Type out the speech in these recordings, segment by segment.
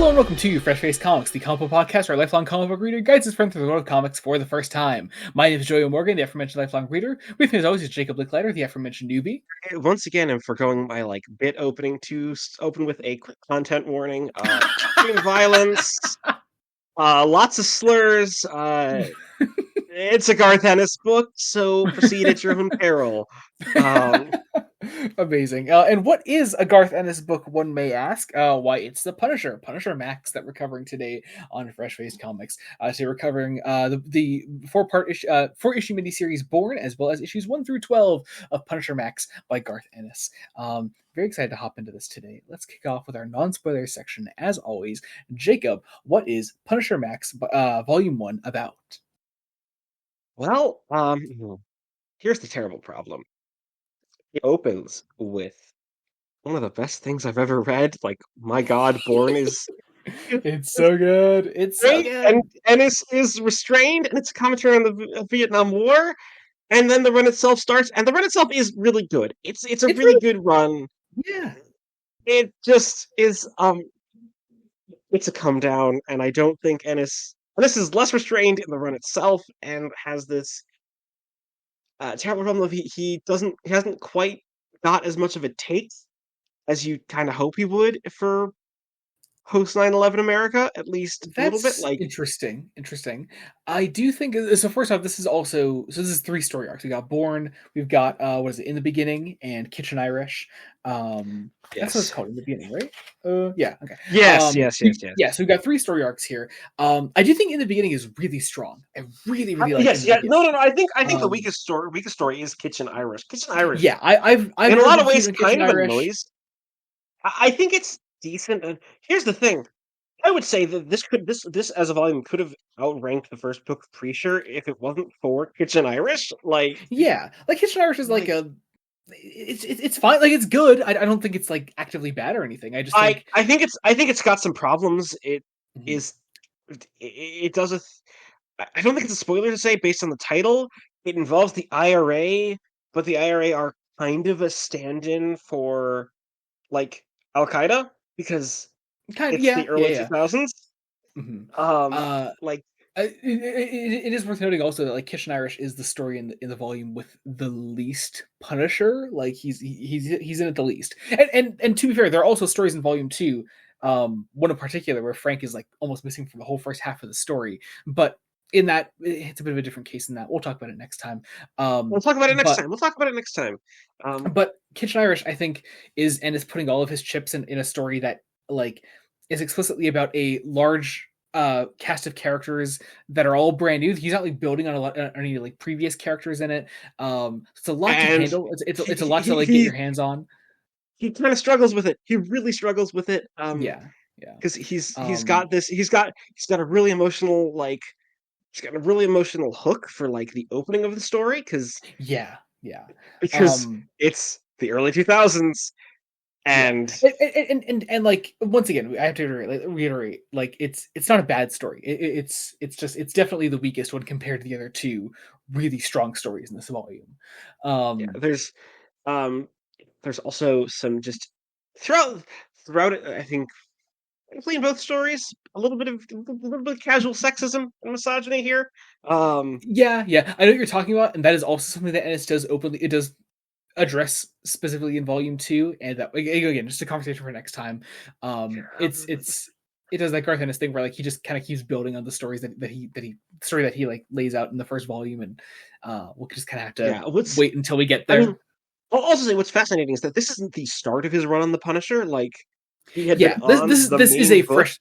Hello and welcome to Fresh Face Comics, the comic book podcast where a lifelong comic book reader guides his friend through the world of comics for the first time. My name is Joey Morgan, the aforementioned lifelong reader. With me as always is Jacob Licklider, the aforementioned newbie. Once again, I'm foregoing my bit opening to open with a quick content warning. Extreme violence, lots of slurs. It's a Garth Ennis book, so proceed at your own peril. Amazing. And what is a Garth Ennis book, one may ask? Why, it's the Punisher Max that we're covering today on Fresh Face Comics. Today we're covering the four-issue miniseries Born, as well as issues 1 through 12 of Punisher Max by Garth Ennis. Very excited to hop into this today. Let's kick off with our non-spoiler section. As always, Jacob, what is Punisher Max Volume 1 about? Well, here's the terrible problem. It opens with one of the best things I've ever read. My God, Born is It's so good. It's so great, good. and Ennis is restrained, and it's a commentary on the Vietnam War. And then the run itself starts, and the run itself is really good. It's a really good run. Yeah. It just is. It's a come down, and I don't think Ennis is less restrained in the run itself, and has this terrible problem of he hasn't quite got as much of a take as you kind of hope he would for post 9/11 America, at least a little bit. That's interesting. I do think so. First off, this is 3 story arcs. We got Born, we've got what is it, In the Beginning, and Kitchen Irish. That's what it's called, In the Beginning, right? Yeah. Okay. Yes. Yeah. So we've got 3 story arcs here. I do think In the Beginning is really strong. I really like. Yes. Yeah. No. I think the weakest story is Kitchen Irish. Kitchen Irish. Yeah. I've in a lot of ways kind of annoys. I think it's decent. And here's the thing. I would say that this as a volume could have outranked the first book of Preacher if it wasn't for Kitchen Irish. Yeah, Kitchen Irish is it's fine. It's good. I don't think it's actively bad or anything. I think it's got some problems. It mm-hmm. is. It does a. I don't think it's a spoiler to say based on the title. It involves the IRA, but the IRA are kind of a stand-in for Al Qaeda because the early 2000s. Mm-hmm. It is worth noting also that Kitchen Irish is the story in the volume with the least Punisher. He's in it the least. And to be fair, there are also stories in volume 2. One in particular where Frank is almost missing for the whole first half of the story, but in that it's a bit of a different case than that. We'll talk about it next time. We'll talk about it next time. But Kitchen Irish, I think, is putting all of his chips in a story that is explicitly about a large cast of characters that are all brand new. He's not building on any previous characters in it. It's a lot to handle. It's a lot to get your hands on. He kind of struggles with it. He really struggles with it. Yeah. Because he's got a really emotional he's got a really emotional hook for the opening of the story because it's the early 2000s. And once again, I have to reiterate, it's not a bad story. It's definitely the weakest one compared to the other 2 really strong stories in this volume. There's also some just throughout it. I think in both stories, a little bit of casual sexism and misogyny here. I know what you're talking about, and that is also something that Ennis does openly. It does address specifically in volume 2, and that again, just a conversation for next time. It does that Garth Ennis thing where he just kind of keeps building on the stories that he lays out in the first volume, and we'll just kind of have to wait until we get there. I mean, I'll also say what's fascinating is that this isn't the start of his run on the Punisher. He had this is a fresh.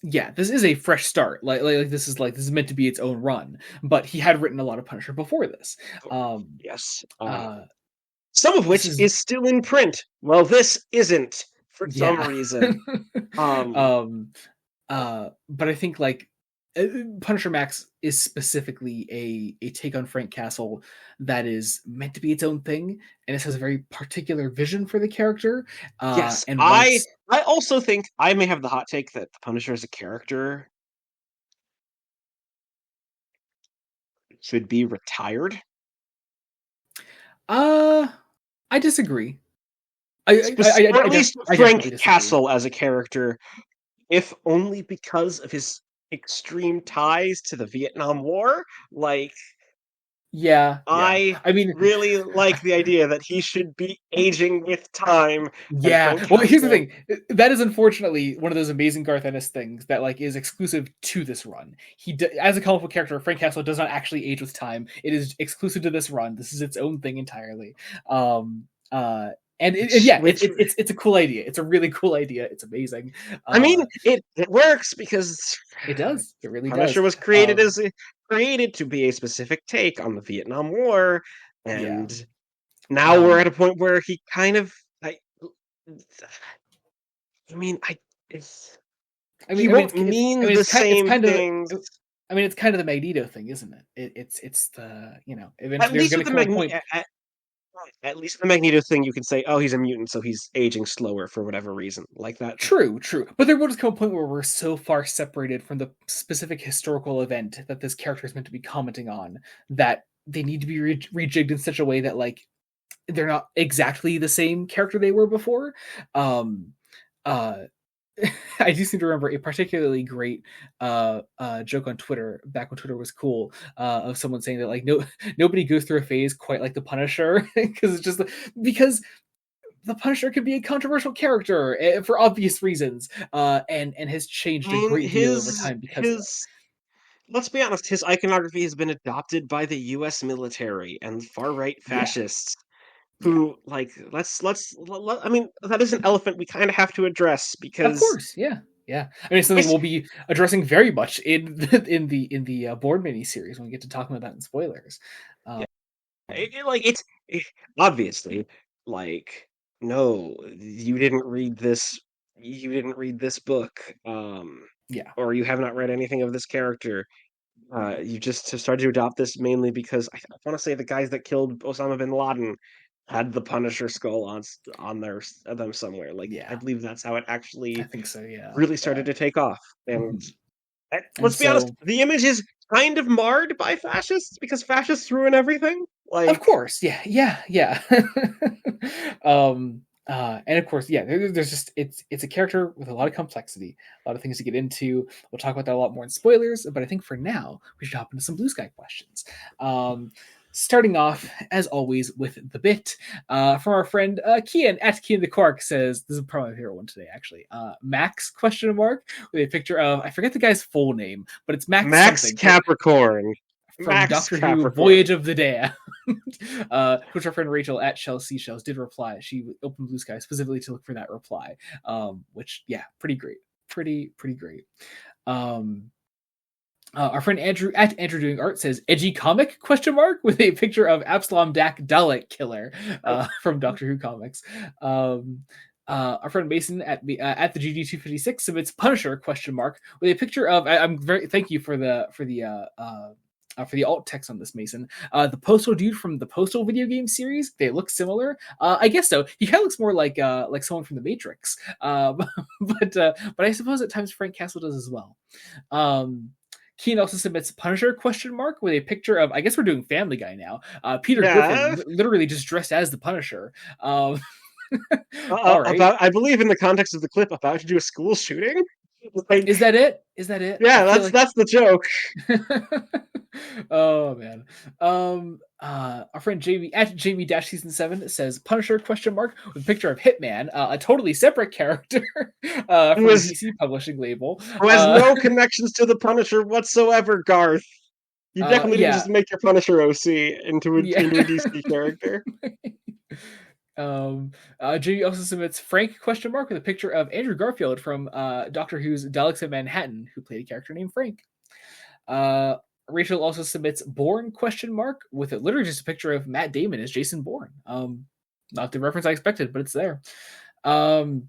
Yeah, this is a fresh start. This is meant to be its own run, but he had written a lot of Punisher before this. Yes. Some of which is still in print. Well, this isn't for some reason. But I think Punisher Max is specifically a take on Frank Castle that is meant to be its own thing, and it has a very particular vision for the character. Yes, and I also think I may have the hot take that the Punisher as a character should be retired. I disagree. Or at least Frank Castle as a character if only because of his extreme ties to the Vietnam War. Like, Yeah, yeah. I I mean, really like the idea that he should be aging with time, and yeah. Frank Well, here's the Castle. thing. That is unfortunately one of those amazing Garth Ennis things that like is exclusive to this run. As a colorful character, Frank Castle does not actually age with time. It is exclusive to this run. This is its own thing entirely. Um, uh, Which, yeah, which it's a cool idea. It's a really cool idea. It's amazing. I mean, it works because It does. It really Punisher does. was created to be a specific take on the Vietnam War, Yeah. and now we're at a Um, point where he kind of, I mean, it's, he won't mean the it's same kind of. things. I mean, it's kind of the Magneto thing, isn't it? It's the At eventually there's least going with to the come a point. At least the Magneto thing, you can say, oh, he's a mutant, so he's aging slower for whatever reason, like that. True, true. But there will just come a point where we're so far separated from the specific historical event that this character is meant to be commenting on that they need to be rejigged in such a way that like they're not exactly the same character they were before. Um, uh, I do seem to remember a particularly great joke on Twitter back when Twitter was cool of someone saying that like nobody goes through a phase quite like the Punisher because it's just because the Punisher can be a controversial character for obvious reasons, and has changed I a mean, great deal over time because of it. let's be honest, his iconography has been adopted by the US military and far-right Yeah, fascists yeah, who, like, I mean, that is an elephant we kind of have to address of because course, yeah, yeah. I mean, it's something it's, we'll be addressing very much in in the board mini series when we get to talking about that in spoilers. yeah, Um, like, obviously, like, no, you didn't read this book, yeah, or you have not read anything of this character. You just have started to adopt this mainly because I want to say the guys that killed Osama bin Laden had the Punisher skull on them somewhere. Like, I yeah, believe that's how it I actually think so. Yeah, really yeah. started to take off. And Mhm. And let's be honest, so the image is kind of marred by fascists because fascists ruin everything. of Like, course, yeah, yeah, yeah. And of course, yeah. There's just it's a character with a lot of complexity, a lot of things to get into. We'll talk about that a lot more in spoilers, but I think for now we should hop into some blue sky questions. Starting off as always with the bit from our friend Kian at Kian the Quark says this is probably my favorite one today actually. Max question mark with a picture of I forget the guy's full name, but it's Max Max something Capricorn. from Max Doctor Who Capricorn. Voyage of the Damned. Which our friend Rachel at Shell Seashells did reply. She opened Blue Sky specifically to look for that reply. Which yeah, pretty great. Pretty great. Um our friend Andrew at Andrew Doing Art says edgy comic question mark with a picture of Absalom Dak Dalek Killer Oh, from Doctor Who comics. Our friend Mason at the GG256 submits Punisher question mark with a picture of I'm very thank you for the alt text on this, Mason. The Postal dude from the Postal video game series, they look similar. I guess so. He kind of looks more like someone from the Matrix. But I suppose at times Frank Castle does as well. Keen also submits Punisher question mark with a picture of I guess we're doing Family Guy now. Peter yeah. Griffin literally just dressed as the Punisher. Um, all right, About, I believe in the context of the clip, about to do a school shooting. Like, is that it? Is that it? I yeah, feel like that's the joke. oh man. Our friend Jamie at Jamie Dash Season 7 says Punisher question mark with a picture of Hitman, a totally separate character Who from the is DC publishing label. who has no connections to the Punisher whatsoever, Garth. You definitely didn't Yeah, just make your Punisher OC yeah. into a DC character. Jamie also submits Frank question mark with a picture of Andrew Garfield from Doctor Who's Daleks in Manhattan, who played a character named Frank. Uh, Rachel also submits Bourne question mark with literally just a picture of Matt Damon as Jason Bourne. Not the reference I expected, but it's there. Um,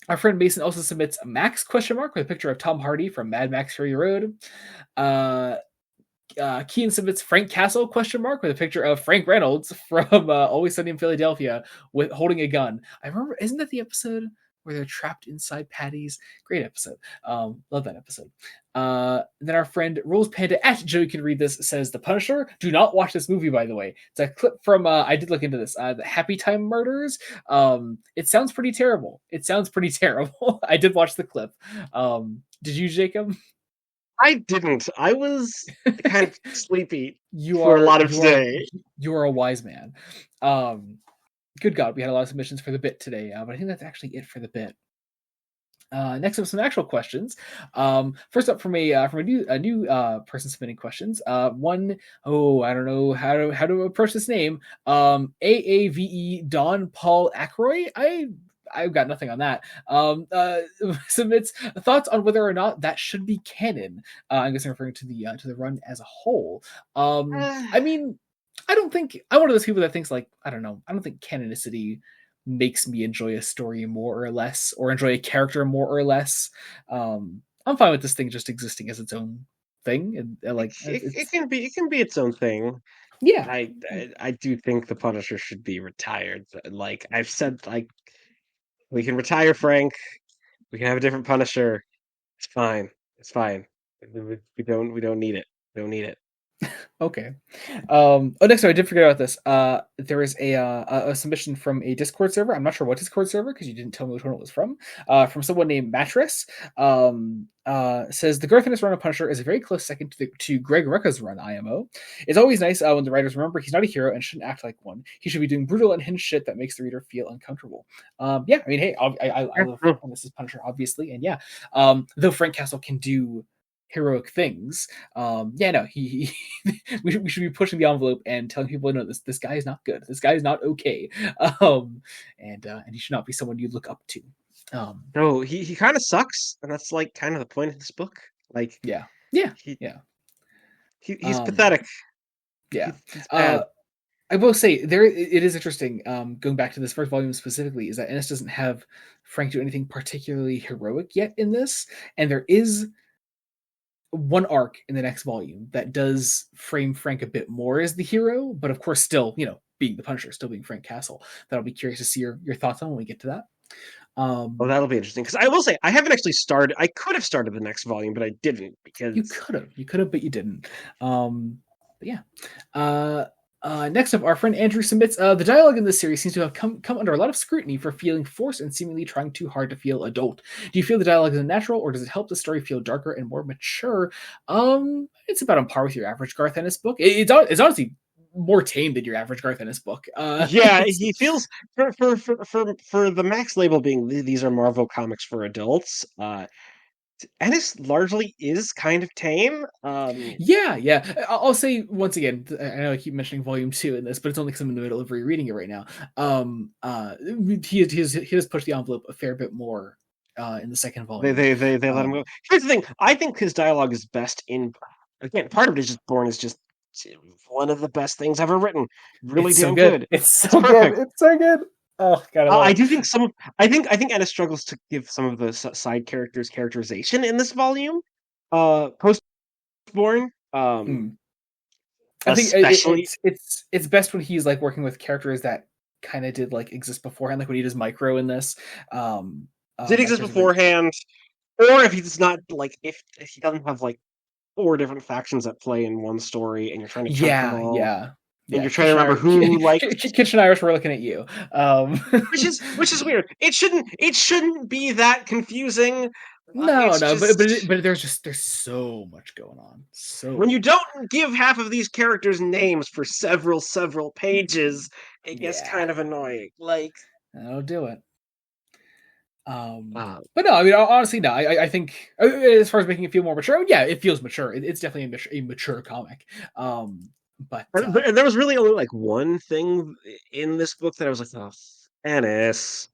our friend Mason also submits Max question mark with a picture of Tom Hardy from Mad Max Fury Road. Uh, Kean submits Frank Castle question mark with a picture of Frank Reynolds from Always Sunny in Philadelphia with holding a gun. I remember, isn't that the episode where they're trapped inside patties. Great episode. Love that episode. Then our friend Rules Panda at Joey Can Read This says The Punisher. Do not watch this movie, by the way. It's a clip from I did look into this. The Happy Time Murders. It sounds pretty terrible. I did watch the clip. Did you, Jacob? I didn't. I was kind of sleepy You for are a lot of you are today. you are a wise man. Good God, we had a lot of submissions for the bit today, but I think that's actually it for the bit. Next up, some actual questions. First up, from a new person submitting questions. I don't know how to approach this name. AAVE Don Paul Ackroy. I've got nothing on that. Submits thoughts on whether or not that should be canon. I guess I'm referring to the run as a whole. I mean, I don't think I'm one of those people that thinks like I don't know. I don't think canonicity makes me enjoy a story more or less, or enjoy a character more or less. I'm fine with this thing just existing as its own thing, and like It can be its own thing. yeah, I do think the Punisher should be retired. Like I've said, like we can retire Frank. We can have a different Punisher. It's fine. It's fine. We don't need it. We don't need it. okay. Next time I did forget about this. There is a submission from a Discord server. I'm not sure what Discord server because you didn't tell me which one it was from. From someone named Mattress. Says the Garth Ennis run of Punisher is a very close second to Greg Rucka's run IMO. It's always nice when the writers remember he's not a hero and shouldn't act like one. He should be doing brutal and hinged shit that makes the reader feel uncomfortable. Yeah, I mean, hey, I love Ennis's Punisher, obviously, and yeah, though Frank Castle can do heroic things. Yeah, no, he we should be pushing the envelope and telling people, no, this guy is not good. This guy is not okay. And he should not be someone you look up to. No, he kind of sucks, and that's like kind of the point of this book. Like, yeah, he's pathetic. Yeah. He's bad. I will say it is interesting. Going back to this first volume specifically, is that Ennis doesn't have Frank do anything particularly heroic yet in this, and there is one arc in the next volume that does frame Frank a bit more as the hero, but of course still, being the Punisher, still being Frank Castle. That I'll be curious to see your thoughts on when we get to that. Oh, that'll be interesting, because I will say I haven't actually started. I could have started the next volume, but I didn't because you could have, but you didn't. But yeah. Next up, our friend Andrew submits, the dialogue in this series seems to have come under a lot of scrutiny for feeling forced and seemingly trying too hard to feel adult. Do you feel the dialogue is unnatural, or does it help the story feel darker and more mature? It's about on par with your average Garth Ennis book. It's honestly more tame than your average Garth Ennis book. Yeah, he feels for the Max label being these are Marvel comics for adults. Ennis largely is kind of tame. Yeah. I'll say once again, I know I keep mentioning volume 2 in this, but it's only because I'm in the middle of rereading it right now. He has pushed the envelope a fair bit more in the second volume. They let him go. Here's the thing: I think his dialogue is best in. Again, part of it is just Born is just one of the best things ever written. Really damn good. It's so good. It's so good. Oh God, I do think I think Ennis struggles to give some of the side characters characterization in this volume. Post Born, I think especially it's best when he's like working with characters that kind of did like exist beforehand, like when he does Micro in this. Did exist beforehand, or if he's not like if he doesn't have like 4 different factions at play in one story, and you're trying to chunk them all. Yeah. And you're trying to remember who like Kitchen Irish. We're looking at you, which is weird. It shouldn't be that confusing. No, but there's so much going on. So when you don't give half of these characters names for several pages, it gets kind of annoying. Like that'll do it. But no, I mean, honestly, no. I think as far as making it feel more mature, yeah, it feels mature. It's definitely a mature comic. But there was really only like one thing in this book that I was like, oh, Ennis,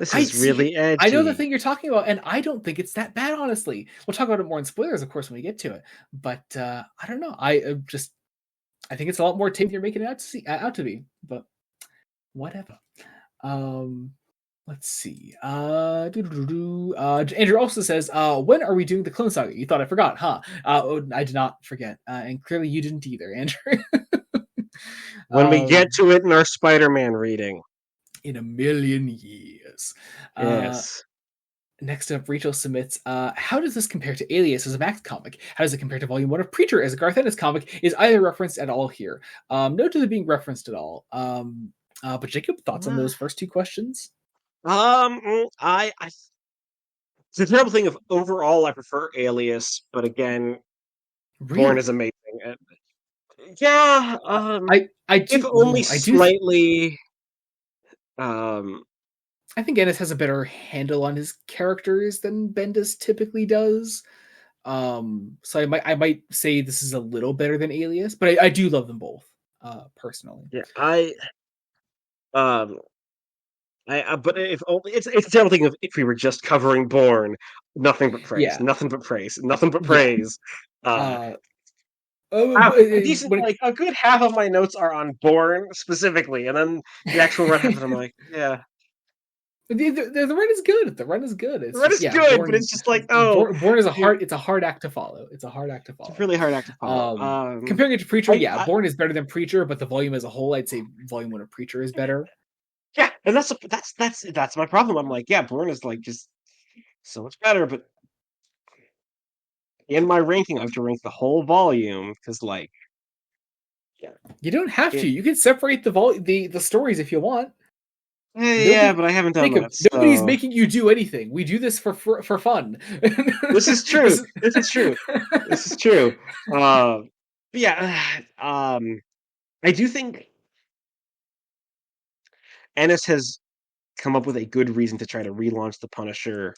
this is really edgy. I know the thing you're talking about, and I don't think it's that bad, honestly. We'll talk about it more in spoilers, of course, when we get to it. But I don't know. I think it's a lot more tame than you're making it out to be. But whatever. Let's see. Andrew also says, when are we doing the Clone Saga? You thought I forgot, huh? I did not forget. And clearly you didn't either, Andrew. When we get to it in our Spider-Man reading. In a million years. Yes. Next up, Rachel submits, how does this compare to Alias as a Max comic? How does it compare to Volume 1 of Preacher as a Garth Ennis comic? Is either referenced at all here? No to the being referenced at all. But Jacob, thoughts on Uh, those first two questions? I it's a terrible thing of overall I prefer Alias, but again, Born is Really? amazing. And yeah, I if do only I do slightly. Um, I think Ennis has a better handle on his characters than Bendis typically does. So I might say this is a little better than Alias, but I do love them both, personally. yeah, um, but if only it's a terrible thing of if we were just covering Born, nothing but praise, Yeah, nothing but praise, nothing but yeah. praise. Uh, Uh, a decent, when like a good half of my notes are on Born specifically, and then the actual run half of it, I'm it, like, yeah, the run is good. The run is good. the It's run just, is yeah, good, but it's just like, oh, Born is a dude, hard. It's a hard act to follow. It's a hard act to it's a follow. really hard act to follow. Comparing it to Preacher, I, yeah, I Born is better than Preacher, but the volume as a whole, I'd say Volume 1 of Preacher is better. yeah, and that's my problem. I'm like, yeah, Born is like just so much better, but in my ranking, I have to rank the whole volume because, like, yeah, You don't have to. it. You can separate the stories if you want. Yeah, Nobody, but I haven't done Jacob, that, nobody's so making you do anything. We do this for fun. this is true. This is- This is true. This is true. But yeah, I do think Ennis has come up with a good reason to try to relaunch the Punisher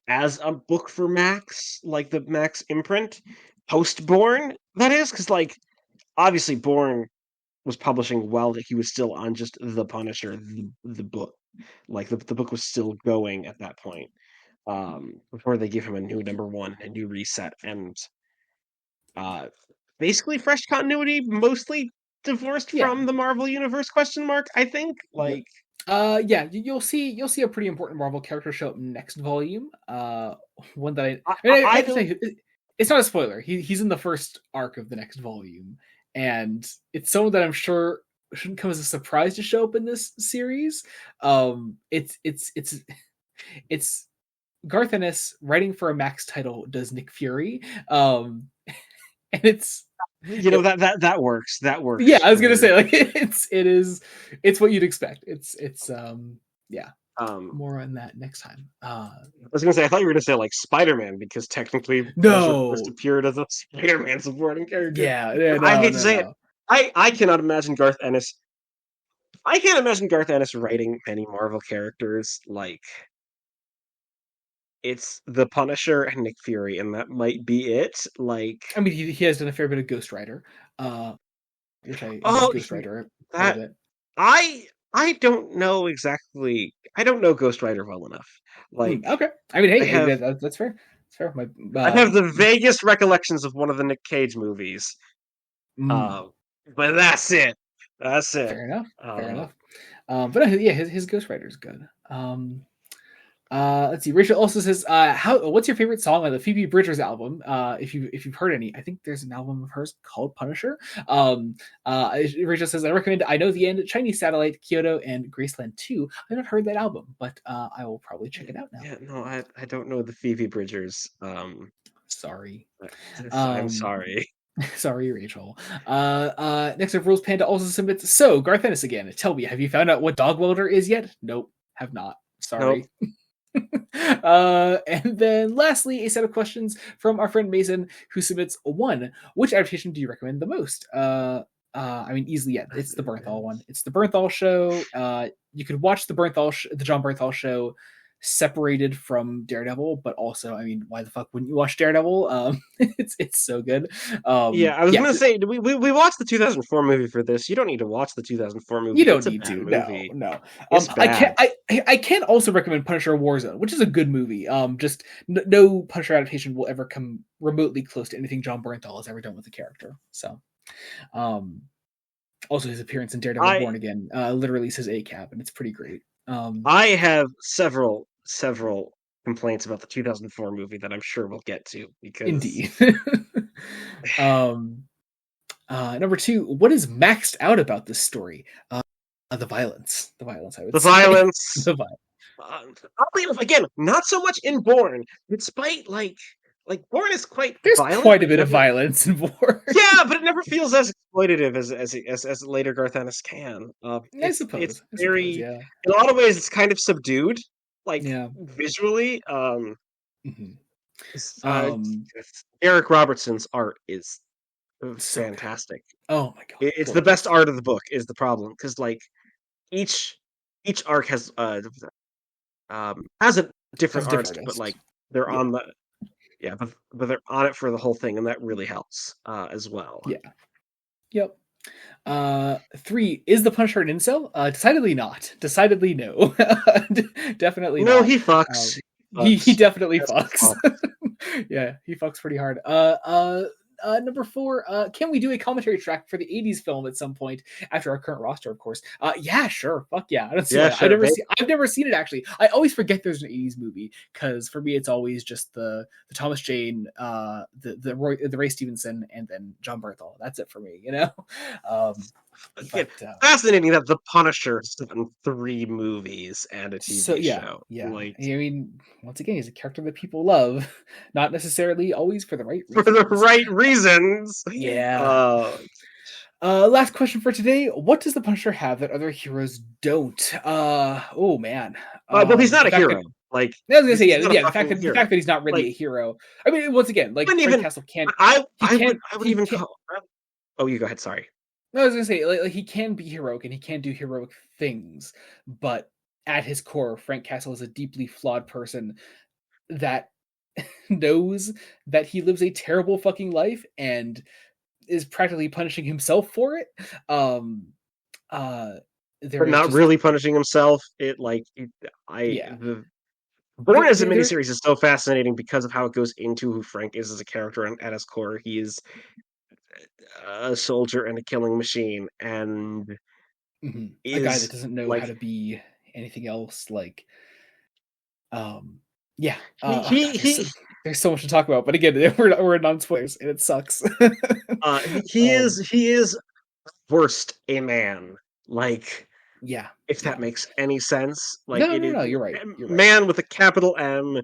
as a book for Max, like the Max imprint, post Born. That is because, like, obviously, Born was publishing while he was still on just the Punisher, the book. Like the book was still going at that point. Before they give him a new number one, a new reset, and uh, basically fresh continuity, mostly divorced yeah. from the Marvel Universe? Question mark. I think Yep. like Yeah, you'll see a pretty important Marvel character show up next volume. One that I, I mean, I I have to tell don't. you, it's not a spoiler. He's in the first arc of the next volume, and it's someone that I'm sure shouldn't come as a surprise to show up in this series. It's Garth Ennis writing for a Max title does Nick Fury, and That works. That yeah, works I was gonna for say, like, it's what you'd expect. Yeah, um. more on that next time. I was gonna say I thought you were gonna say like Spider-Man because technically Punisher first No, appeared as a Spider-Man supporting character. yeah, And I no, hate to no, say it, no. I cannot imagine Garth Ennis. I can't imagine Garth Ennis writing many Marvel characters like it's the Punisher and Nick Fury, and that might be it. Like, I mean, he has done a fair bit of Ghost Rider, uh, which I his oh, Ghost Rider quite a that bit. I I don't know exactly. I don't know Ghost Rider well enough. Like, Okay, I mean, I hey, have that's fair. That's fair. I have the vaguest recollections of one of the Nick Cage movies. Mm, Um, but that's it. That's it. fair enough. Fair Uh, enough. But yeah, his Ghost Rider is good. Let's see. Rachel also says, what's your favorite song on the Phoebe Bridgers album? If you've heard any, I think there's an album of hers called Punisher. Rachel says, I recommend I Know the End, Chinese Satellite, Kyoto, and Graceland 2. I've not heard that album, but I will probably check it out now. yeah, no, I don't know the Phoebe Bridgers. Sorry. I'm Um, sorry. Sorry, Rachel. Next up, Rose Panda also submits. So, Garth Ennis again. Tell me, have you found out what Dog Welder is yet? Nope, have not. Nope. Sorry. And then lastly, a set of questions from our friend Mason, who submits one. Which adaptation do you recommend the most? I mean, easily, yeah, it's the Bernthal one. It's the Bernthal show. You could watch the John Bernthal show separated from Daredevil, but also, I mean, why the fuck wouldn't you watch Daredevil? It's so good. Yeah, I was Yeah, gonna say we watched the 2004 movie for this. You don't need to watch the 2004 you movie. don't It's a need bad to. No, movie. no. It's I can bad. I can also recommend Punisher Warzone, which is a good movie. Just no Punisher adaptation will ever come remotely close to anything John Bernthal has ever done with the character. So, um, also his appearance in Daredevil I Born Again literally says ACAB, and it's pretty great. I have several complaints about the 2004 movie that I'm sure we'll get to because Indeed. um, Number two, what is maxed out about this story? The violence. The violence, I would the say. violence. The violence. Oddly enough, again, not so much in Born, despite Born is quite There's violent, quite a but it bit of never. violence in war. Yeah, but it never feels as exploitative as later Garth Ennis can. I It's suppose. very, Yeah. in a lot of ways, it's kind of subdued, like Yeah. visually. Hmm. It's, Um. Eric Robertson's art is So good. fantastic. Oh my god, It's the best gorgeous. art of the book is the problem because each each arc has a As different a different artist, but artist. they're Yeah. on the yeah, but they're on it for the whole thing, and that really helps as well. Yeah. Yep. 3, is the Punisher an incel? Decidedly not. Decidedly no. Definitely No, not. he fucks. Um, He he fucks. definitely That's the fucks. problem. Yeah, he fucks pretty hard. Number 4, can we do a commentary track for the 80s film at some point after our current roster, of course? Yeah, sure. Fuck yeah. I don't see Yeah, why. sure. I've never seen it actually. I always forget there's an 80s movie because for me it's always just the Thomas Jane, the Ray Stevenson, and then John Berthel. That's it for me, you know. Um, Again, but fascinating that The Punisher has done 3 movies and a so TV yeah, show. yeah. I mean, once again, he's a character that people love, not necessarily always for the right For the reasons. right reasons. Yeah. Uh, Last question for today. What does the Punisher have that other heroes don't? Oh man. well, he's not The a fact hero. that Like I was gonna say, he's yeah, not a yeah. fucking The hero. fact that he's not really Like a hero. I mean, once again, like wouldn't Frank even. Castle can't. I would. I would He even can't. call. Oh, you go ahead. Sorry. No, I was gonna say, like he can be heroic and he can do heroic things, but at his core, Frank Castle is a deeply flawed person that knows that he lives a terrible fucking life and is practically punishing himself for it. Um, uh, there But is not just really punishing himself. yeah. The Born as a There. miniseries is so fascinating because of how it goes into who Frank is as a character, and at his core, he is a soldier and a killing machine, and Mhm. A guy that is doesn't know how like to be anything else. Like, yeah. Oh he god, he there's so much to talk about. But again, we're non spoilers, and it sucks. um, he is worst a man. Like yeah, if that yeah. makes any sense, like No, it no, is no. You're right. You're right. man with a capital M.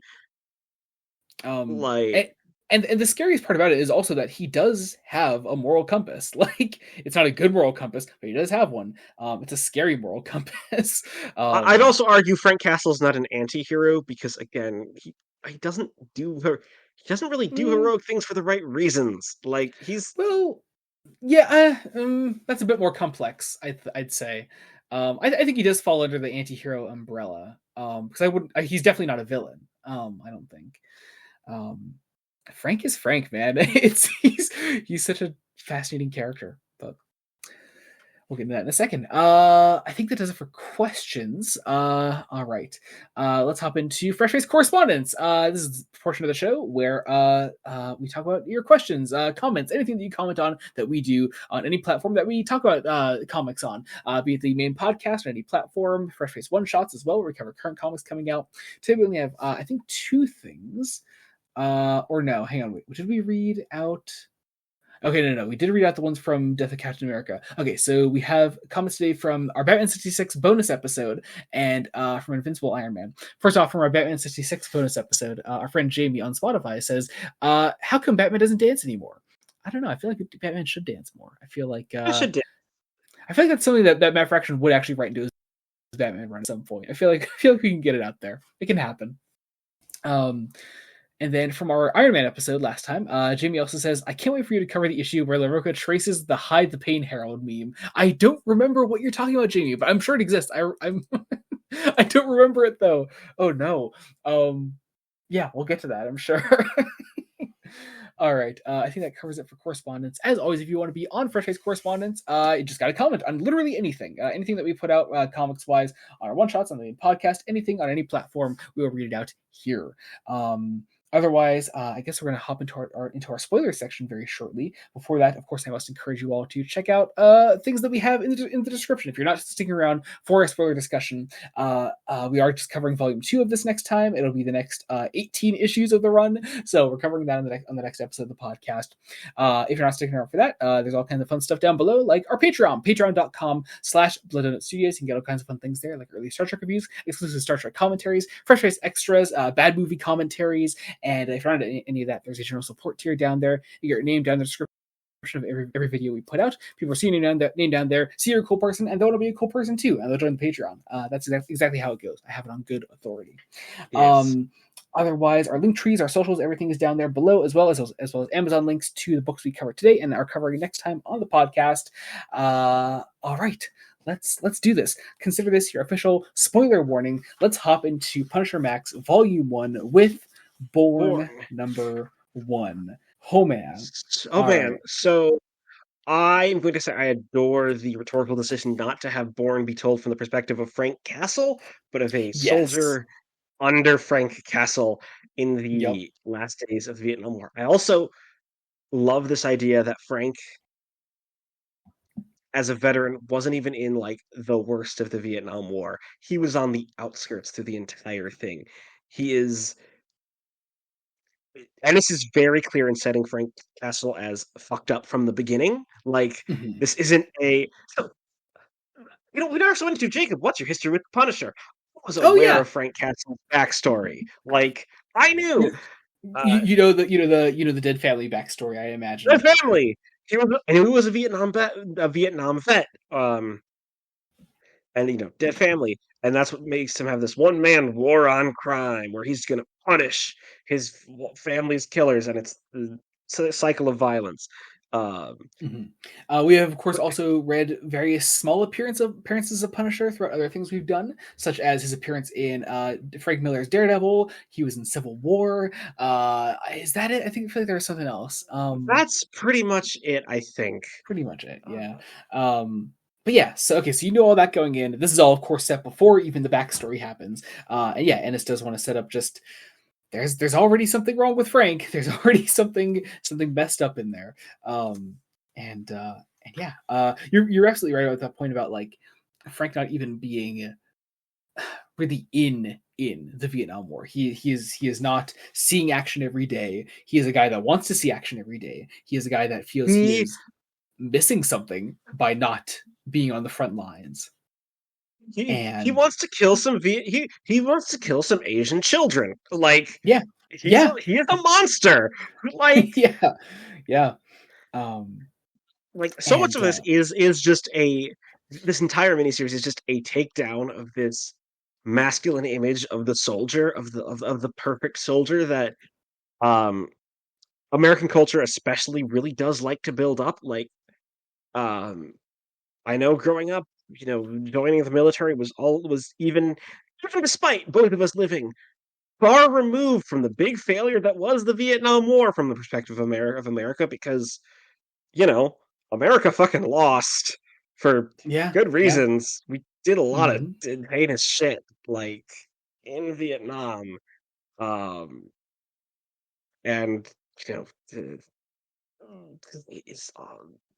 Um, Like and, and the scariest part about it is also that he does have a moral compass. Like, it's not a good moral compass, but he does have one. It's a scary moral compass. I'd um, also argue Frank Castle's not an anti-hero because again, he doesn't he doesn't really do mm, heroic things for the right reasons. Like he's well, yeah, that's a bit more complex. I'd say. I think he does fall under the anti-hero umbrella. Because I wouldn't. He's definitely not a villain. I don't think. Um, Frank is Frank, man. He's such a fascinating character. But we'll get into that in a second. I think that does it for questions. All right. Let's hop into Fresh Face Correspondence. This is the portion of the show where we talk about your questions, comments, anything that you comment on that we do on any platform that we talk about comics on, be it the main podcast or any platform. Fresh Face One Shots as well, where we cover current comics coming out. Today we only have, I think, 2 things. Or no, hang on, wait. Did we read out? Okay, no. We did read out the ones from Death of Captain America. Okay, so we have comments today from our Batman 66 bonus episode and from Invincible Iron Man. First off, from our Batman 66 bonus episode, our friend Jamie on Spotify says, how come Batman doesn't dance anymore? I don't know. I feel like Batman should dance more. I feel like I should. that's something that Matt Fraction would actually write into his Batman run at some point. I feel like we can get it out there. It can happen. And then from our Iron Man episode last time, Jamie also says, I can't wait for you to cover the issue where LaRocca traces the Hide the Pain Herald meme. I don't remember what you're talking about, Jamie, but I'm sure it exists. I'm I don't remember it though. Oh no. Yeah, we'll get to that, I'm sure. All right. I think that covers it for correspondence. As always, if you want to be on Fresh Face Correspondence, you just got to comment on literally anything. Anything that we put out comics-wise on our one-shots, on the podcast, anything on any platform, we will read it out here. Otherwise, I guess we're going to hop into our spoiler section very shortly. Before that, of course, I must encourage you all to check out things that we have in the description. If you're not sticking around for a spoiler discussion, we are just covering volume 2 of this next time. It'll be the next 18 issues of the run, so we're covering that on the next episode of the podcast. If you're not sticking around for that, there's all kinds of fun stuff down below, like our Patreon, patreon.com/Blood Donut Studios. You can get all kinds of fun things there, like early Star Trek reviews, exclusive Star Trek commentaries, fresh face extras, bad movie commentaries, and if you're not any of that, there's a general support tier down there. You get your name down in the description of every video we put out. People are seeing your name down there, see you're a cool person, and they want to be a cool person too, and they'll join the Patreon. That's exactly how it goes. I have it on good authority. Yes. Otherwise, our link trees, our socials, everything is down there below, as well as Amazon links to the books we covered today and are covering next time on the podcast. All right. Let's do this. Consider this your official spoiler warning. Let's hop into Punisher Max Volume 1 with Born number 1. Oh man. Right. So I'm going to say I adore the rhetorical decision not to have Bourne be told from the perspective of Frank Castle, but of a soldier under Frank Castle in the last days of the Vietnam War. I also love this idea that Frank, as a veteran, wasn't even in like the worst of the Vietnam War. He was on the outskirts through the entire thing. And this is very clear in setting Frank Castle as fucked up from the beginning. Like, this isn't a... So, we also went into, Jacob, what's your history with the Punisher? I was aware of Frank Castle's backstory. Like, I knew... you know the dead family backstory, I imagine. The family! He was a Vietnam vet. And, dead family. And that's what makes him have this one-man war on crime, where he's going to punish his family's killers, and it's a cycle of violence. We have, of course, also read various small appearances of Punisher throughout other things we've done, such as his appearance in Frank Miller's Daredevil. He was in Civil War. Is that it? I feel like there was something else. That's pretty much it, I think. Pretty much it, yeah. But yeah, so you know all that going in. This is all, of course, set before even the backstory happens. And yeah, Ennis does want to set up just there's already something wrong with Frank. There's already something messed up in there. And yeah, you're absolutely right about that point about like Frank not even being really in the Vietnam War. He is not seeing action every day. He is a guy that wants to see action every day. He is a guy that feels he is missing something by not being on the front lines. He wants to kill some he wants to kill some Asian children. Like, he is a monster. Like, yeah. Like, so much of this is just this entire miniseries is just a takedown of this masculine image of the soldier, of the perfect soldier that American culture especially really does like to build up. Like, I know growing up, joining the military was even despite both of us living far removed from the big failure that was the Vietnam War from the perspective of America, because, America fucking lost for good reasons. We did a lot of heinous shit, like, in Vietnam. And,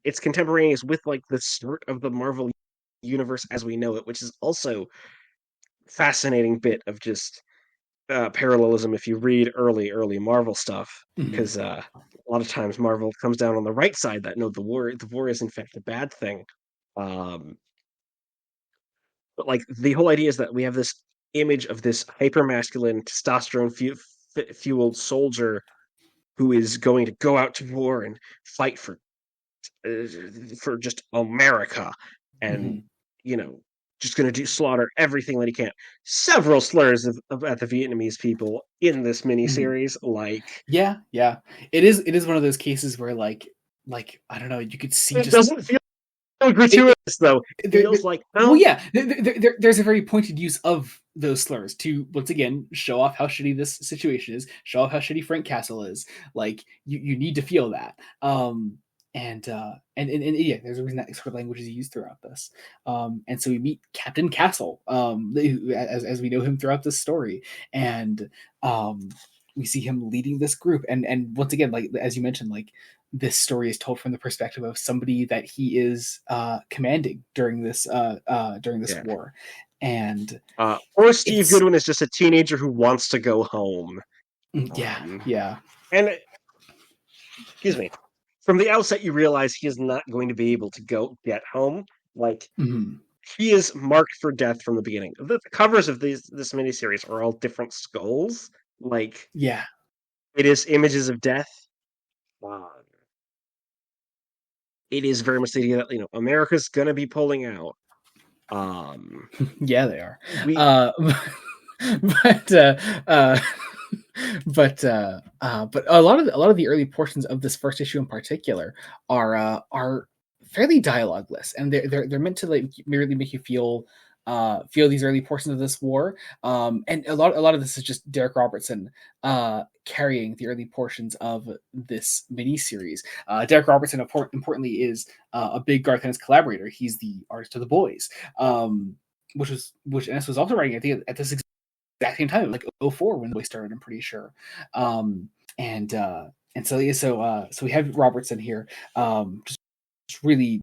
it's contemporaneous with, like, the start of the Marvel universe as we know it, which is also fascinating bit of just parallelism if you read early Marvel stuff, because a lot of times Marvel comes down on the right side that no, the war is in fact a bad thing. But like, the whole idea is that we have this image of this hyper-masculine, testosterone fueled soldier who is going to go out to war and fight for just America, and just going to slaughter everything that he can. Several slurs at the Vietnamese people in this miniseries. Like, yeah, it is one of those cases where like I don't know, you could see it doesn't feel gratuitous though. It feels like, there's a very pointed use of those slurs to once again show off how shitty this situation is, show off how shitty Frank Castle is. Like, you need to feel that. And yeah, there's a reason that sort of language is used throughout this. And so we meet Captain Castle, as we know him throughout this story, and we see him leading this group, and once again, like as you mentioned, like this story is told from the perspective of somebody that he is commanding during this Yeah. war, and Or Steve it's Goodwin is just a teenager who wants to go home. yeah, yeah. And excuse me, from the outset, you realize he is not going to be able to get home. Like, Mhm. he is marked for death from the beginning. The covers of this miniseries are all different skulls. Like, Yeah. it is images of death. Uh, it is very much the idea that America's gonna be pulling out. Um, Yeah, they are. we Uh, but but a lot of the early portions of this first issue in particular are fairly dialogueless, and they're meant to like merely make you feel these early portions of this war. And a lot of this is just Derek Robertson carrying the early portions of this miniseries. Derek Robertson, importantly, is a big Garth Ennis collaborator. He's the artist of The Boys, which Ennis was also writing at this exact same time, like '04 when The Boys started. I'm pretty sure. Um, and so yeah, so we have Robertson here, really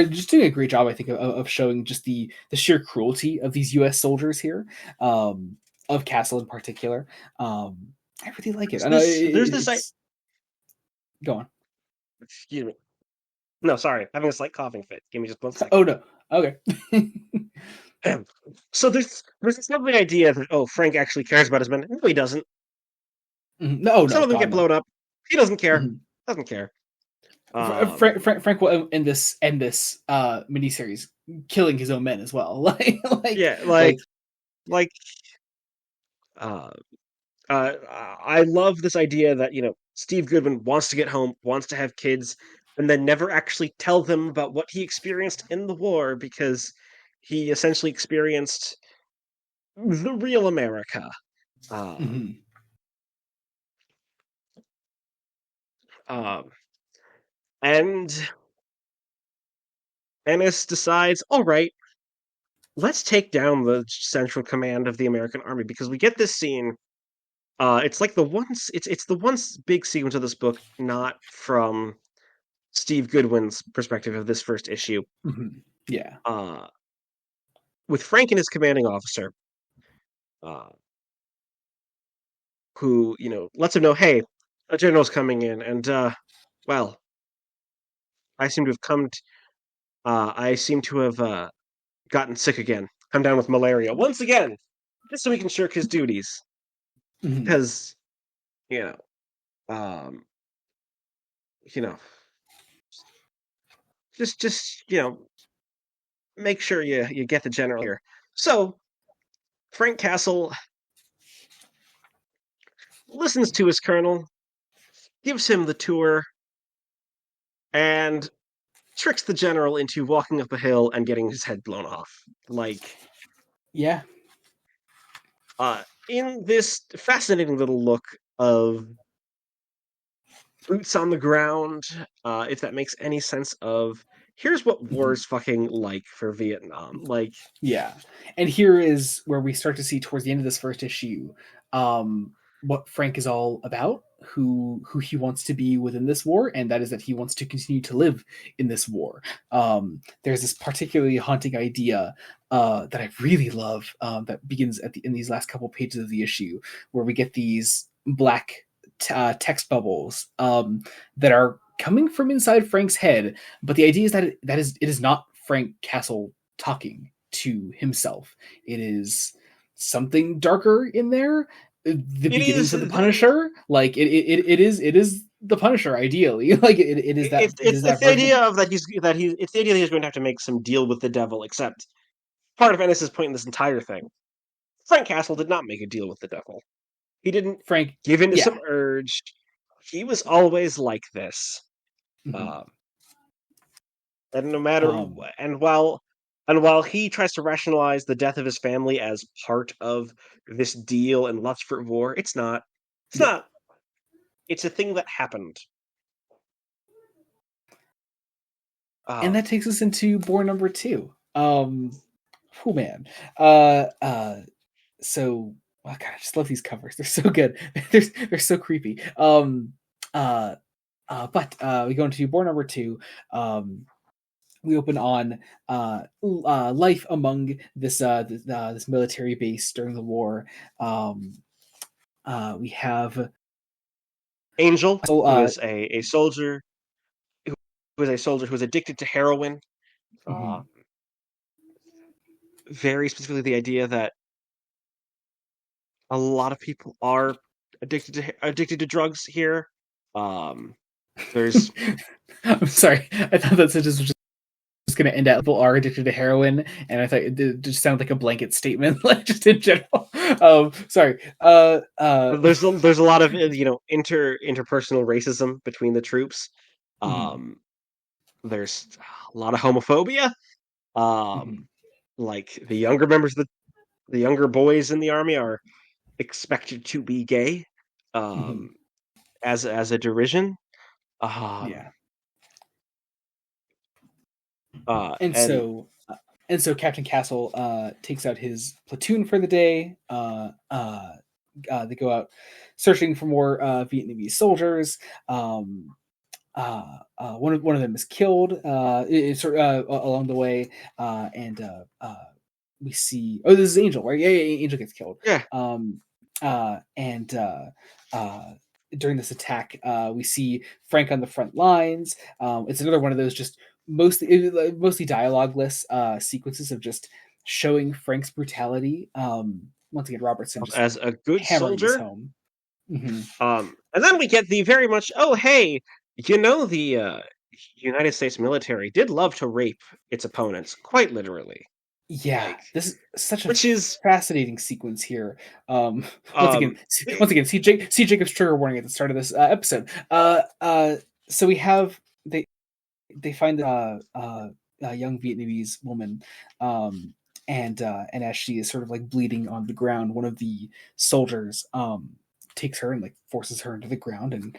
just doing a great job, I think, of showing just the sheer cruelty of these U.S. soldiers here, of Castle in particular. I really like it. I know there's this it's go on. excuse me. No, sorry, having a slight coughing fit. Give me just 1 second. Oh no, okay. So there's this lovely idea that Frank actually cares about his men. No, he doesn't. No, Some no, of them God get no. blown up. He doesn't care. Mhm. Doesn't care. Frank will end this miniseries killing his own men as well. Yeah, like like uh, I love this idea that Steve Goodwin wants to get home, wants to have kids, and then never actually tell them about what he experienced in the war because he essentially experienced the real America. Um, mhm. um, and Ennis decides, all right, let's take down the central command of the American army because we get this scene. It's like it's the one big sequence of this book, not from Steve Goodwin's perspective of this first issue. Mhm. Yeah. Uh, with Frank and his commanding officer, uh, who lets him know, hey, a general's coming in, and well, I seem to have I seem to have gotten sick again. I'm down with malaria once again, just so he can shirk his duties, Mhm. because you know, um, you know, just make sure you get the general here. So Frank Castle listens to his colonel, gives him the tour, and tricks the general into walking up a hill and getting his head blown off. Like, Yeah. in this fascinating little look of boots on the ground, if that makes any sense of here's what Mhm. war's fucking like for Vietnam. Like, Yeah. And here is where we start to see towards the end of this first issue, what Frank is all about, who he wants to be within this war, and that is that he wants to continue to live in this war. There's this particularly haunting idea that I really love, that begins in these last couple pages of the issue, where we get these black text bubbles that are coming from inside Frank's head, but the idea is that it is not Frank Castle talking to himself. It is something darker in there. The it beginnings is of the Punisher, like it is the Punisher ideally. Like it is it's that the version of idea of that it's the idea that he's going to have to make some deal with the devil, except part of Ennis's point in this entire thing. Frank Castle did not make a deal with the devil. He didn't Frank. give in to Yeah. some urge. He was always like this. Mhm. Uh, and no matter Um, and while he tries to rationalize the death of his family as part of this deal and lust for war, it's not. It's yeah, not. It's a thing that happened. and Uh, that takes us into Born number two. Oh man. Uh, uh, so oh god, I just love these covers. They're so good. They're so creepy. But we go into board number 2. We open on life among this military base during the war. We have Angel, so who is a soldier, who is a soldier who is addicted to heroin. Uh, mhm, Very specifically, the idea that a lot of people are addicted to drugs here. Um, there's I'm sorry. I thought that sentence was just going to end at people are addicted to heroin, and I thought it just sounded like a blanket statement, like just in general. Sorry. there's a lot of interpersonal racism between the troops. Mhm, Um, there's a lot of homophobia. Um, mhm, like the younger boys in the army are expected to be gay, mhm. um, as a derision. Um, Yeah. And and so Captain Castle takes out his platoon for the day. They go out searching for more Vietnamese soldiers. One of them is killed along the way, and we see. Oh, this is Angel, right? Yeah, Angel gets killed. yeah, And during this attack, we see Frank on the front lines. It's another one of those just mostly dialogueless sequences of just showing Frank's brutality. Once again, Robertson just as a good hammering this soldier. home. Hmm. And then we get the very much, oh, hey, the United States military did love to rape its opponents, quite literally. Yeah, Like, this is such a which is, fascinating sequence here. Um, once again, um, see Jacob's trigger warning at the start of this episode. So we have they find a young Vietnamese woman, and as she is sort of like bleeding on the ground, one of the soldiers takes her and like forces her into the ground and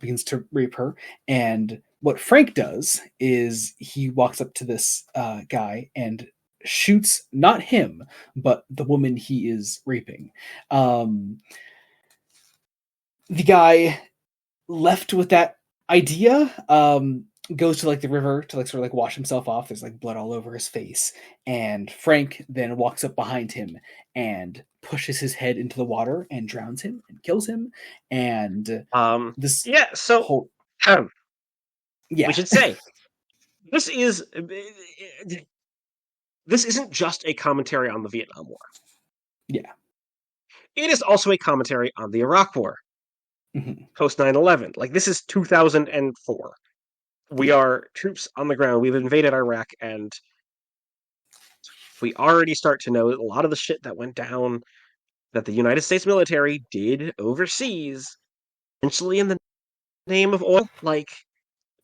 begins to rape her. And what Frank does is he walks up to this guy and shoots not him but the woman he is raping. Um, the guy left with that idea goes to like the river to like sort of like wash himself off. There's like blood all over his face, and Frank then walks up behind him and pushes his head into the water and drowns him and kills him. And this yeah. So whole we yeah. should say this is this isn't just a commentary on the Vietnam War. Yeah. It is also a commentary on the Iraq War Hmm. post 9/11. Like, this is 2004. We Yeah. are troops on the ground. We've invaded Iraq, and we already start to know a lot of the shit that went down that the United States military did overseas, essentially in the name of oil. Like,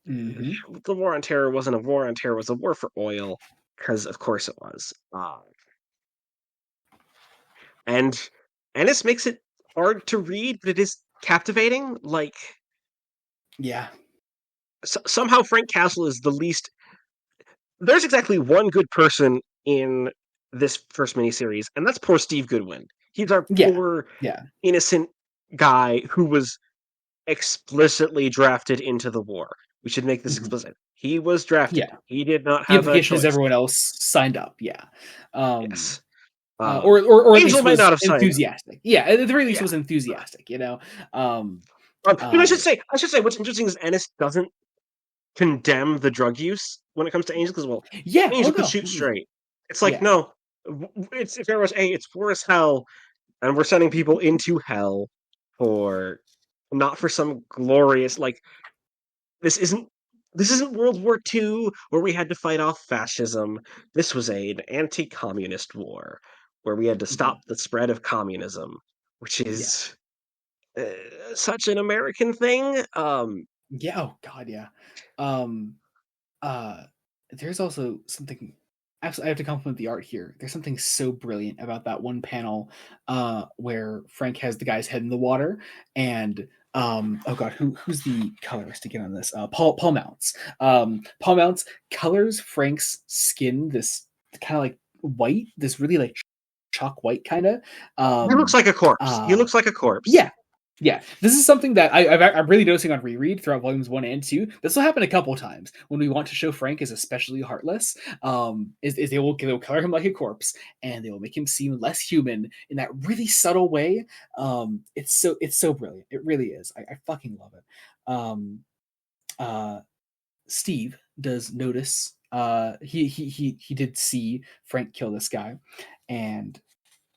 Hmm. the war on terror wasn't a war on terror; it was a war for oil, because of course it was. And Ennis makes it hard to read, but it is captivating. Like, Yeah. somehow Frank Castle is the least. There's exactly one good person in this first miniseries, and that's poor Steve Goodwin. He's our Yeah. poor Yeah. innocent guy who was explicitly drafted into the war. We should make this Hmm. explicit. He was drafted. Yeah. He did not The have a implication is choice. everyone else signed up. Yeah. Um, Yes. or at Angel least might not was have signed up. enthusiastic. Yeah, at the very least Yeah. was enthusiastic. Um, I uh, should say what's interesting is Ennis doesn't condemn the drug use when it comes to Angel, because, well, yeah. Oh Angel could no. shoot Mm-mm. straight. It's like, Yeah. no, it's if there was a it's war as hell, and we're sending people into hell for not for some glorious, like, this isn't this isn't World War II where we had to fight off fascism. This was an anti-communist war where we had to Mhm. stop the spread of communism, which Yeah. is such an American thing. Yeah. Oh God. Yeah. Um. Uh. There's also something. Absolutely, I have to compliment the art here. There's something so brilliant about that one panel, where Frank has the guy's head in the water, and oh God, who's the colorist again on this? Paul Mounts. Paul Mounts colors Frank's skin this kind of like white, this really like chalk white kind of. He looks like a corpse. He looks like a corpse. Yeah, yeah. This is something that I'm really noticing on reread throughout volumes 1 and 2. This will happen a couple times when we want to show Frank is especially heartless. Is they will color him like a corpse, and they will make him seem less human in that really subtle way. It's so brilliant. It really is. I fucking love it. Steve does notice. He did see Frank kill this guy, and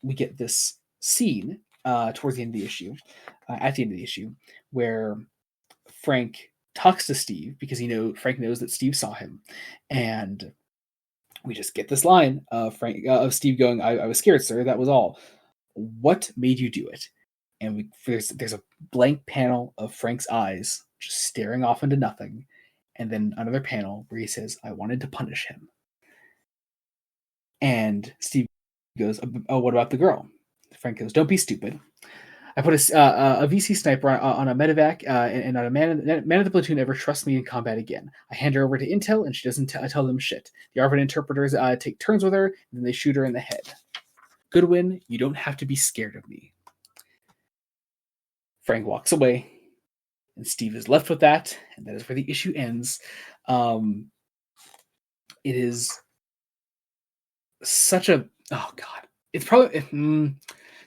we get this scene towards the end of the issue, at the end of the issue, where Frank talks to Steve because Frank knows that Steve saw him, and we just get this line of Steve going, "I was scared, sir. That was all. What made you do it?" And there's a blank panel of Frank's eyes just staring off into nothing, and then another panel where he says, "I wanted to punish him." And Steve goes, "Oh, what about the girl?" Frank goes, "Don't be stupid. I put a VC sniper on a medevac, and not a man of the platoon ever trusts me in combat again. I hand her over to Intel, and she doesn't tell them shit. The ARVN interpreters take turns with her, and then they shoot her in the head. Goodwin, you don't have to be scared of me." Frank walks away, and Steve is left with that, and that is where the issue ends. It is such a it's probably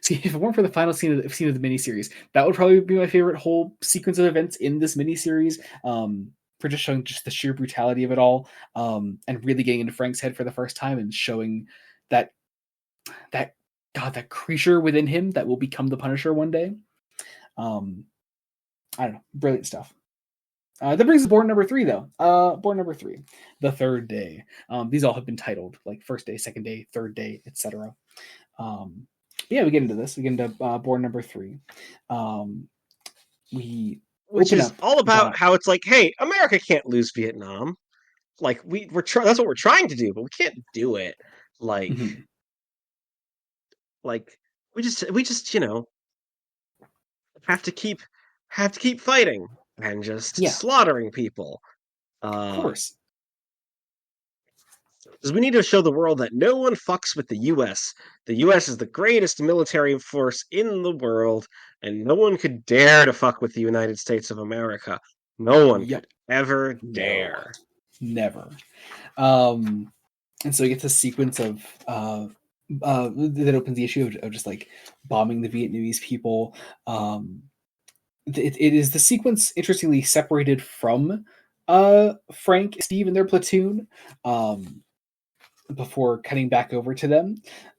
see, if it weren't for the final scene of the miniseries, that would probably be my favorite whole sequence of events in this miniseries, for just showing just the sheer brutality of it all, and really getting into Frank's head for the first time and showing that creature within him that will become the Punisher one day. I don't know, brilliant stuff. That brings us to Born number 3, though. Born number 3, The Third Day. These all have been titled like First Day, Second Day, Third Day, etc. Yeah, we get into this. We get into Born number 3. Which is all about how it's like, hey, America can't lose Vietnam. Like that's what we're trying to do, but we can't do it. Like, like we just have to keep fighting and just slaughtering people. Of course. Because we need to show the world that no one fucks with the U.S. The U.S. is the greatest military force in the world, and no one could dare to fuck with the United States of America. No one could ever dare. Never. And so you get this sequence of that opens the issue of just like bombing the Vietnamese people. It is the sequence, interestingly, separated from Frank, Steve, and their platoon, before cutting back over to them,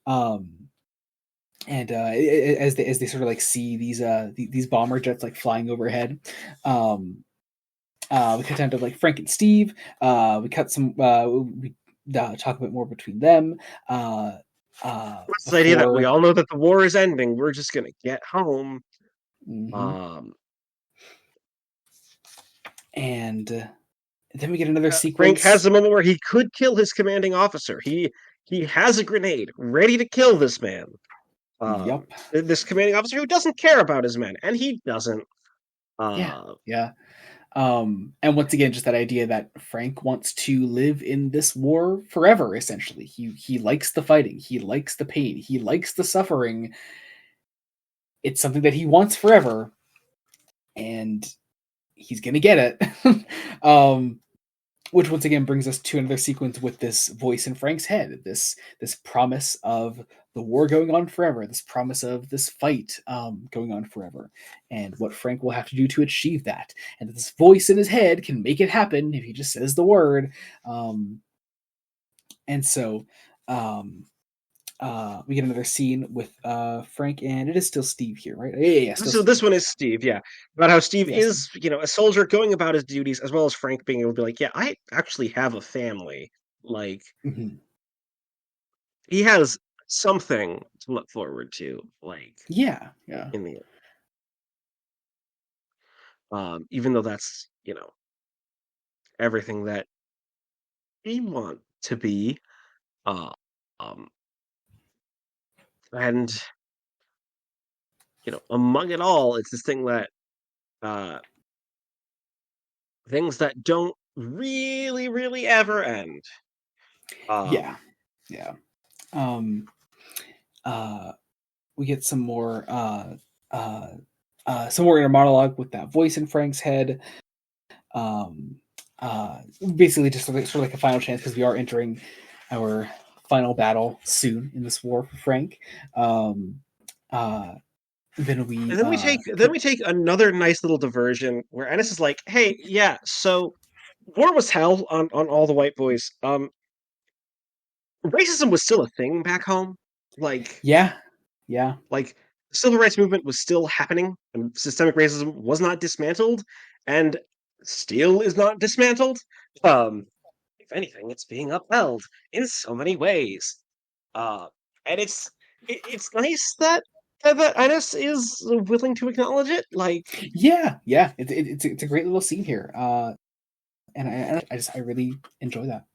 and as they sort of like see these bomber jets like flying overhead, we cut down to like Frank and Steve. We cut some. We talk a bit more between them. What's the idea that we all know that the war is ending? We're just gonna get home. And then we get another sequence. Frank has a moment where he could kill his commanding officer. He has a grenade ready to kill this man. This commanding officer who doesn't care about his men, and he doesn't. Yeah. And once again, just that idea that Frank wants to live in this war forever. Essentially, he likes the fighting, he likes the pain, he likes the suffering. It's something that he wants forever, and he's gonna get it. Which once again brings us to another sequence with this voice in Frank's head, this promise of the war going on forever, this promise of this fight going on forever, and what Frank will have to do to achieve that. And this voice in his head can make it happen if he just says the word. And so we get another scene with Frank, and it is still Steve here, right? Yeah. So this one is Steve, yeah. About how Steve is, a soldier going about his duties, as well as Frank being able to be like, yeah, I actually have a family. Like, he has something to look forward to. Like, yeah. In the even though that's everything that we want to be, and among it all, it's this thing that things that don't really, really ever end. Yeah. we get some more inner monologue with that voice in Frank's head. Um, Basically, just sort of like a final chance because we are entering our final battle soon in this war for Frank. Um, uh, then And we then we take another nice little diversion where Ennis is like, "Hey, yeah, so war was hell on all the white boys. Racism was still a thing back home. Like yeah, yeah, like the civil rights movement was still happening, and systemic racism was not dismantled, and still is not dismantled. Um, if anything, it's being upheld in so many ways. Uh, and it's nice that Ennis is willing to acknowledge it. Like, yeah. It's a great little scene here. And I really enjoy that.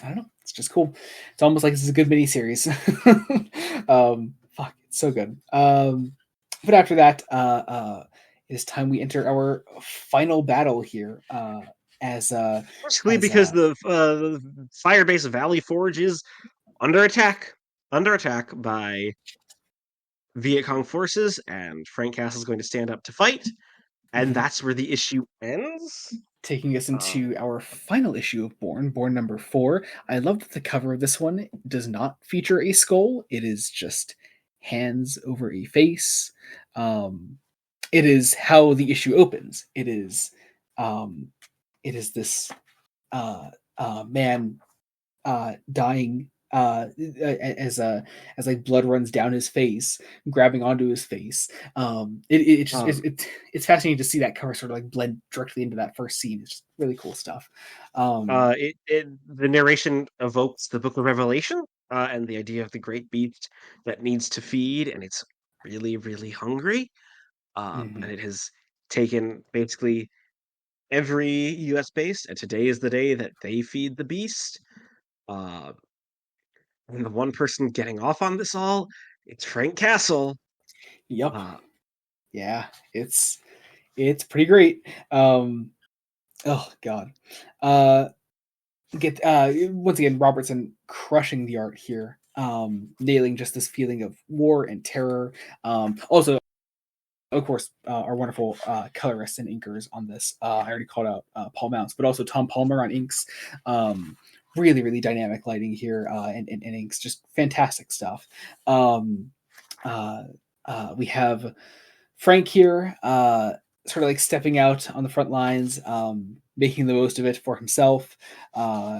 I don't know, it's just cool. It's almost like this is a good mini series. Fuck, it's so good. But after that, it is time we enter our final battle here. As basically because the Firebase Valley Forge is under attack, by Viet Cong forces, and Frank Castle's going to stand up to fight, and that's where the issue ends. taking us Uh, into our final issue of Born number 4. I love that the cover of this one does not feature a skull. It is just hands over a face. It is how the issue opens. Um, it is this uh, man dying as like blood runs down his face, grabbing onto his face. It's fascinating to see that cover sort of like blend directly into that first scene. It's just really cool stuff. the narration evokes the Book of Revelation, and the idea of the great beast that needs to feed, and it's really, really hungry. And Mhm. it has taken basically every U.S. base, and today is the day that they feed the beast. Uh, and the one person getting off on this all, it's Frank Castle. Yep. Uh, Yeah. It's pretty great. Oh god. Uh, get Once again Robertson crushing the art here. Nailing just this feeling of war and terror. Also, of course, our wonderful colorists and inkers on this. I already called out Paul Mounts, but also Tom Palmer on inks. Really, really dynamic lighting here, and inks, just fantastic stuff. Um, uh, we have Frank here, sort of like stepping out on the front lines, making the most of it for himself.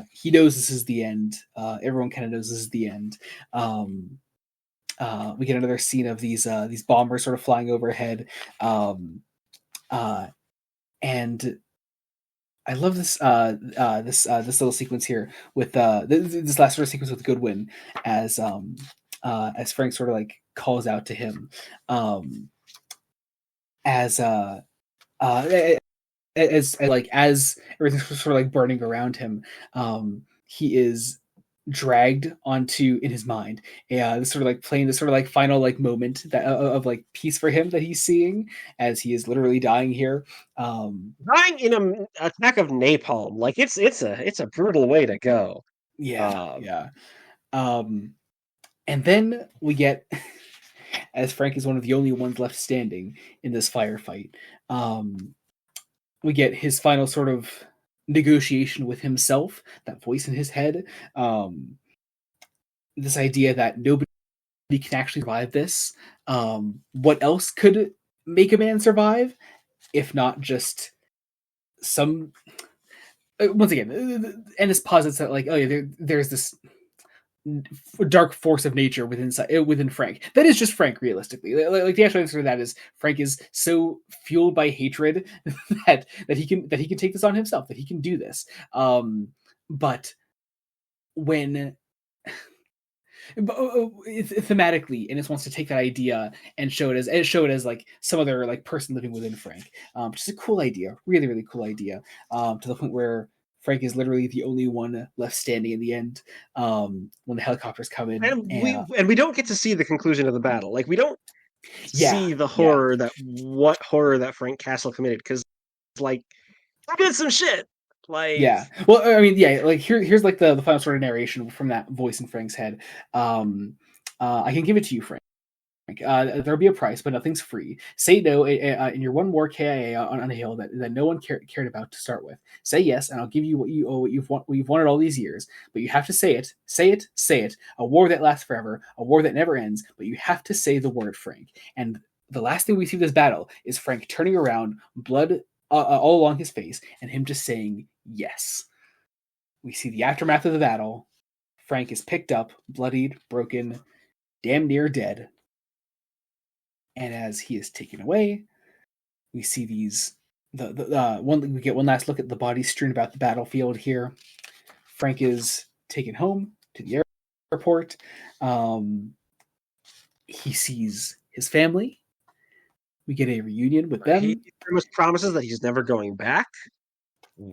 He knows this is the end. Everyone kind of knows this is the end. Um, we get another scene of these bombers sort of flying overhead, um, uh, and I love this little sequence here with this last sort of sequence with Goodwin as Frank sort of like calls out to him, um, as uh, as everything's sort of like burning around him. He is dragged onto in his mind. This sort of like playing this sort of like final like moment that of like peace for him that he's seeing as he is literally dying here. Dying in an attack of napalm, like it's a brutal way to go. Yeah, Uh, yeah. Um, and then we get, as Frank is one of the only ones left standing in this firefight, um, we get his final sort of negotiation with himself, that voice in his head. This idea that nobody can actually survive this. What else could make a man survive if not just some? Once again, Ennis posits that like, oh yeah, there's this dark force of nature within Frank. That is just Frank, realistically. Like the actual answer to that is Frank is so fueled by hatred that he can take this on himself. That he can do this. But when thematically, Ennis wants to take that idea and show it as like some other like person living within Frank, which is a cool idea, really really cool idea, to the point where Frank is literally the only one left standing in the end, when the helicopters come in. and we don't get to see the conclusion of the battle. Like we don't Yeah, see the yeah, horror that Frank Castle committed, because like he did some shit. Like yeah. Well, I mean, yeah. Like here's like the final sort of narration from that voice in Frank's head. Um, I can give it to you, Frank. There'll be a price, but nothing's free. Say no, and you're one more KIA on a hill that no one cared about to start with. Say yes, and I'll give you what you owe, what you've wanted all these years. But you have to say it, say it, say it. A war that lasts forever, a war that never ends. But you have to say the word, Frank. And the last thing we see of this battle is Frank turning around, blood all along his face, and him just saying yes. We see the aftermath of the battle. Frank is picked up, bloodied, broken, damn near dead. And as he is taken away, we see these. We get one last look at the bodies strewn about the battlefield here. Frank is taken home to the airport. He sees his family. We get a reunion with them. He pretty much promises that he's never going back.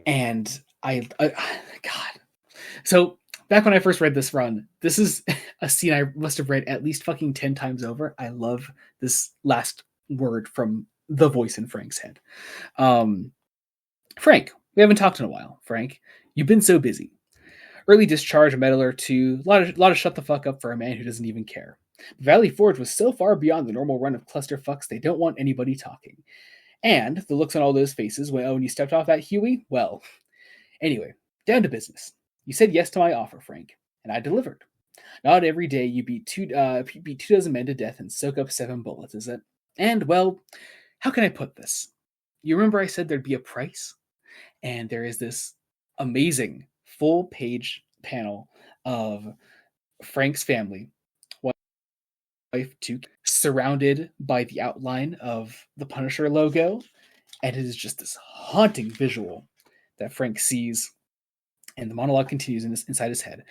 And God. So back when I first read this run, this is a scene I must have read at least fucking 10 times over. I love this last word from the voice in Frank's head. Frank, we haven't talked in a while. Frank, you've been so busy. Early discharge, a medal or two, a lot of shut the fuck up for a man who doesn't even care. Valley Forge was so far beyond the normal run of clusterfucks, they don't want anybody talking. And the looks on all those faces when you stepped off that Huey, well, anyway, down to business. You said yes to my offer, Frank, and I delivered. Not every day you beat two dozen men to death and soak up 7 bullets, is it? And, well, how can I put this? You remember I said there'd be a price? And there is this amazing full-page panel of Frank's family, wife, two, surrounded by the outline of the Punisher logo, and it is just this haunting visual that Frank sees. And the monologue continues inside his head.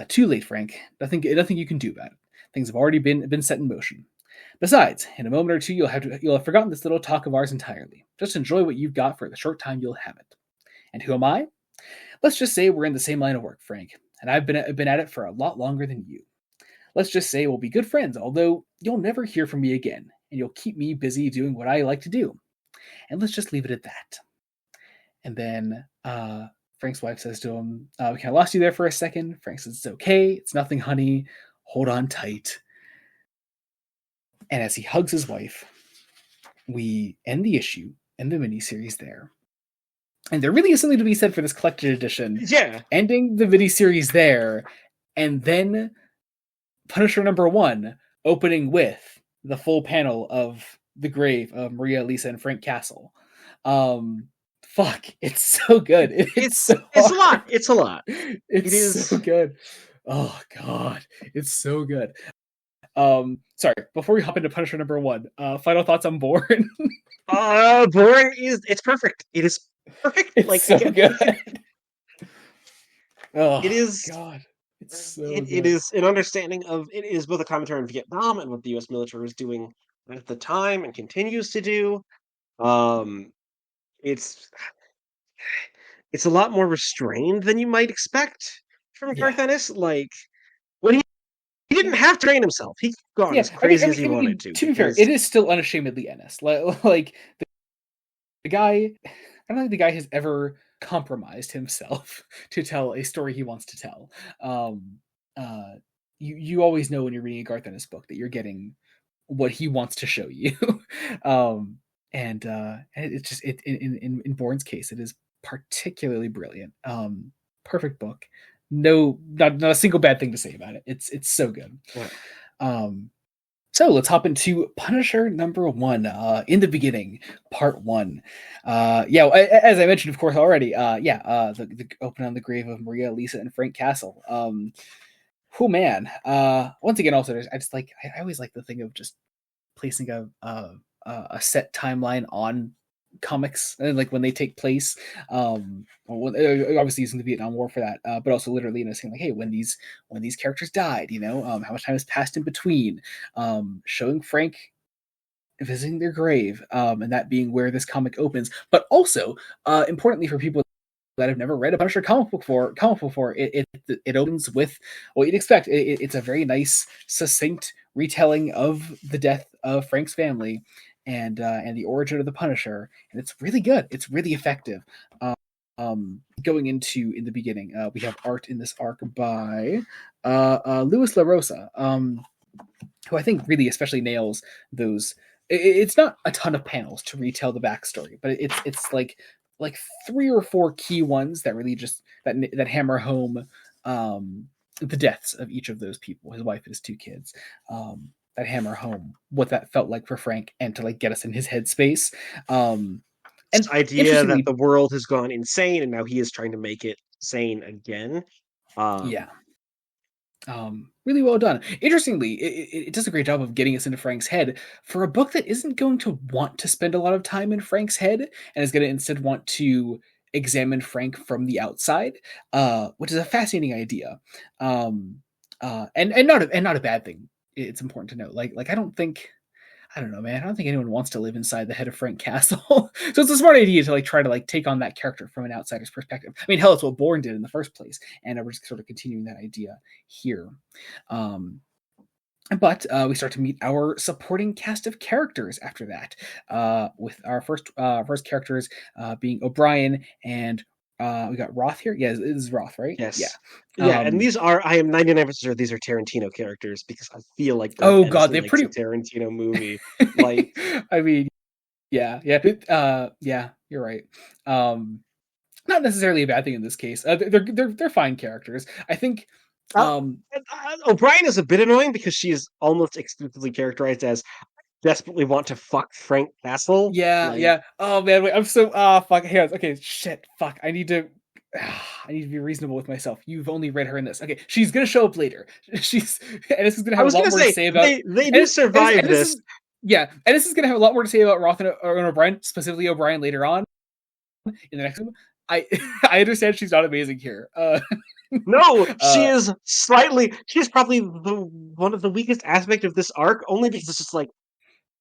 Too late, Frank. Nothing you can do about it. Things have already been set in motion. Besides, in a moment or two, you'll have forgotten this little talk of ours entirely. Just enjoy what you've got for the short time you'll have it. And who am I? Let's just say we're in the same line of work, Frank, and I've been at it for a lot longer than you. Let's just say we'll be good friends, although you'll never hear from me again, and you'll keep me busy doing what I like to do. And let's just leave it at that. And then Frank's wife says to him, we kind of lost you there for a second. Frank says, it's okay. It's nothing, honey. Hold on tight. And as he hugs his wife, we end the issue and the miniseries there. And there really is something to be said for this collected edition. Yeah. Ending the miniseries there, and then Punisher #1 opening with the full panel of the grave of Maria, Lisa, and Frank Castle. Fuck, it's so good. It's a lot. It's a lot. It's so good. Oh god, it's so good. Sorry, before we hop into Punisher #1, final thoughts on Bourne. Bourne it's perfect. It is perfect. It's so good. Oh, it is God. It's so it is an understanding of it is both a commentary on Vietnam and what the U.S. military was doing at the time and continues to do. It's a lot more restrained than you might expect from Garth Ennis. Like when he didn't have to train himself, he could go on as crazy as he wanted to. To be fair, it is still unashamedly Ennis. Like the guy, I don't think the guy has ever compromised himself to tell a story he wants to tell. You always know when you're reading a Garth Ennis book that you're getting what he wants to show you. And it's just in Bourne's case, it is particularly brilliant. Perfect book. No, not a single bad thing to say about it. It's so good. Yeah. So let's hop into Punisher #1, In the Beginning, Part 1. As I mentioned, of course, already. The open on the grave of Maria, Lisa, and Frank Castle. Oh man. Once again, also, I always like the thing of just placing a set timeline on comics, like when they take place, obviously using the Vietnam War for that, but also literally saying like, hey, when these characters died, how much time has passed in between, showing Frank visiting their grave, and that being where this comic opens, but also importantly for people that have never read a Punisher comic book before, it opens with what you'd expect. It's a very nice, succinct retelling of the death of Frank's family and the origin of the Punisher, and it's really good. It's really effective. Going into In the Beginning, we have art in this arc by Louis LaRosa. who I think really especially nails those. It's not a ton of panels to retell the backstory, but it's like 3 or 4 key ones that really just that hammer home the deaths of each of those people, his wife and his 2 kids. That hammer home what that felt like for Frank, and to like get us in his headspace. This And idea that interestingly, the world has gone insane and now he is trying to make it sane again. yeah, Um, really well done. Interestingly, it does a great job of getting us into Frank's head for a book that isn't going to want to spend a lot of time in Frank's head, and is going to instead want to examine Frank from the outside, which is a fascinating idea, and not a bad thing. It's important to note. Like I don't know, man. I don't think anyone wants to live inside the head of Frank Castle. So it's a smart idea to like try to like take on that character from an outsider's perspective. I mean, hell, it's what Bourne did in the first place, and we're just sort of continuing that idea here. Um, but we start to meet our supporting cast of characters after that, with our first characters being O'Brien and we got Roth here. Yeah, this is Roth, right? Yeah. yes. Yeah, and Um, these are I am 99% sure these are Tarantino characters because I feel like Garth oh Ennis God, they're likes a pretty. Tarantino movie. Like, I mean, yeah, yeah, yeah. You're right. Um, Not necessarily a bad thing in this case. They're fine characters. I think. uh, Um, O'Brien is a bit annoying because she is almost exclusively characterized as desperately want to fuck Frank Castle. yeah, Like, yeah. Oh man, wait, I'm so fuck. Hey, okay, shit, fuck. I need to. I need to be reasonable with myself. You've only read her in this. Okay, she's gonna show up later. She's and this is gonna I have a was lot gonna more to say say about. they do survive And this this. is yeah, and this is gonna have a lot more to say about Roth and O'Brien, specifically O'Brien later on in the next one. I I understand she's not amazing here. No, she Uh, is slightly. She's probably the one of the weakest aspect of this arc, only because it's just like,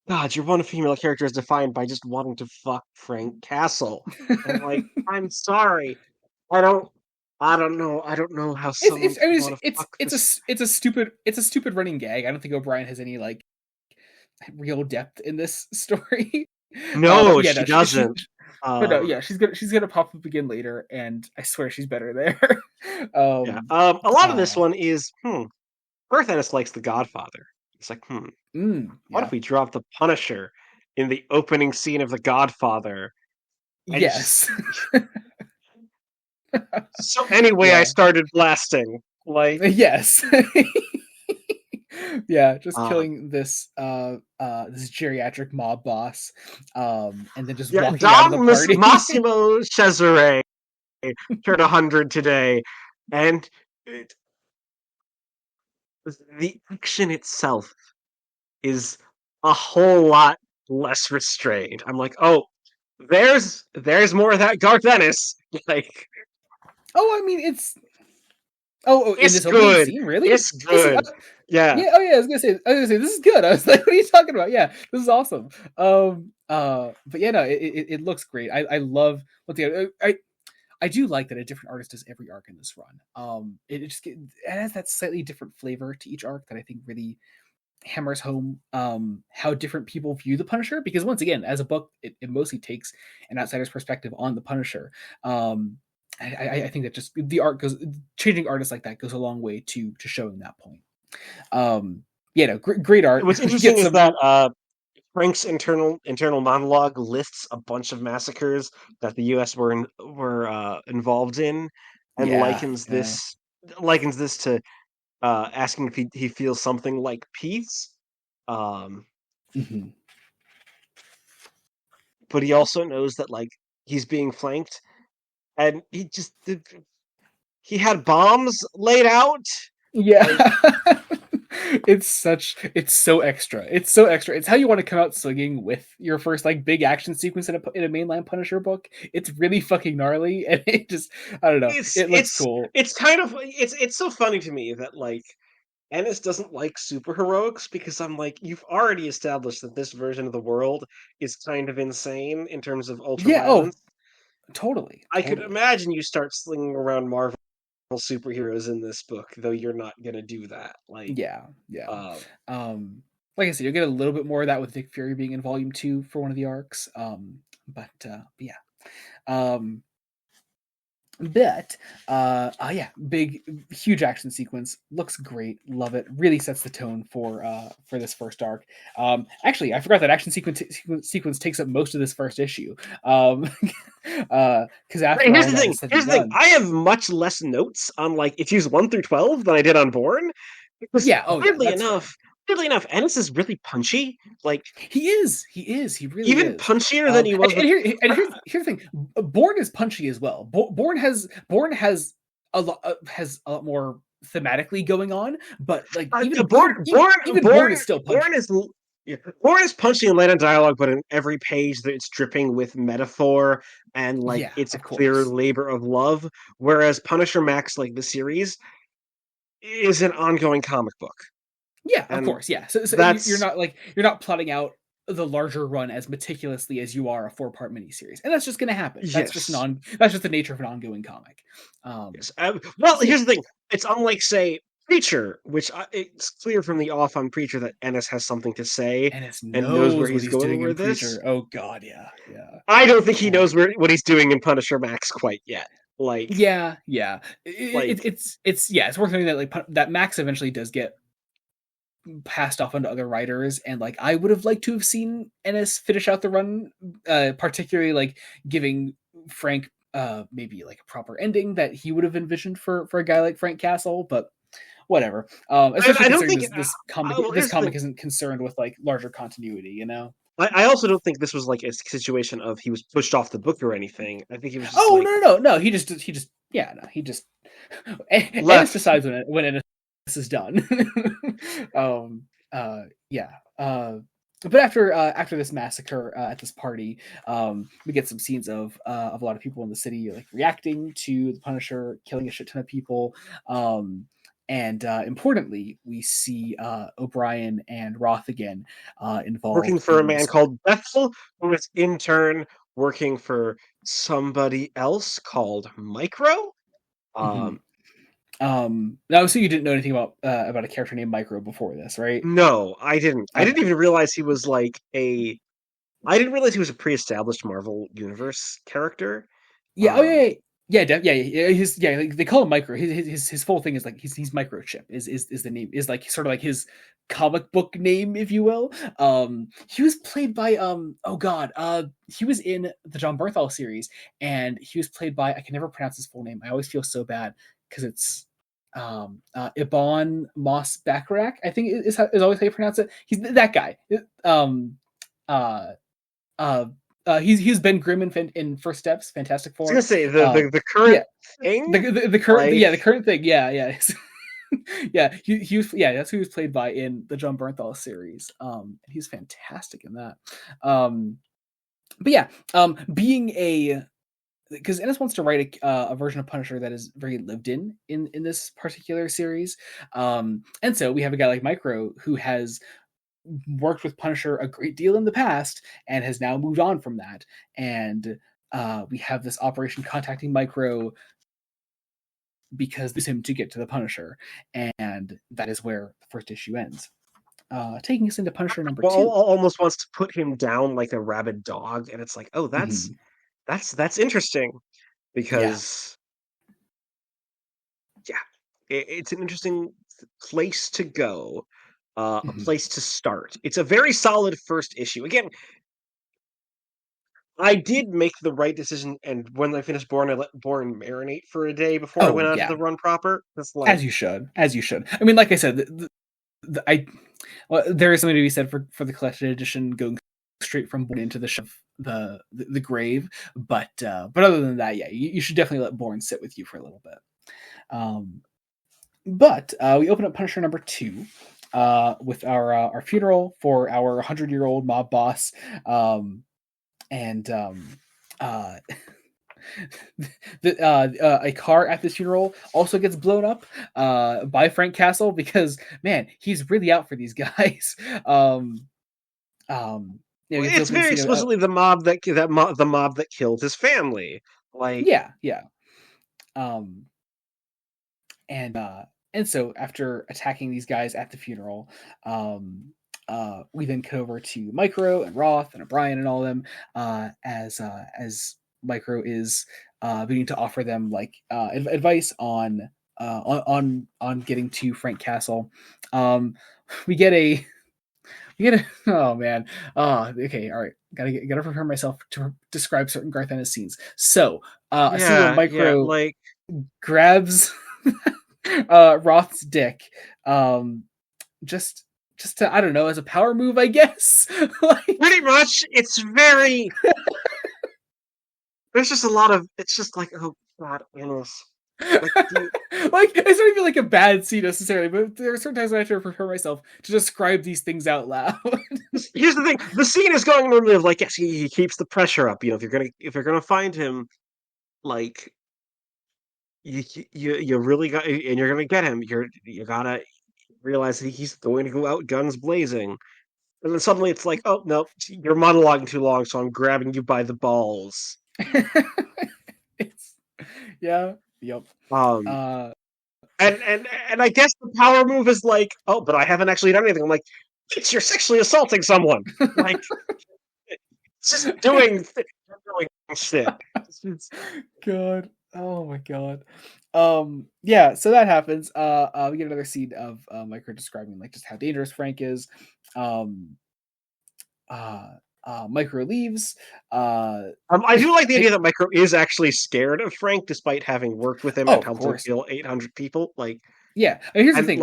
God, your one female character is defined by just wanting to fuck Frank Castle, and like, I'm sorry, I don't, I don't know how someone it's I could mean, want to fuck this. it's a stupid running gag. I don't think O'Brien has any like real depth in this story. But No, yeah, she no, doesn't. but no, Um, yeah, she's gonna pop up again later, and I swear she's better there. yeah. um, A lot of this uh, one is, Garth Ennis likes The Godfather. It's like, what if yeah, we drop the Punisher in the opening scene of The Godfather and just yes, so anyway, I yeah, started blasting. Like, yes, yeah, just um, killing this geriatric mob boss, and then just yeah, walking out of the party. Massimo Cesare turned 100 today, and it, the action itself is a whole lot less restrained. I'm like, oh, there's more of that Garth Ennis. Like, Oh, I mean, in it's this opening good. scene, really? It's This is good. Yeah. yeah. Oh yeah, I was gonna say this is good. I was like, what are you talking about? Yeah, this is awesome. But yeah, no, it looks great. I love what I do like that a different artist does every arc in this run. It has that slightly different flavor to each arc that I think really hammers home how different people view the Punisher. Because once again, as a book, it mostly takes an outsider's perspective on the Punisher. I think that just the art goes changing artists like that goes a long way to showing that point. Yeah, no, great art. What's We interesting get is some. that Frank's internal monologue lists a bunch of massacres that the U.S. were involved in, and Yeah, yeah. likens this to asking if he feels something like peace. Um, Hmm. but he also knows that like he's being flanked, and he had bombs laid out. Yeah. Like, It's so extra. It's so extra. It's how you want to come out swinging with your first like big action sequence in a mainline Punisher book. It's really fucking gnarly, and it just I don't know. it's It looks it's cool. it's kind of it's so funny to me that like Ennis doesn't like superheroics because I'm like, you've already established that this version of the world is kind of insane in terms of ultra Yeah. Oh, violence. totally, I could totally. imagine you start slinging around Marvel superheroes in this book, though you're not gonna do that. Like, Yeah, yeah. uh, Um, like I said, you'll get a little bit more of that with Nick Fury being in Volume 2 for one of the arcs. But yeah. Um, But yeah, big, huge action sequence. Looks great. Love it. Really sets the tone for this first arc. Actually, I forgot that action sequence takes up most of this first issue. Because Right, after here's all the that thing. is said Here's and the thing. done, I have much less notes on like issues 1 through 12 than I did on Born, because yeah, oh yeah, that's fair. weirdly enough, Ennis is really punchy. Like He really even is. punchier than he And, was with. and here's the thing. Born is punchy as well. Born has has a lot more thematically going on, but like even Born is still Born punchy. is yeah, Born is punchy and light on dialogue, but in every page that it's dripping with metaphor and like Yeah, it's a of clear course. labor of love. Whereas Punisher Max, like the series, is an ongoing comic book, Yeah, of and course. Yeah. So that's you're not plotting out the larger run as meticulously as you are a 4-part miniseries, and that's just going to happen. yes. That's just the nature of an ongoing comic. Yes. Well, So yeah, here's the thing. It's unlike, say, Preacher, which it's clear from the off on Preacher that Ennis has something to say Ennis and knows where knows what he's he's going doing in with this. Preacher. Oh God, yeah, yeah. I don't think he knows Um, what he's doing in Punisher Max quite yet. yeah, yeah. Like It's yeah. It's worth noting that that Max eventually does get passed off onto other writers, and like I would have liked to have seen Ennis finish out the run, particularly like giving Frank maybe like a proper ending that he would have envisioned for a guy like Frank Castle, but whatever. Especially I don't considering think. Well, this here's the thing. comic isn't concerned with like larger continuity, you know. I also don't think this was like a situation of he was pushed off the book or anything. I think he was just Oh like no, he just yeah, no, he just Ennis left. decides when Ennis is done. um yeah. But after this massacre at this party, we get some scenes of a lot of people in the city like reacting to the Punisher killing a shit ton of people. And importantly, we see O'Brien and Roth again Working involved for a in man this. called Bethel, who is in turn working for somebody else called Micro. Mhm. Um, Now, so you didn't know anything about a character named Micro before this, right? no, I didn't. I Okay. didn't even realize he was like a. I didn't realize he was a pre-established Marvel Universe character. Yeah. Oh Um, yeah. His yeah. Like, they call him Micro. His full thing is like he's Microchip. Is the name is like sort of like his comic book name, if you will. He was played by oh god. He was in the John Bernthal series, and he was played by I can never pronounce his full name. I always feel so bad because it's Ibon Moss Bacharach. I think is always how you pronounce it. He's that guy. Uh, uh, he's Ben Grimm in First Steps, Fantastic I was gonna Four. say Um, the current yeah, thing, the current like the current thing. Yeah. Yeah, he was yeah, that's who he was played by in the John Bernthal series. And he's fantastic in that. Um, but yeah, being a because Ennis wants to write a version of Punisher that is very lived in this particular series. And so we have a guy like Micro who has worked with Punisher a great deal in the past and has now moved on from that. And we have this operation contacting Micro because this him to get to the Punisher, and that is where the first issue ends. Taking us into Punisher number well, two. almost wants to put him down like a rabid dog, and it's like, oh, Mhm. that's interesting Yeah. because yeah, it's an interesting place to go, a Mhm. place to start. It's a very solid first issue. Again, I did make the right decision, and when I finished Born, I let Born marinate for a day before I Oh went on to yeah, the run proper. It's like, as you should, as you should. I mean, like I said, I well, there is something to be said for the collected edition going straight from Born into the grave. But other than that, yeah, you should definitely let Born sit with you for a little bit. Um, but we open up Punisher number two. With our funeral for our 100-year-old mob boss, and uh, a car at this funeral also gets blown up by Frank Castle because man, he's really out for these guys. um, we get the it's opening very scene of explicitly the mob that killed his family. Like, yeah. Um, and uh, and so after attacking these guys at the funeral, we then cut over to Micro and Roth and O'Brien and all of them as Micro is beginning to offer them like advice on getting to Frank Castle. We get a oh man. Okay, all right. Gotta prepare myself to describe certain Garth Ennis scenes. So, a scene where Yeah, Micro like grabs Roth's dick, um, just to, I don't know, as a power move, I guess. Like, pretty much. It's very. There's just a lot of. It's just like, oh God, Ennis. Like, like it's not even like a bad scene necessarily, but there are certain times when I have to prepare myself to describe these things out loud. here's the thing: the scene is going normally of like, yes, he keeps the pressure up. You know, if you're gonna find him, like, you really got, and you're gonna get him. You gotta realize that he's going to go out guns blazing. And then suddenly it's like, oh no, you're monologuing too long, so I'm grabbing you by the balls. It's yeah, yep. Um, Uh, and I guess the power move is like, oh, but I haven't actually done anything. I'm like, bitch, you're sexually assaulting someone. Like, it's just doing shit. God. Oh my god. Yeah, so that happens. We get another scene of Micro describing like just how dangerous Frank is. Um uh Micro leaves. I do like the idea Hey, that Micro is actually scared of Frank, despite having worked with him oh, and of helped him course. kill 800 people. Yeah. And here's the And thing,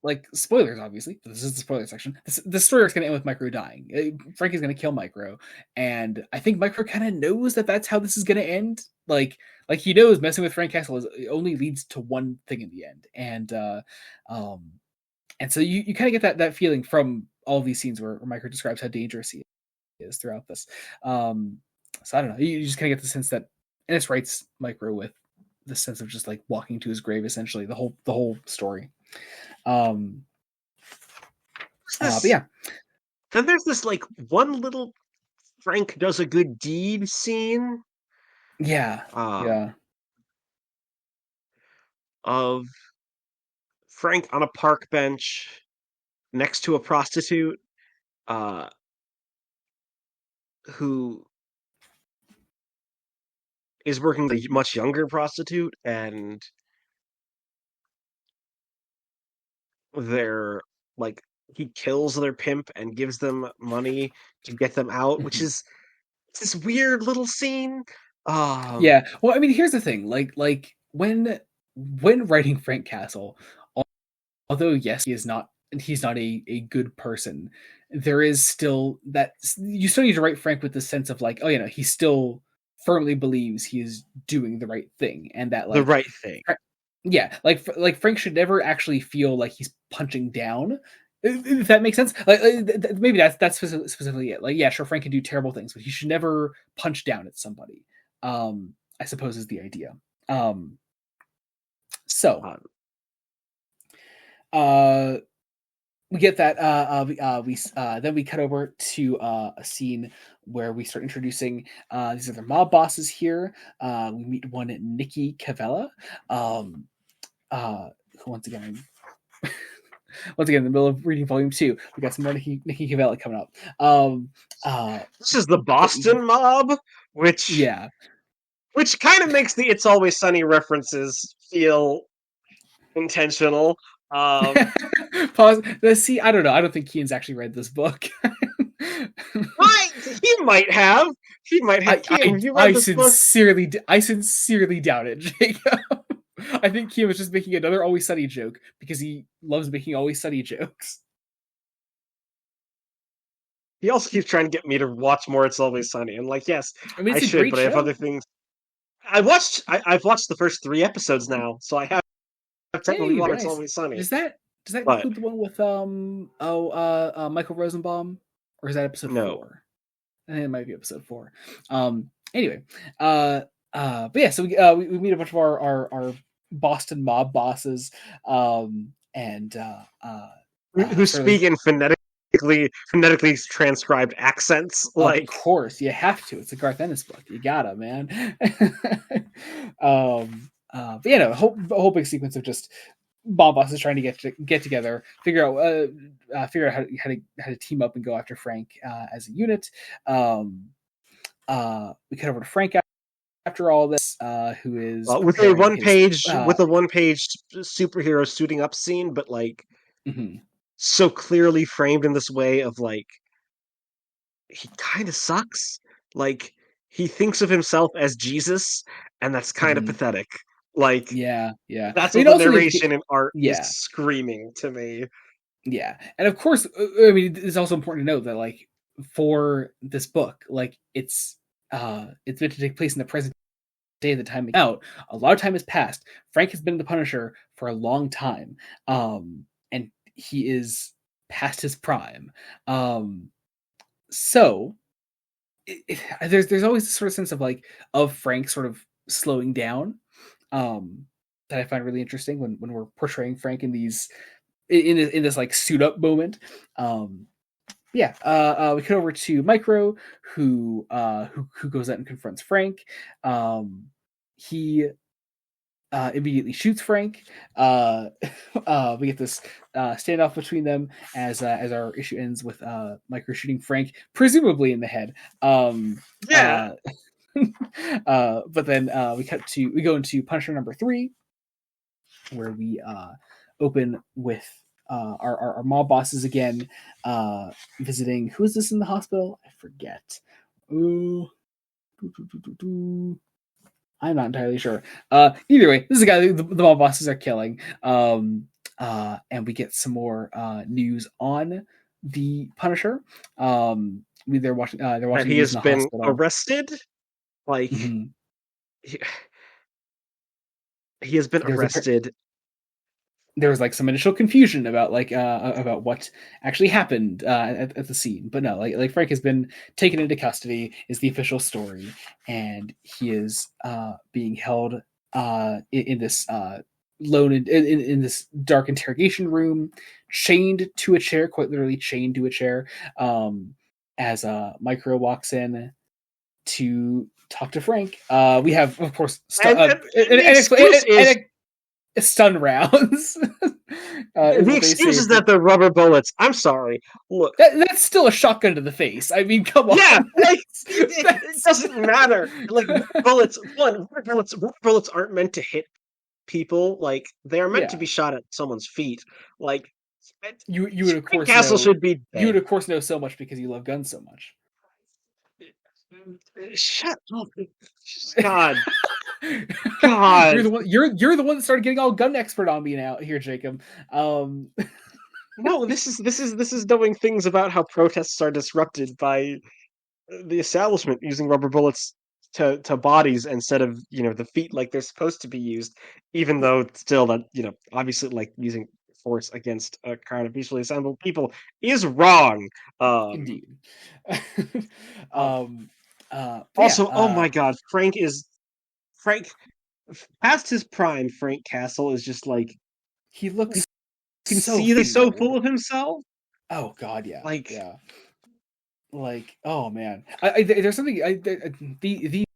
like spoilers, obviously. This is the spoiler section. The story is going to end with Micro dying. Frank is going to kill Micro, and I think Micro kind of knows that that's how this is going to end. Like he knows messing with Frank Castle only leads to one thing in the end, um, and so you kind of get that feeling from all of these scenes where Micro describes how dangerous he is throughout this. Um, so I don't know. You just kind of get the sense that Ennis writes Micro with the sense of just like walking to his grave, essentially the whole story. Um, but this, yeah, then there's this like one little Frank does a good deed scene. yeah, Um, yeah. of Frank on a park bench next to a prostitute, uh, who is working with a much younger prostitute, and they're like, he kills their pimp and gives them money to get them out, which Mhm. is this weird little scene. Yeah. Well, I mean, here's the thing. Like when writing Frank Castle, although yes, he's not a good person. There is still that you still need to write Frank with the sense of like, oh, he still firmly believes he is doing the right thing, and that The like right thing. yeah, like Frank should never actually feel like he's punching down. If that makes sense, maybe that's specifically it. Like, yeah, sure, Frank can do terrible things, but he should never punch down at somebody. I suppose is the idea. Um, so, Um, uh, we get that. We then we cut over to a scene where we start introducing these other mob bosses here. We meet one Nikki Cavella. Um, Once again, in the middle of reading volume 2, we got some more Nikki Cavella coming up. this is the But Boston mob, which yeah. kind of makes the "It's Always Sunny" references feel intentional. Um, Pause. Let's see. I don't know. I don't think Keane's actually read this book. he might have. He might have. Kean, have you read this book? I sincerely doubt it, Jacob. I think Keane was just making another Always Sunny joke because he loves making Always Sunny jokes. He also keeps trying to get me to watch more "It's Always Sunny," and like, yes, I mean, I it's a should, great but I have show. other things. I've watched the first 3 episodes now, so I have technically Hey, watched very "It's nice. Always Sunny." Does that But include the one with Michael Rosenbaum, or is that episode no, 4? I think it might be episode 4. Anyway, but yeah, so we meet a bunch of our Boston mob bosses, and who fairly. speak in phonetically transcribed accents, Of like. course, you have to. It's a Garth Ennis book. You gotta, man. But yeah, no, a whole big sequence of just mob bosses trying to get together, figure out how to team up and go after Frank as a unit. We cut over to Frank after all this, who is with a preparing his. one page superhero suiting up scene, but like Mhm, so clearly framed in this way of like he kind of sucks. Like he thinks of himself as Jesus, and that's kind of mhm. pathetic. Like Yeah, yeah. that's I what mean, the also we have to narration and art is yeah, screaming to me. yeah, and of course, I mean, it's also important to note that like for this book, like it's meant to take place in the present day. At the time out, a lot of time has passed. Frank has been the Punisher for a long time, and he is past his prime. So there's always this sort of sense of like of Frank sort of slowing down, um, that I find really interesting when we're portraying Frank in these in this like suit up moment. Um, yeah, we cut over to Micro, who goes out and confronts Frank. He immediately shoots Frank. We get this standoff between them as our issue ends with Micro shooting Frank, presumably in the head. Yeah, Uh, but then we go into Punisher number 3, where we open with our mob bosses again, visiting. Who is this in the hospital? I forget. Ooh, I'm not entirely sure. Either way, this is a guy the mob bosses are killing. And we get some more news on the Punisher. They're that watching he news has in the been hospital. arrested. Like Mhm. he, he has been There's a arrested. there was like some initial confusion about what actually happened at the scene, but no, like Frank has been taken into custody is the official story, and he is being held in this lone in this dark interrogation room, chained to a chair, quite literally chained to a chair, as Micro walks in to talk to Frank. We have, of course, And the excuse is stun rounds. Is the what they excuse say is for that the rubber bullets. I'm sorry. Look, that's still a shotgun to the face. I mean, come on. yeah, like it That's doesn't matter. Like rubber bullets aren't meant to hit people. Like they are meant to yeah. be shot at someone's feet. Like You would of Spring course Castle know should be you would dead. of course know so much because you love guns so much. Shut up. God. God. You're the one that started getting all gun expert on me now here, Jacob. Um No, this is knowing things about how protests are disrupted by the establishment using rubber bullets to bodies instead of the feet like they're supposed to be used, even though still that obviously like using force against a crowd of peacefully assembled people is wrong. Um, indeed. uh, um but yeah, Also, oh my God, Frank past his prime. Frank Castle is just like he you looks can so see that he's so full feeble. of himself. Oh god, yeah. Like Yeah. Like, oh man. There's something these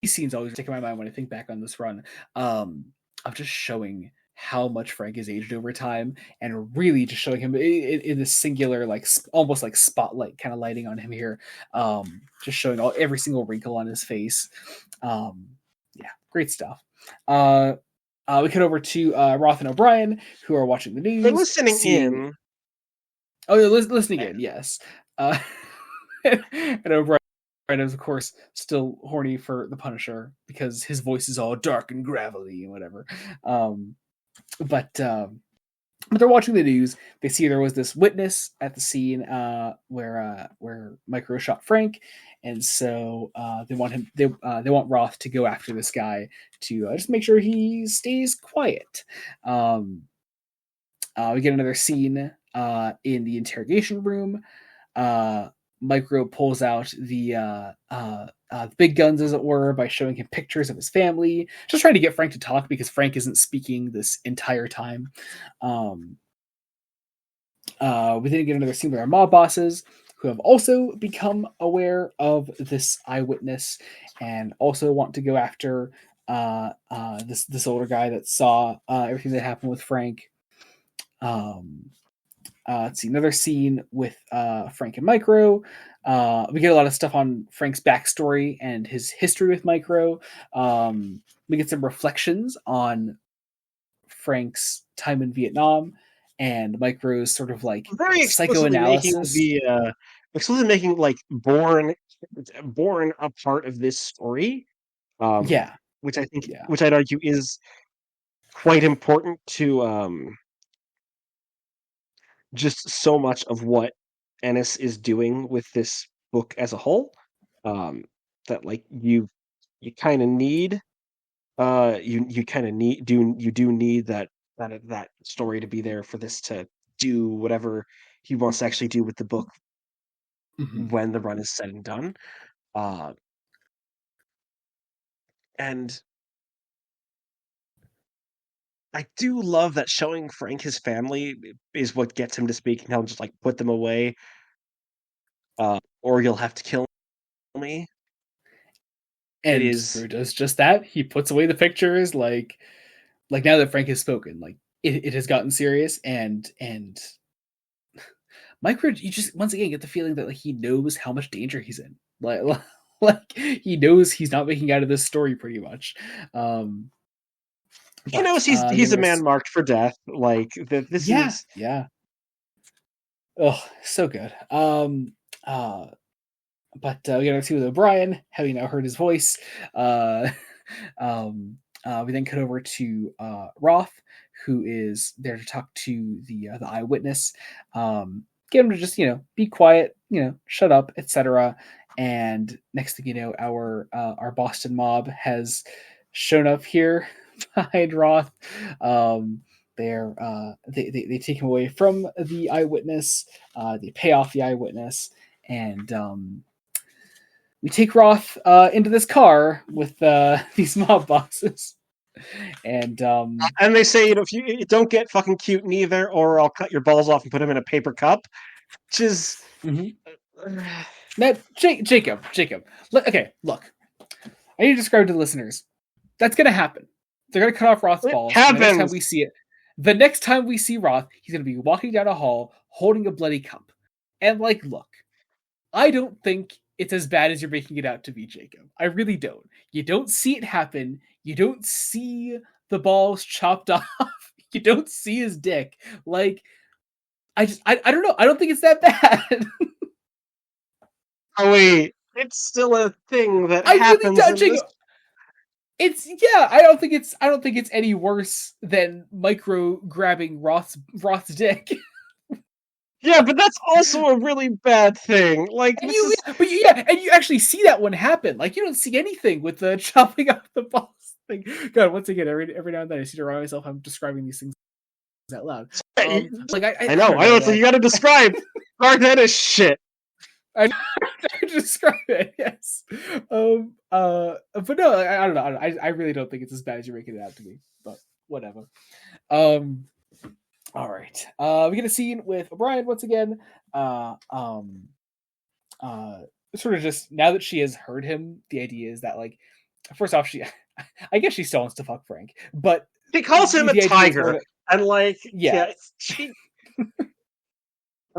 scenes always stick in my mind when I think back on this run, of just showing how much Frank has aged over time, and really just showing him in this singular, like almost like spotlight kind of lighting on him here, just showing every single wrinkle on his face. Um, yeah, great stuff. Uh, we cut over to Roth and O'Brien, who are watching the they're news, listening seeing. in. Oh, yeah, listening in, yes. Uh, and O'Brien is, of course, still horny for the Punisher because his voice is all dark and gravelly and whatever. Um, but they're watching the news. They see there was this witness at the scene where Micro shot Frank, and so they want him. They want Roth to go after this guy to just make sure he stays quiet. Um, we get another scene in the interrogation room. Micro pulls out the big guns, as it were, by showing him pictures of his family, just trying to get Frank to talk because Frank isn't speaking this entire time. Um, we then get another scene with our mob bosses, who have also become aware of this eyewitness and also want to go after this older guy that saw everything that happened with Frank. Um, Let's see, another scene with Frank and Micro. We get a lot of stuff on Frank's backstory and his history with Micro. We get some reflections on Frank's time in Vietnam and Micro's sort of like Very psychoanalysis. explicitly making like born a part of this story, Yeah, which I think, yeah. which I'd argue is quite important to just so much of what Ennis is doing with this book as a whole. Um, that like you kind of need you kind of need do you do need that story to be there for this to do whatever he wants to actually do with the book Mhm. when the run is said and done. Uh, and I do love that showing Frank his family is what gets him to speak, and he'll just like put them away, or you'll have to kill me. It And is Brew does just that. He puts away the pictures, like now that Frank has spoken, like it has gotten serious, and Micro, you just once again get the feeling that like he knows how much danger he's in. Like he knows he's not making out of this story pretty much. Um, he knows again, he's a man marked for death. Like that, this yeah, is yeah. Oh, so good. Uh, but we got to see with O'Brien, having now heard his voice. Uh, we then cut over to Roth, who is there to talk to the eyewitness. Get him to just be quiet, shut up, etc. And next thing you know, our Boston mob has shown up here behind Roth. They take him away from the eyewitness. They pay off the eyewitness, and we take Roth into this car with these mob bosses, and and they say, if you don't get fucking cute neither, or I'll cut your balls off and put them in a paper cup, which is mm-hmm. Now, Jacob, okay, look, I need to describe to the listeners. That's gonna happen. They're gonna cut off Roth's it balls. And the next time happens. we see it, the next time we see Roth, he's gonna be walking down a hall holding a bloody cup. And like, look, I don't think it's as bad as you're making it out to be, Jacob. I really don't. You don't see it happen. You don't see the balls chopped off. You don't see his dick. Like, I don't know. I don't think it's that bad. Oh wait, it's still a thing that I really happens don't, in this. Jacob. It's yeah. I don't think it's any worse than Micro grabbing Roth's dick. Yeah, but that's also a really bad thing. Like And this is and you actually see that one happen. Like you don't see anything with the chopping off the balls thing. God, once again, every now and then I see to remind myself I'm describing these things out loud. Like I I know, don't know, so man. you got to describe Garnett shit. I describe it, yes. But no, I don't know. I really don't think it's as bad as you're making it out to be. But whatever. Um, all right. We get a scene with O'Brien once again. Uh, um, Sort of just now that she has heard him, the idea is that like, first off, I guess she still wants to fuck Frank, but He calls him a the idea is more tiger, that and like, yeah, yeah,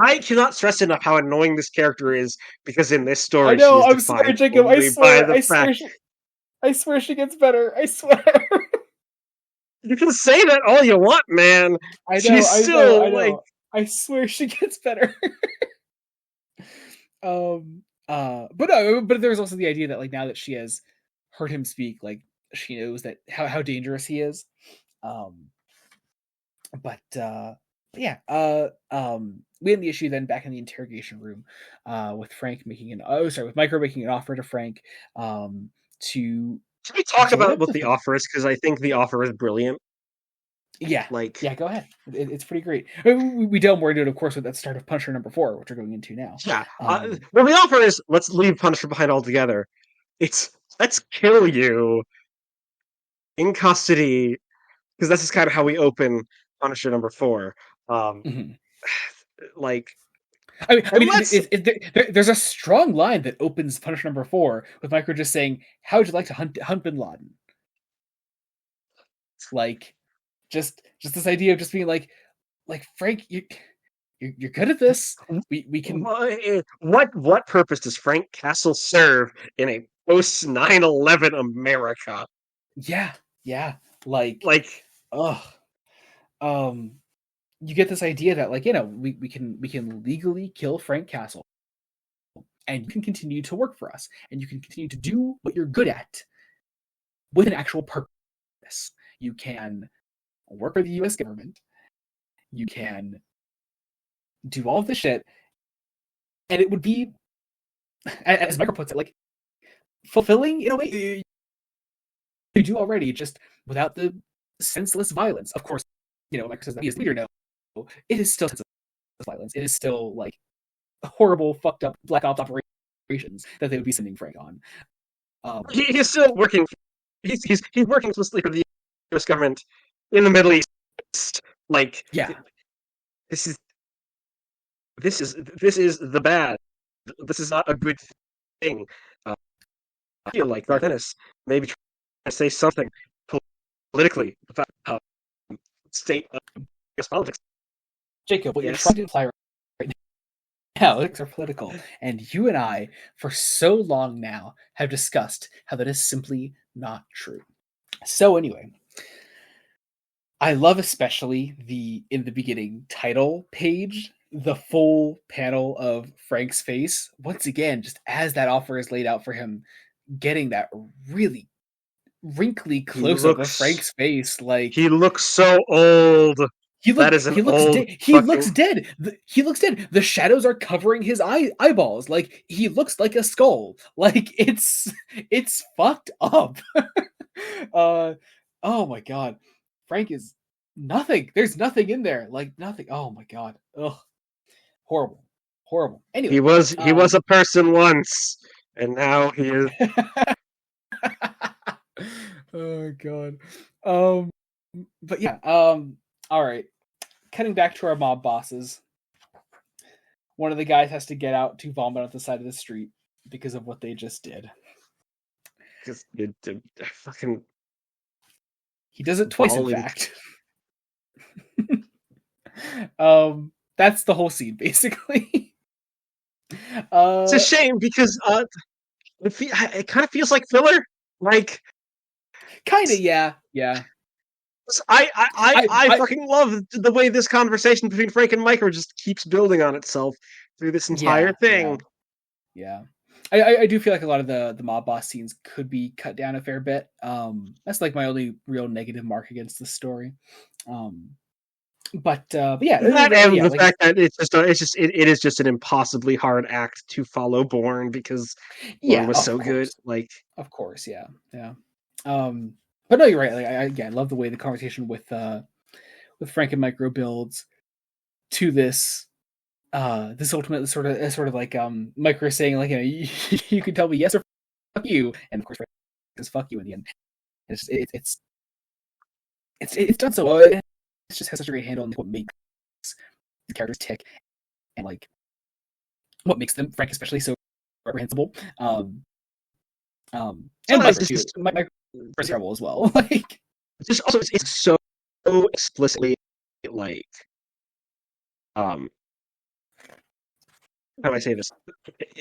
I cannot stress enough how annoying this character is because in this I story she know. is I'm sorry, defined Jacob. only by the fact. I swear she gets better. I swear. You can say that all you want, man. I know, She's still like, I swear she gets better. But no, but there's also the idea that like now that she has heard him speak, like she knows that how dangerous he is. Um, but yeah, we end the issue then back in the interrogation room, with Frank making with Micro making an offer to Frank, to can we talk join about up what with the him. offer is? Because I think the offer is brilliant. Yeah, Like, yeah, go ahead. It's pretty great. I mean, we delve more into it, of course, with that start of Punisher #4, which we're going into now. yeah. Well, the offer is let's leave Punisher behind altogether. It's let's kill you in custody because this is kind of how we open Punisher #4. Um, Mhm. like, I and mean, let's there's a strong line that opens Punisher #4 with Micro just saying, "How would you like to hunt Bin Laden?" Like, just this idea of just being like Frank, you're good at this. We can What purpose does Frank Castle serve in a post 9/11 America? yeah, like, Like, ugh. Um, you get this idea that, like, we can legally kill Frank Castle, and you can continue to work for us, and you can continue to do what you're good at with an actual purpose. You can work for the U.S. government. You can do all of this shit, and it would be, as Michael puts it, like, fulfilling in a way you do already, just without the senseless violence. Of course, Michael says that he is leader. No, it is still senseless violence. It is still like horrible, fucked up Black Ops operations that they would be sending Frank on. he's still working. He's working explicitly for the U.S. government in the Middle East. Like, yeah, this is this is the bad. This is not a good thing. I feel like Garth Ennis maybe trying to say something politically about state of US politics. Jacob, what you're Yes. trying to imply right now, politics are political, and you and I, for so long now, have discussed how that is simply not true. So anyway, I love especially the in the beginning title page, the full panel of Frank's face. Once again, just as that offer is laid out for him, getting that really wrinkly close up of Frank's face, like He looks so old. That is an he looks old he fucking... looks dead. He looks dead. The shadows are covering his eyeballs. Like, he looks like a skull. Like, it's fucked up. Oh my god. Frank is nothing. There's nothing in there. Like, nothing. Oh my god. Ugh. Horrible. Horrible. Anyway, He was a person once, and now he is... Oh god. But yeah, all right. Cutting back to our mob bosses. One of the guys has to get out to vomit at the side of the street because of what they just did. Just fucking... He does it twice, in balling. fact. That's the whole scene, basically. It's a shame because it kind of feels like filler. Like, kind of, yeah. I fucking love the way this conversation between Frank and Micro just keeps building on itself through this entire thing. Yeah. I do feel like a lot of the mob boss scenes could be cut down a fair bit. That's like my only real negative mark against the story. But yeah, That and the like, fact that it is just an impossibly hard act to follow Bourne because Bourne was so good. Like, of course, yeah. But no, you're right. Like, I love the way the conversation with Frank and Micro builds to this ultimate sort of like Micro saying, like, you can tell me yes or fuck you, and of course Frank says fuck you in the end. It's done so well. It just has such a great handle on what makes the characters tick, and like what makes them, Frank especially, so reprehensible. And Micro too. Micro is terrible as well. Like, just also it's so explicitly like how do I say this?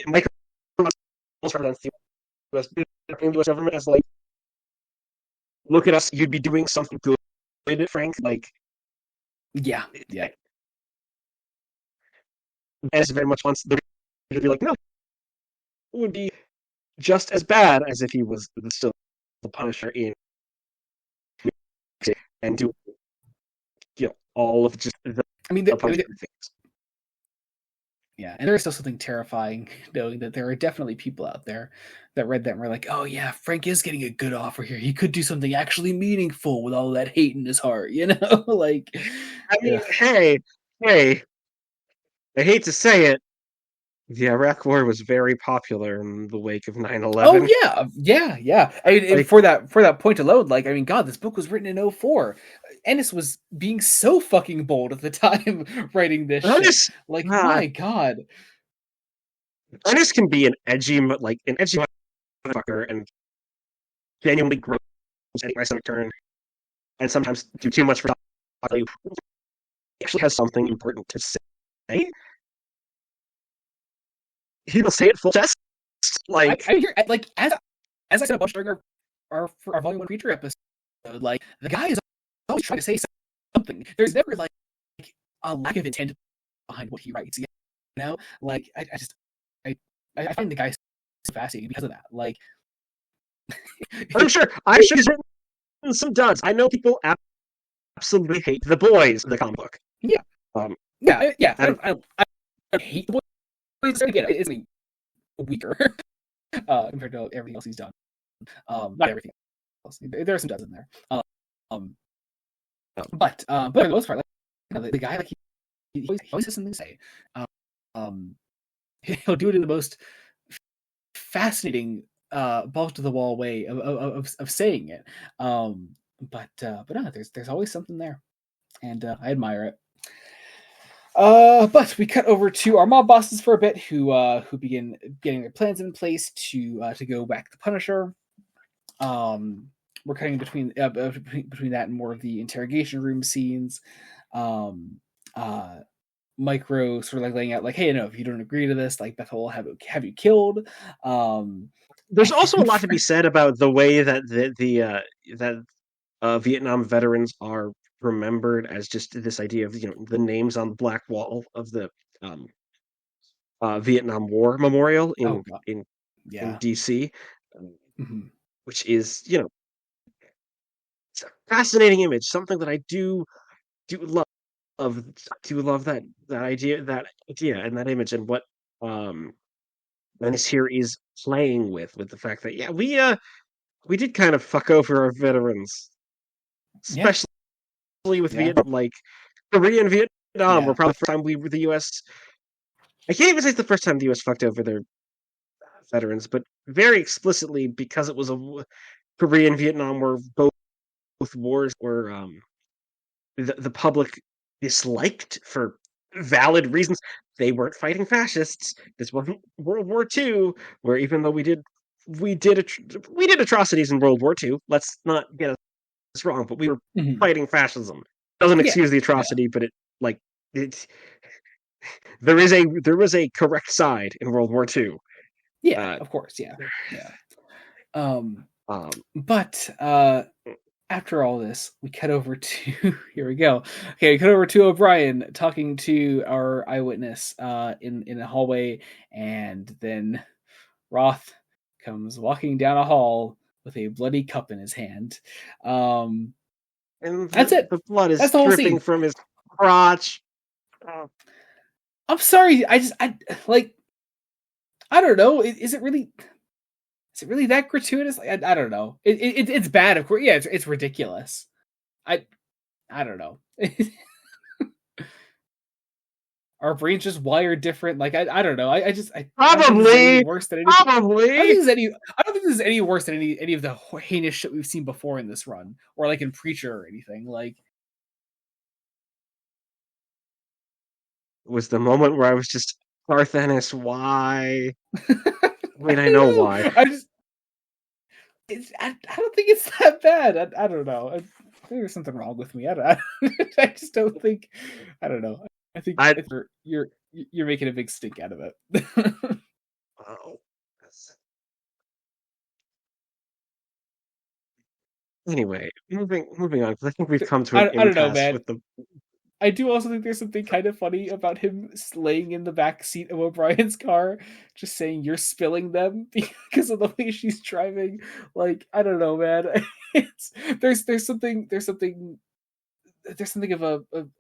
Micro represents the US government as like, look at us, you'd be doing something good, Frank. Like, yeah. And it's very much wants the to be like, no, it would be just as bad as if he was still the Punisher in, and do all of just the things. Yeah, and there is still something terrifying knowing that there are definitely people out there that read that and were like, oh yeah, Frank is getting a good offer here. He could do something actually meaningful with all that hate in his heart, Like, I mean, hey, I hate to say it, the Iraq War was very popular in the wake of 9/11. Oh yeah. I mean, like, for that point alone, like, I mean, God, this book was written in 2004. Ennis was being so fucking bold at the time writing this shit. Like, my God. Ennis can be an edgy motherfucker and genuinely gross at my stomach turn, and sometimes do too much for he actually has something important to say. He will say it full chest. Like, I hear, like, as I said a bunch during our Volume 1 Creature episode, like, the guy is always trying to say something. There's never, like, a lack of intent behind what he writes, you know? Like, I find the guy so fascinating because of that. Like, I'm sure he's written some duds. I know people absolutely hate The Boys, the comic book. yeah. Um, Yeah. and I hate the boys. Again, it's weaker compared to everything else he's done. Not everything else. There are some duds in there. But for the most part, like, the guy, like, he always has something to say. He'll do it in the most fascinating, balls to the wall way of saying it. But no, there's always something there, and I admire it. But we cut over to our mob bosses for a bit, who begin getting their plans in place to go whack the Punisher. We're cutting between that and more of the interrogation room scenes. Micro sort of like laying out, like, hey, no, if you don't agree to this, like, Bethel will have you killed. There's also a lot to be said about the way that Vietnam veterans are remembered, as just this idea of, the names on the black wall of the Vietnam War Memorial Oh in god, in yeah. DC, Mm-hmm. which is, it's a fascinating image, something that I do love do love that idea and that image, and what Venice here is playing with the fact that, yeah, we did kind of fuck over our veterans, Yeah, especially with yeah, Vietnam, like Korea and Vietnam were yeah. probably the first time the U.S. I can't even say it's the first time the U.S. fucked over their veterans, but very explicitly, because it was Korea and Vietnam were both wars were the public disliked for valid reasons. They weren't fighting fascists. This wasn't World War II, where even though we did atrocities in World War II. Let's not get us wrong, but we were Mm-hmm. fighting fascism. Doesn't Yeah, excuse the yeah, atrocity, but it there was a correct side in World War II. yeah. Uh, Of course, yeah, yeah. Um, um, but after all this, we cut over to here we go. Okay, we cut over to O'Brien talking to our eyewitness in a hallway, and then Roth comes walking down a hall with a bloody cup in his hand. and That's it. the blood That's is the whole dripping scene. from his crotch. Uh, I'm sorry. I like. I don't know. Is it really? Is it really that gratuitous? Like, I don't know. It's bad, of course. Yeah, it's ridiculous. I I don't know. Our brains just wired different. Like, I don't know. I don't think this is any Probably, worse than anything. I don't think probably. this is any. I don't think this is any worse than any of the heinous shit we've seen before in this run, or like in Preacher or anything. Like, Was the moment where I was just, Parthenis, why? I I mean, I know don't why. know. I don't think it's that bad. I don't know. I think there's something wrong with me. I just don't think. I don't know. I think I you're making a big stink out of it. oh, anyway, moving on, because I think we've come to an I don't know, impasse man. with the. I do also think there's something kind of funny about him laying in the back seat of O'Brien's car, just saying you're spilling them because of the way she's driving. Like, I don't know, man. It's there's something of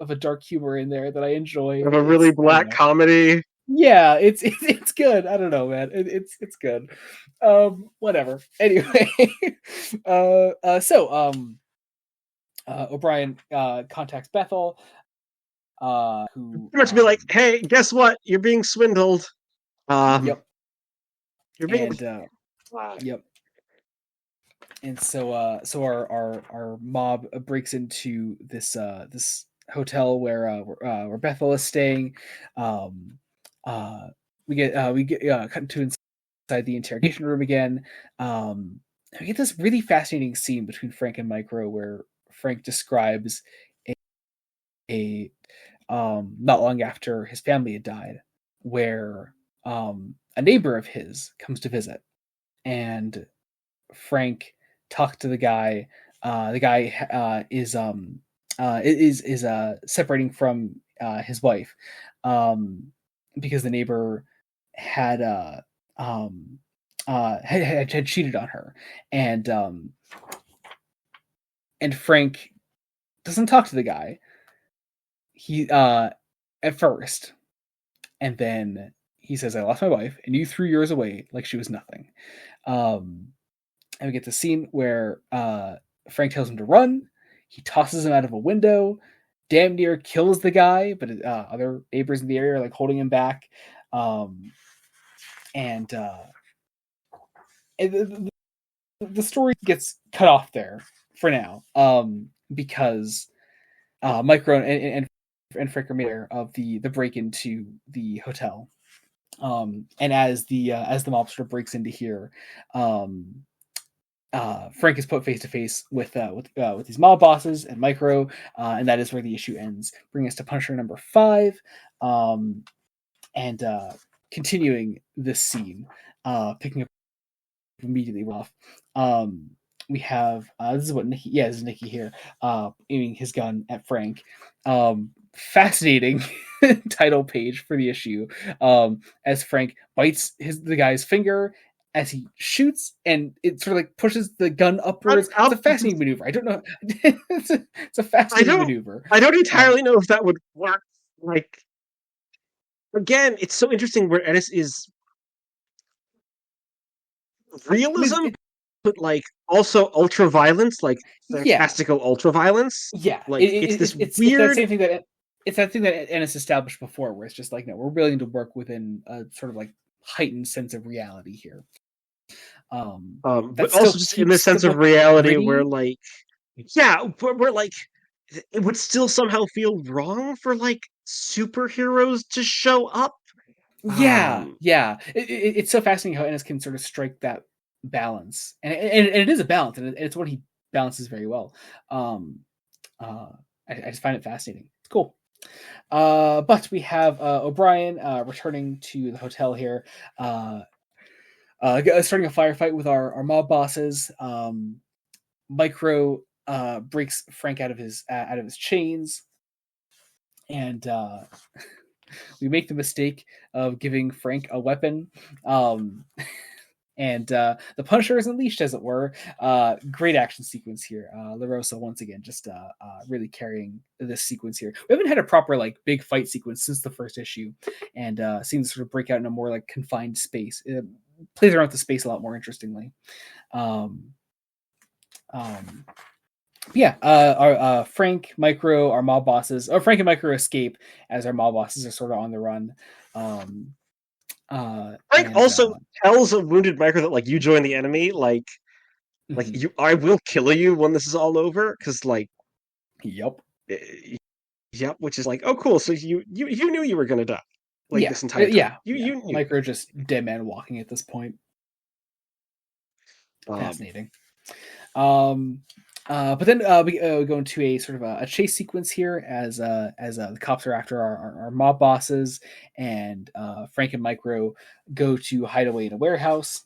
a dark humor in there that I enjoy. Of a really I don't black know. comedy. Yeah, it's good. I don't know, man. It's good. Whatever. Anyway, O'Brien contacts Bethel, who Pretty much be like, hey, guess what? You're being swindled. Um, yep, you're being. and yep, and so our mob breaks into this hotel where Bethel is staying. Um, we get cut to inside the interrogation room again. We get this really fascinating scene between Frank and Micro, where Frank describes a not long after his family had died, where a neighbor of his comes to visit, and Frank talked to the guy. The guy is separating from his wife, because the neighbor had had cheated on her, and Frank doesn't talk to the guy. He at first, and then he says, "I lost my wife, and you threw yours away like she was nothing." And we get the scene where Frank tells him to run. He tosses him out of a window, damn near kills the guy, but other neighbors in the area are like holding him back. And the story gets cut off there for now, because Micro and Frank are made aware of the break into the hotel. And as the mobster breaks into here, Frank is put face to face with these mob bosses and Micro, and that is where the issue ends, bringing us to Punisher number 5, and continuing this scene, picking up immediately off. We have this is Nikki here, aiming his gun at Frank. Fascinating title page for the issue, as Frank bites the guy's finger as he shoots, and it sort of like pushes the gun upwards. It's a fascinating maneuver. I don't know. It's a fascinating maneuver. I don't entirely know if that would work. Like, again, it's so interesting where Ennis is realism, but like also ultra violence, like fantastical ultra violence. Yeah, like it's weird. It's that thing that Ennis established before, where it's just like, no, we're willing to work within a sort of like heightened sense of reality here. But also just in the sense of reality where like, where like it would still somehow feel wrong for like superheroes to show up. It's so fascinating how Ennis can sort of strike that balance, and it is a balance, and it's what he balances very well. I just find it fascinating. It's cool. But we have O'Brien returning to the hotel here, starting a firefight with our mob bosses. Micro breaks Frank out of his chains, and we make the mistake of giving Frank a weapon. And the Punisher is unleashed, as it were. Great action sequence here. Lavaracer once again just really carrying this sequence here. We haven't had a proper like big fight sequence since the first issue, and seeing this sort of break out in a more like confined space. It plays around with the space a lot more interestingly. Our Frank, Micro, our mob bosses, or Frank and Micro escape as our mob bosses are sort of on the run. Frank also tells a wounded Micro that like, you join the enemy, like I will kill you when this is all over, because like, yep, which is like, oh cool, so you knew you were gonna die like this entire time. You knew. Micro just dead man walking at this point. Fascinating. But then we go into a sort of a chase sequence here as the cops are after our mob bosses, and Frank and Micro go to hide away in a warehouse.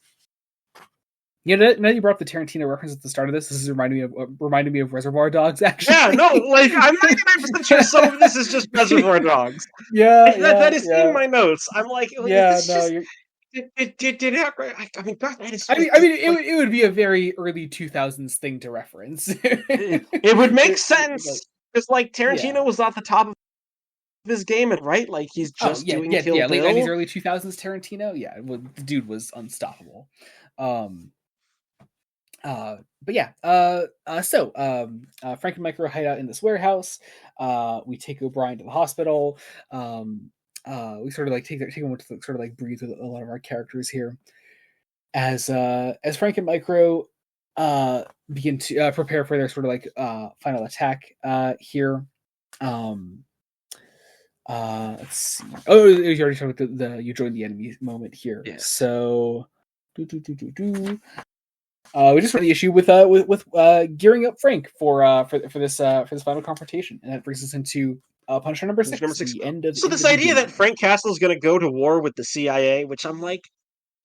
You know, now you brought up the Tarantino reference at the start of this. This is reminding me of Reservoir Dogs, actually. Yeah, no, like I'm 99% sure some of this is just Reservoir Dogs. That is in my notes. I'm like, It would be a very early 2000s thing to reference. It would make sense because like Tarantino was at the top of his game, and right, like he's just doing Kill Bill. Late 90s, early 2000s Tarantino. Yeah, well, the dude was unstoppable. So Frank and Micro hide out in this warehouse. We take O'Brien to the hospital. We sort of like take them to sort of like breathe with a lot of our characters here, as Frank and Micro begin to prepare for their sort of like final attack here. Let's see. Oh, you already talked about the you joined the enemy moment here. Yeah. So we just run the issue with gearing up Frank for this final confrontation, and that brings us into Punisher number Punisher number 6, six. the end of So In this the idea that Beginning. Frank Castle's going to go to war with the CIA, which I'm like,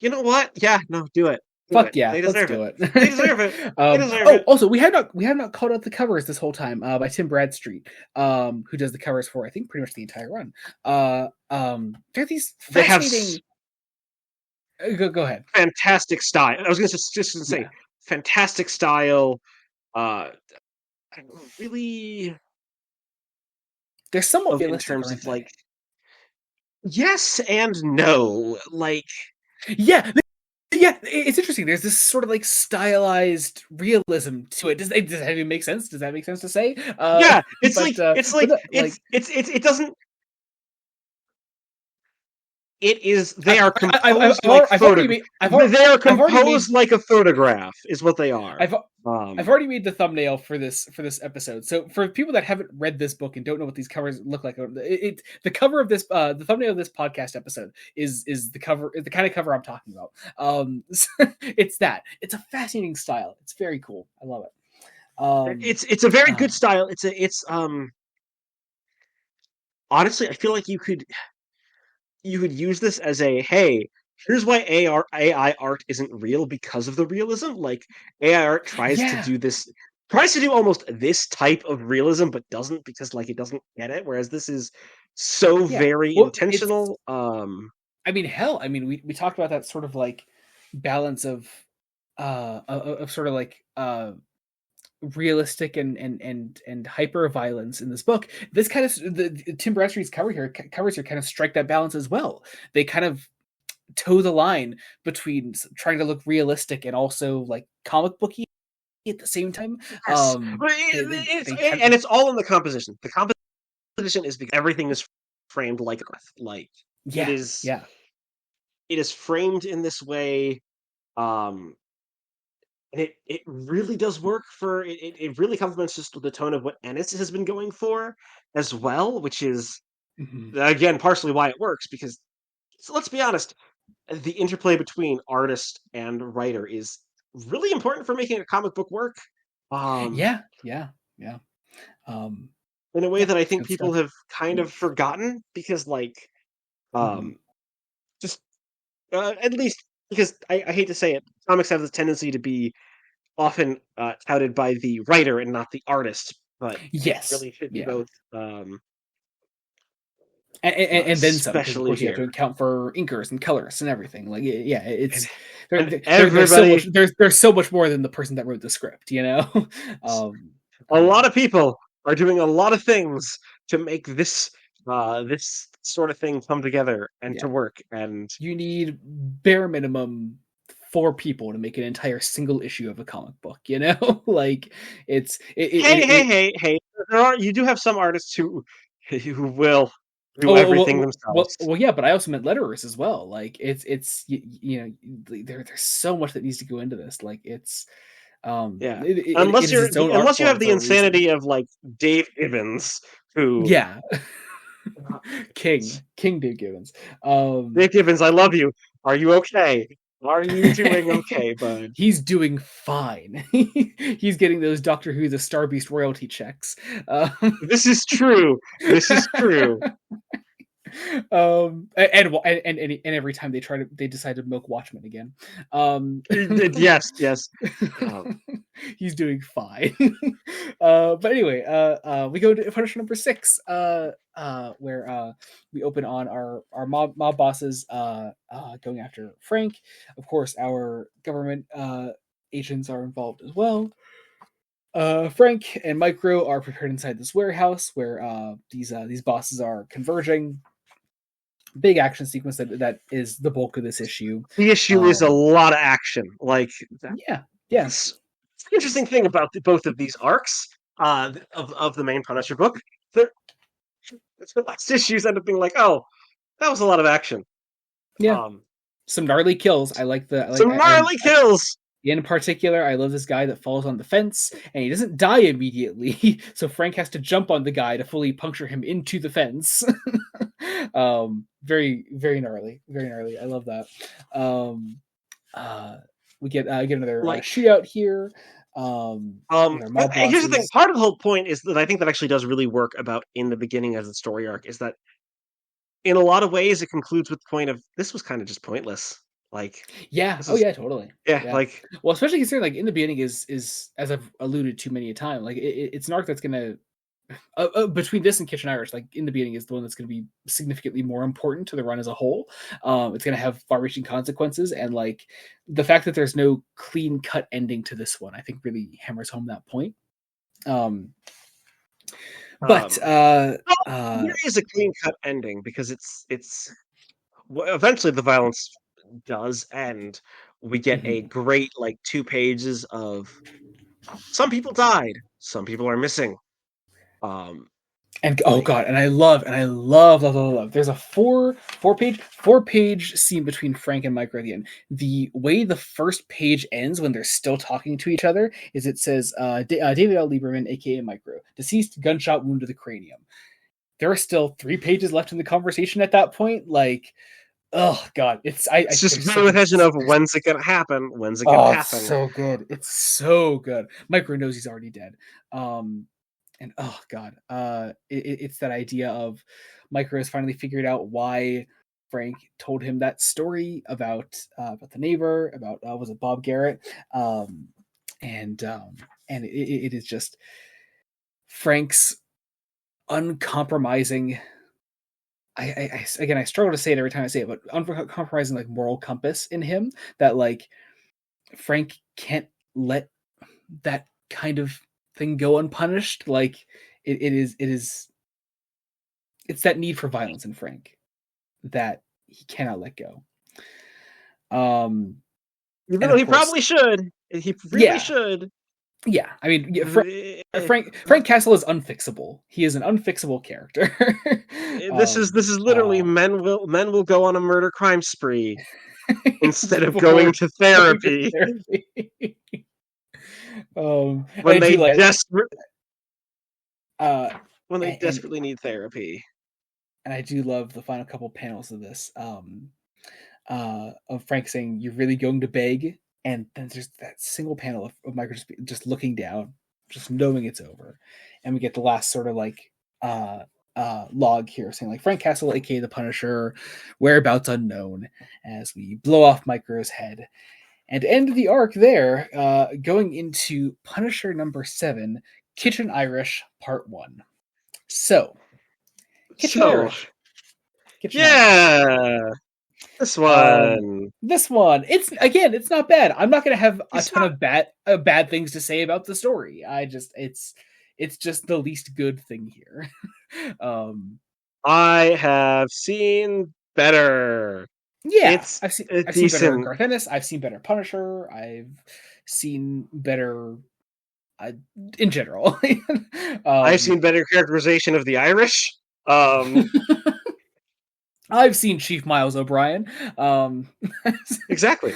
you know what? Yeah, no, do it. Do Fuck it. yeah, They let's deserve it. do it. They deserve it. They deserve it. Also, we have not called out the covers this whole time by Tim Bradstreet, who does the covers for I think pretty much the entire run. There are these They have fascinating. Go ahead. fantastic style. I was going to just gonna say Yeah, fantastic style. Uh, really, they're somewhat in realistic, terms aren't of like they? yes and no. Like Yeah, yeah. It's interesting. There's this sort of like stylized realism to it. Does that even make sense? Does that make sense to say? yeah, it's But like it's like no, like it doesn't. It is. They are I've, composed like I've already made They are I've already composed made like a photograph. Is what they are. I've I've already made the thumbnail for this episode. So for people that haven't read this book and don't know what these covers look like, the cover of this the thumbnail of this podcast episode is the cover, the kind of cover I'm talking about. It's that. It's a fascinating style. It's very cool. I love it. It's a very Uh, good style. It's honestly, I feel like you could use this as a hey, here's why AI art isn't real because of the realism. Like AI art yeah, tries to do almost this type of realism, but doesn't because like it doesn't get it. Whereas this is so yeah. very Well, it's intentional. I mean, hell, I mean, we talked about that sort of like balance of sort of like realistic and hyper violence in this book. This kind of Tim Bradstreet's covers here kind of strike that balance as well. They kind of toe the line between trying to look realistic and also like comic booky at the same time. Yes, but They kind of and it's all in the composition. The composition is because everything is framed like Earth. Like it yeah, is, yeah, it is framed in this way. Um, and it really does work for it really complements just the tone of what Ennis has been going for as well, which is mhm. again partially why it works because so let's be honest, the interplay between artist and writer is really important for making a comic book work. Um, Yeah, yeah, yeah. Um, in a way yeah, that I it's think good people stuff. have kind of forgotten because like Mhm. um just at least because I hate to say it, comics have this tendency to be often touted by the writer and not the artist, but it Yes, really should be yeah. both, And then some, because of especially course you have to here. account for inkers and colorists and everything. Like, yeah, And, it's and there's so everybody, much there's so much more than the person that wrote the script, you know. um, a uh, lot of people are doing a lot of things to make this sort of thing come together and yeah, to work. And you need bare minimum 4 people to make an entire single issue of a comic book. You know, like hey, you do have some artists who will do Oh everything themselves. yeah, but I also meant letterers as well. Like you know, there's so much that needs to go into this. Like Yeah, it is its own art unless you form have the for a reason. insanity of like Dave Gibbons, who Yeah, King Dave Gibbons. Um, Dave Gibbons, I love you. Are you okay? Are you doing okay, bud? he's doing fine. He's getting those Doctor Who the Star Beast royalty checks. Um, This is true. This is true. and every time they decide to milk Watchmen again. Yes, yes. Um, He's doing fine. But anyway, we go to Punisher number 6, where we open on our mob bosses going after Frank. Of course, our government agents are involved as well. Frank and Micro are prepared inside this warehouse where these bosses are converging. Big action sequence that is the bulk of this issue. the issue is a Um, lot of action. Like yeah, yeah, that's the interesting thing about both of these arcs of the main Punisher book. The, the last issues end up being like, oh, that was a lot of action. yeah. Um, Some gnarly kills. some gnarly kills. In particular, I love this guy that falls on the fence and he doesn't die immediately. So Frank has to jump on the guy to fully puncture him into the fence. Very, very gnarly. Very gnarly. I love that. Um, uh, we get another Like shootout here. With our But mob here's the thing. bosses. Part of the whole point is that I think that actually does really work about in the beginning as a story arc is that in a lot of ways it concludes with the point of this was kind of just pointless. Like Yeah. this Oh is yeah, totally. yeah, Yeah. like Well, especially considering like in the beginning is as I've alluded to many a time, like it's an arc that's gonna between this and Kitchen Irish, like in the beginning is the one that's going to be significantly more important to the run as a whole. It's going to have far-reaching consequences, and like the fact that there's no clean-cut ending to this one, I think really hammers home that point. Um, but um there is a clean cut ending because it's well, eventually the violence does end. We get a mhm. great like 2 pages of some people died, some people are missing. Um And oh like god, and I love. There's a four page scene between Frank and Micro at the end. The way the first page ends when they're still talking to each other is it says David L. Lieberman, aka Micro, deceased, gunshot wound to the cranium. There are still 3 pages left in the conversation at that point. Like, oh god, it's I just there's so very much. hesitant of when's it gonna happen? When's it gonna Oh, it's happen? so good. It's so good. Micro knows he's already dead. Um, and oh god, it's that idea of Micro has finally figured out why Frank told him that story about the neighbor, about was it Bob Garrett, um, and um, and it is just Frank's uncompromising. Again, I struggle to say it every time I say it, but uncompromising like moral compass in him that like Frank can't let that kind of thing go unpunished. Like it is it's that need for violence in Frank that he cannot let go. Um, He and of really course, probably should. He really yeah, should. yeah. I mean, yeah, Eh, Frank Castle is unfixable. He is an unfixable character. this is literally uh, men will go on a murder crime spree instead of going before to going to therapy therapy. when I do they like desperate uh, when they and desperately need therapy. I do love the final couple panels of this. Of Frank saying, "You're really going to beg," and then there's that single panel of Michael just looking down, just knowing it's over, and we get the last sort of like uh log here saying like Frank Castle, aka the Punisher, whereabouts unknown, as we blow off Micro's head and end the arc there, going into Punisher number 7, Kitchen Irish Part 1. So, Kitchen So Irish. Kitchen Irish. yeah, this Um, one this one, it's not bad. I'm not gonna have a it's ton not. of bad things to say about the story. It's just the least good thing here. um, I have seen better. yeah, It's I've a seen better decent. Garth Ennis. I've seen better Punisher. I've seen better uh, in general. I've um, seen better characterization of the Irish. Um, I've seen Chief Miles O'Brien. Um, exactly.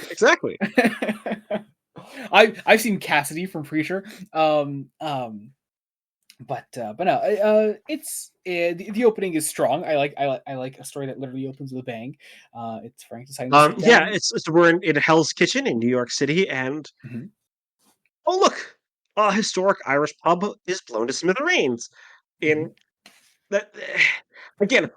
I've seen Cassidy from Preacher. But no, it's the opening is strong. I like a story that literally opens with a bang. It's Frank deciding to sit Yeah, down. we're in Hell's Kitchen in New York City, and Mhm, oh look, a historic Irish pub is blown to smithereens. mhm. In that, again,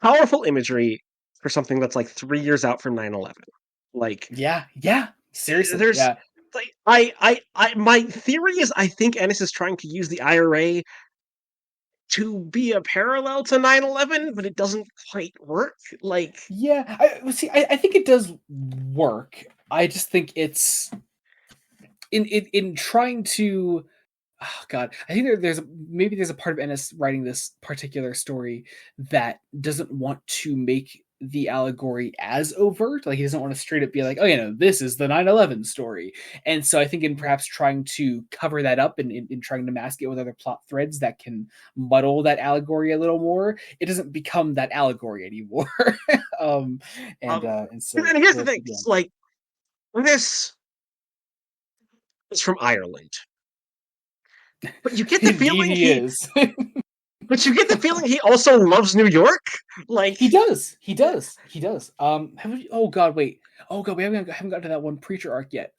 powerful imagery for something that's like 3 years out from 9/11. Like, Yeah, yeah. Seriously, there's yeah, like my theory is I think Ennis is trying to use the IRA to be a parallel to 9/11, but it doesn't quite work. Like, yeah. I think it does work. I just think it's in trying to. Oh God, I think maybe there's a part of Ennis writing this particular story that doesn't want to make the allegory as overt. Like he doesn't want to straight up be like, oh, this is the 9/11 story. And so I think in perhaps trying to cover that up and in trying to mask it with other plot threads that can muddle that allegory a little more, it doesn't become that allegory anymore. um, and so and here's the so thing: yeah, it's like this is from Ireland, but you get the indeed feeling he is. But you get the feeling he also loves New York. Like He does. He does. He does. Oh God, wait. Oh God, we haven't gotten to that one preacher arc yet.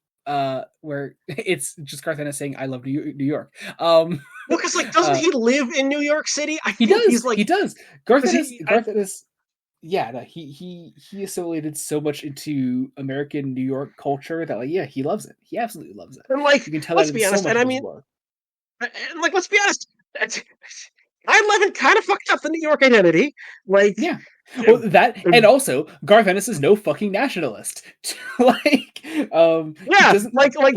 Where it's just Garth Ennis saying, "I love New York." well, because like, doesn't uh, he live in New York City? I he think does. he's like, He does. Garth because Ennis. he, Garth Ennis. Yeah, no, he assimilated so much into American New York culture that, like, yeah, he loves it. He absolutely loves it. and like, You can tell that let's in be so honest, much and of I his mean, work. and like, let's be honest, 9/11 kind of fucked up the New York identity. Like, Yeah. Well, that, and also Garth Ennis is no fucking nationalist. Like, he yeah, doesn't like, like.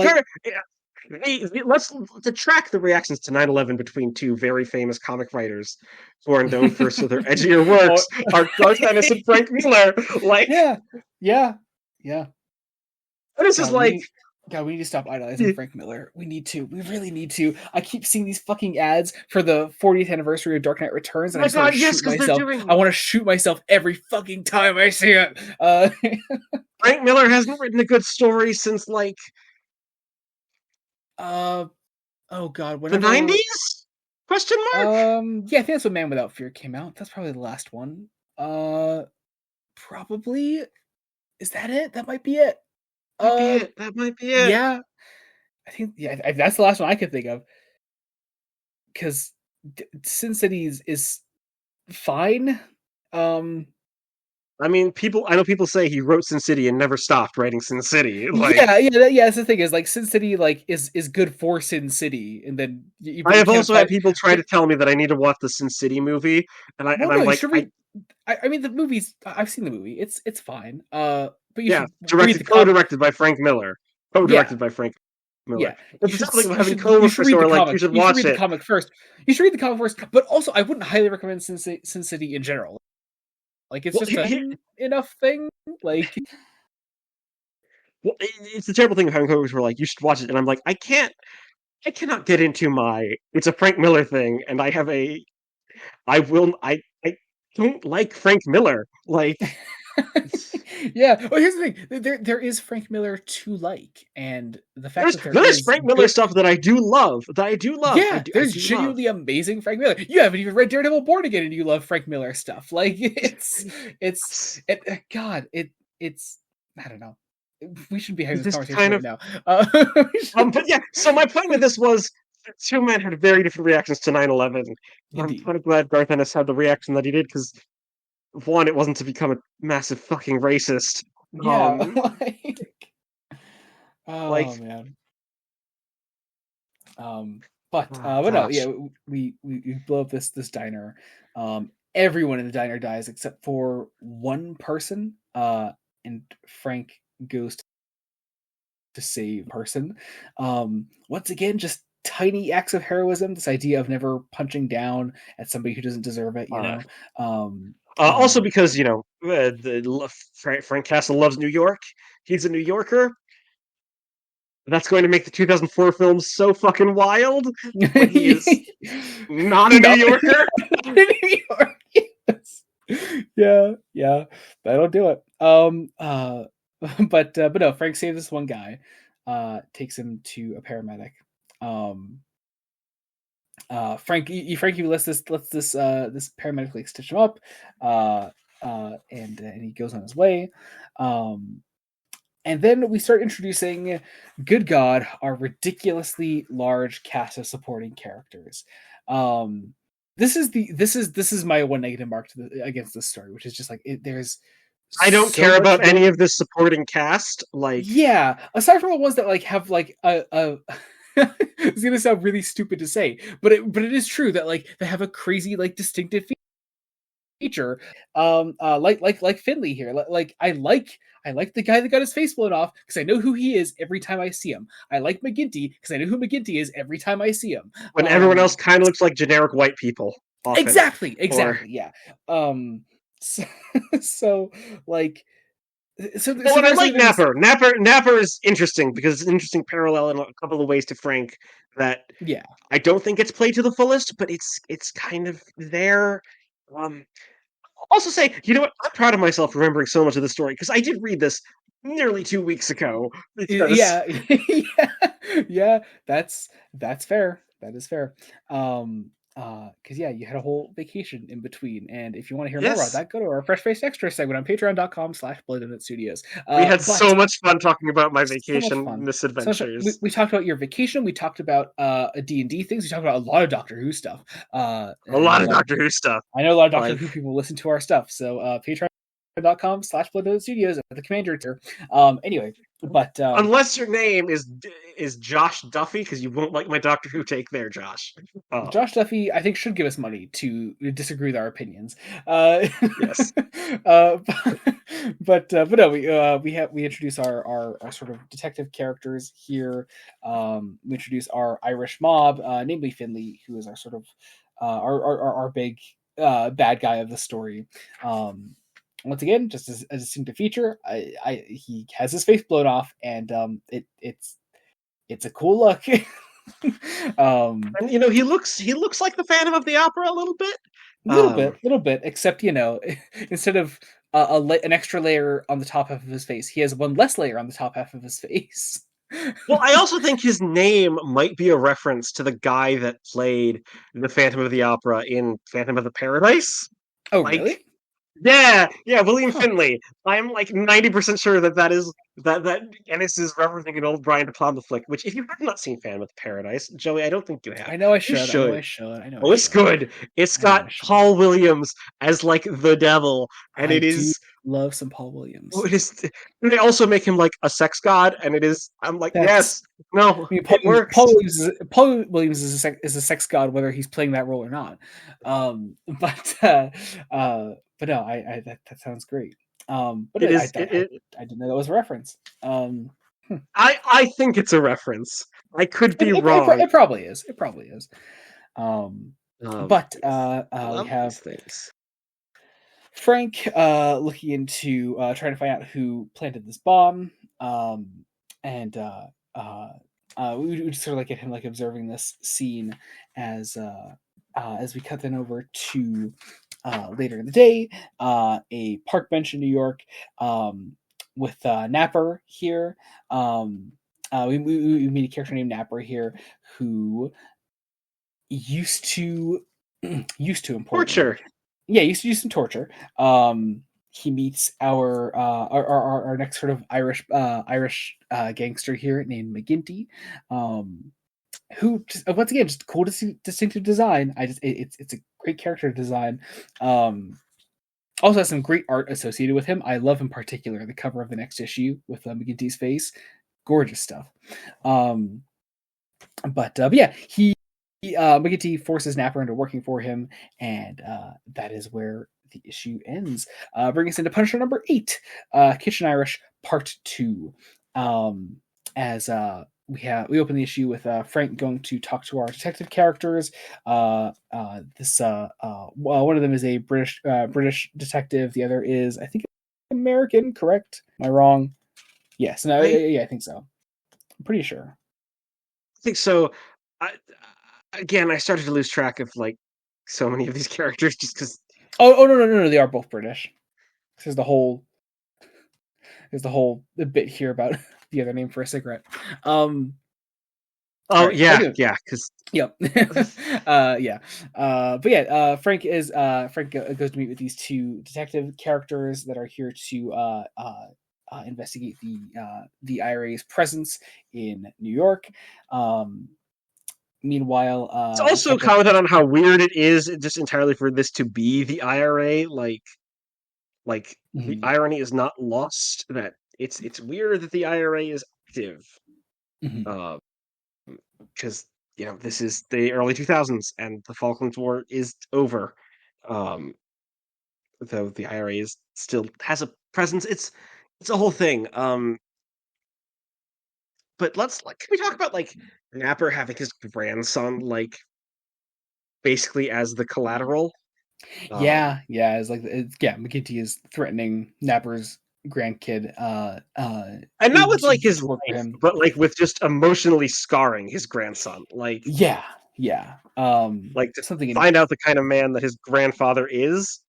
let's to track the reactions to 9/11 between two very famous comic writers who are known for their edgier Or, works are Garth Ennis and Frank Miller. Like, yeah, yeah, yeah. this is God, like, we need to stop idolizing Frank Miller. We need to. We really need to. I keep seeing these fucking ads for the 40th anniversary of Dark Knight Returns, oh and I my just want god, to yes, shoot because they're myself. I doing want to shoot myself every fucking time I see it. Frank Miller hasn't written a good story since like uh, oh God, the whenever. 90s? Question mark? Yeah, I think that's when Man Without Fear came out. That's probably the last one. Uh, Probably. Is that it? That might be it. Might be Uh, it. That might be it. yeah. I think, yeah, that's the last one I could think of. Because Sin City is fine. Um, I mean, I know people say he wrote Sin City and never stopped writing Sin City. Like, yeah. That's the thing, is like Sin City like is good for Sin City, and then I but you have can't also had apply. people try But to tell me that I need to watch the Sin City movie, and well, no, I'm you like, should read. I mean, the movies. I've seen the movie. It's fine. But you yeah, should read the comic. co-directed by Frank Miller, co-directed co-directed by Frank Miller. Yeah, It's you the should type of thing of you having should you should coworkers read who the are like, you comic. should You should watch read the it. comic first. You should read the comic first. But also, I wouldn't highly recommend Sin City in general. Like, it's Well, just a enough thing. Like, well, it's the terrible thing of having coworkers who are like, you should watch it, and I'm like, I cannot get into my. It's a Frank Miller thing, and I have a. I will. I don't like Frank Miller. Like, yeah. Well, here's the thing. There is Frank Miller to like, and the fact that there there's is Frank Miller good. stuff that I do love. That I do love. Yeah, I there's do love. genuinely amazing Frank Miller. You haven't even read Daredevil Born Again, and you love Frank Miller stuff. Like, God, it's. I don't know. We shouldn't be having It's this just conversation kind right of. now. But yeah. So my point with this was, two men had very different reactions to 9/11. I'm Indeed. kind of glad Garth Ennis had the reaction that he did because one, it wasn't to become a massive fucking racist. Yeah. Um, Oh like, man. oh But no, gosh. yeah, we blow up this diner. Everyone in the diner dies except for one person. And Frank goes to save person. Once again, just tiny acts of heroism. This idea of never punching down at somebody who doesn't deserve it. Uh, Um, Also uh, because Frank Castle loves New York. He's a New Yorker. That's going to make the 2004 film so fucking wild when he is not a New not, Yorker. not in New York. Yes. Yeah, that'll do it. But no, Frank saves this one guy, takes him to a paramedic. Um, Frankie lets this paramedic like stitch him up, and he goes on his way. Um, and then we start introducing, good God, our ridiculously large cast of supporting characters. Um, this is my one negative mark against this story, which is just like there's I don't so care much about any going. of this supporting cast. Like, Yeah, aside from the ones that like have like a it's gonna sound really stupid to say, but it is true that like they have a crazy like distinctive feature. Like Finley here. I like the guy that got his face blown off because I know who he is every time I see him. I like McGinty because I know who McGinty is every time I see him. when everyone else kind of looks like generic white people often. Or Exactly, yeah. Um, so, so like so and I there's like there's Napper is interesting because it's an interesting parallel in a couple of ways to Frank that yeah. I don't think it's played to the fullest, but it's kind of there. Um, Also say, you know what? I'm proud of myself remembering so much of the story because I did read this nearly 2 weeks ago. Because Yeah, yeah, yeah. That's fair. That is fair. Um, because yeah, you had a whole vacation in between, and if you want to hear more about Yes, that, go to our Fresh Face Extra segment on patreon.com/BloodNut Studios. we had so But much fun talking about my so much vacation fun. So misadventures. we talked about your vacation. We talked about D&D things. We talked about a lot of Doctor Who stuff. A And lot of Doctor Who stuff. I know a lot of Doctor Like, Who people listen to our stuff. So patreon.com/BloodNut Studios at the commander tier. Anyway, but unless your name is Josh Duffy, because you won't like my Doctor Who take there, Josh. Josh Duffy, I think, should give us money to disagree with our opinions. Uh, Yes. uh, but no, we introduce our sort of detective characters here. We introduce our Irish mob, namely Finley, who is our sort of our big bad guy of the story. Once again, just as a distinctive feature, he has his face blown off, and it's a cool look. And he looks like the Phantom of the Opera a little bit. Little bit. Except instead of an extra layer on the top half of his face, he has one less layer on the top half of his face. Well, I also think his name might be a reference to the guy that played the Phantom of the Opera in Phantom of the Paradise. Oh, Like, really? yeah, William Huh. Finley. I'm like 90% sure that Ennis is referencing an old Brian De Palma flick. Which, if you have not seen Phantom of the Paradise, Joey, I don't think you have. I know I You should. I know should. I should. I know I Oh, it's should. good. It's I know got I should. Paul Williams as like the devil, and I it do is. love some Paul Oh, Williams. it is. They also make him like a sex god, and it is. I'm like, That's yes, no, I mean, it works. Paul Williams is a sex god, whether he's playing that role or not. But but no, that sounds great. But It is. I didn't know that was a reference. Hmm. I think it's a reference. I could be wrong. It probably is. It probably is. Um, but Yes. I we love these have things. Frank looking into trying to find out who planted this bomb. And we just sort of like get him like observing this scene as as we cut then over to later in the day, a park bench in New York, with Napper here. We meet a character named Napper here who used to importantly, Torture. yeah, used to do some torture. He meets our next sort of Irish gangster here named McGinty, who just, once again, just cool distinctive design. It's a great character design. Also has some great art associated with him. I love in particular the cover of the next issue with McGinty's face, gorgeous stuff. But yeah, McGinty forces Napper into working for him, and that is where the issue ends. Bringing us into Punisher number 8, Kitchen Irish Part 2. As we open the issue with Frank going to talk to our detective characters. This one of them is a British detective. The other is, I think, American. Correct? Am I wrong? Yes. No. I Yeah, I think so. I'm pretty sure. think so. I, again, I started to lose track of like so many of these characters just because. Oh no! They are both British. There's the whole bit here about the other name for a cigarette. Oh Right. yeah, yeah. Because Yep. Yeah. But yeah, Frank goes to meet with these two detective characters that are here to investigate the IRA's presence in New York. Meanwhile, it's also Detective. commented on how weird it is just entirely for this to be the IRA. Like the Mhm, irony is not lost that it's weird that the IRA is active. mhm. Because this is the early 2000s and the Falklands War is over. Um, though the IRA is still has a presence. It's a whole thing. But can we talk about like Napper having his grandson like basically as the collateral? Um, Yeah. Yeah. McGinty is threatening Napper's grandkid and not with like his to work for life, him. but like with just emotionally scarring his grandson. Yeah, yeah. Like to Something in find out the kind of man that his grandfather is.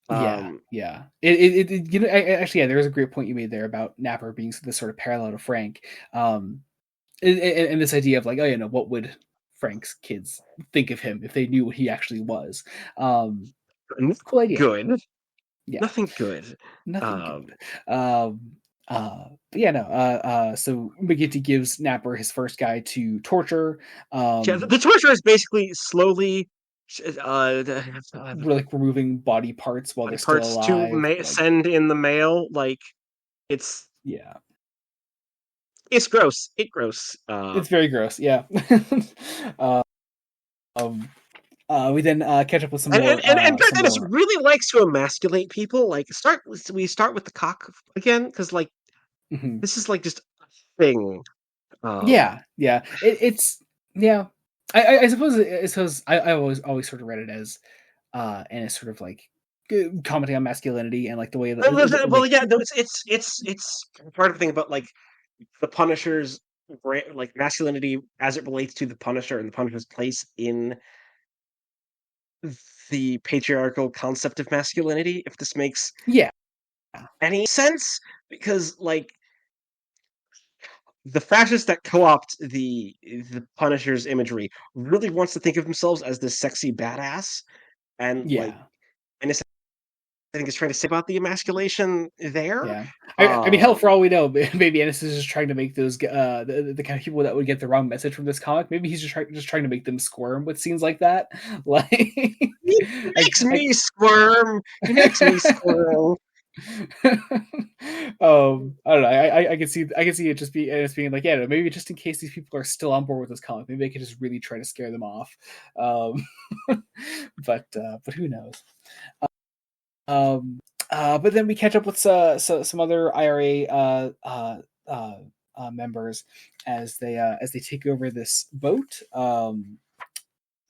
Yeah, Um, yeah. Actually, yeah. There was a great point you made there about Napper being this sort of parallel to Frank, and this idea of like, oh, what would Frank's kids think of him if they knew what he actually was. N- Cool idea. Good. Yeah, Nothing good. nothing Um, good. But yeah, no. So McGinty gives Napper his first guy to torture. yeah, the torture is basically slowly Like removing body parts while body they're still parts to alive. Like, send in the mail. Like it's yeah, it's gross. It gross. it's very gross. Yeah. uh, um, we then catch up with And some Beth more. really likes to emasculate people. Like we start with the cock again because like Mhm. this is like just a thing. Um, Yeah, yeah. It's yeah. I suppose I always sort of read it as and it's sort of like commenting on masculinity and like the way that well, like yeah, no, it's part of the thing about like the Punisher's like masculinity as it relates to the Punisher and the Punisher's place in the patriarchal concept of masculinity. If this makes yeah, any sense, because like the fascists that co-opt the Punisher's imagery really wants to think of themselves as this sexy badass, and like yeah. and I think it's trying to say about the emasculation there. Yeah, I mean, hell, for Um, all we know, maybe Ennis is just trying to make those the kind of people that would get the wrong message from this comic. Maybe he's just trying to make them squirm with scenes like that. Like, he makes I me squirm. He makes me squirm. I don't know. I can see it just be Ennis being like, yeah, no, maybe just in case these people are still on board with this comic, maybe they could just really try to scare them off. Um, but who knows? Um, but then we catch up with some other IRA members as they take over this boat.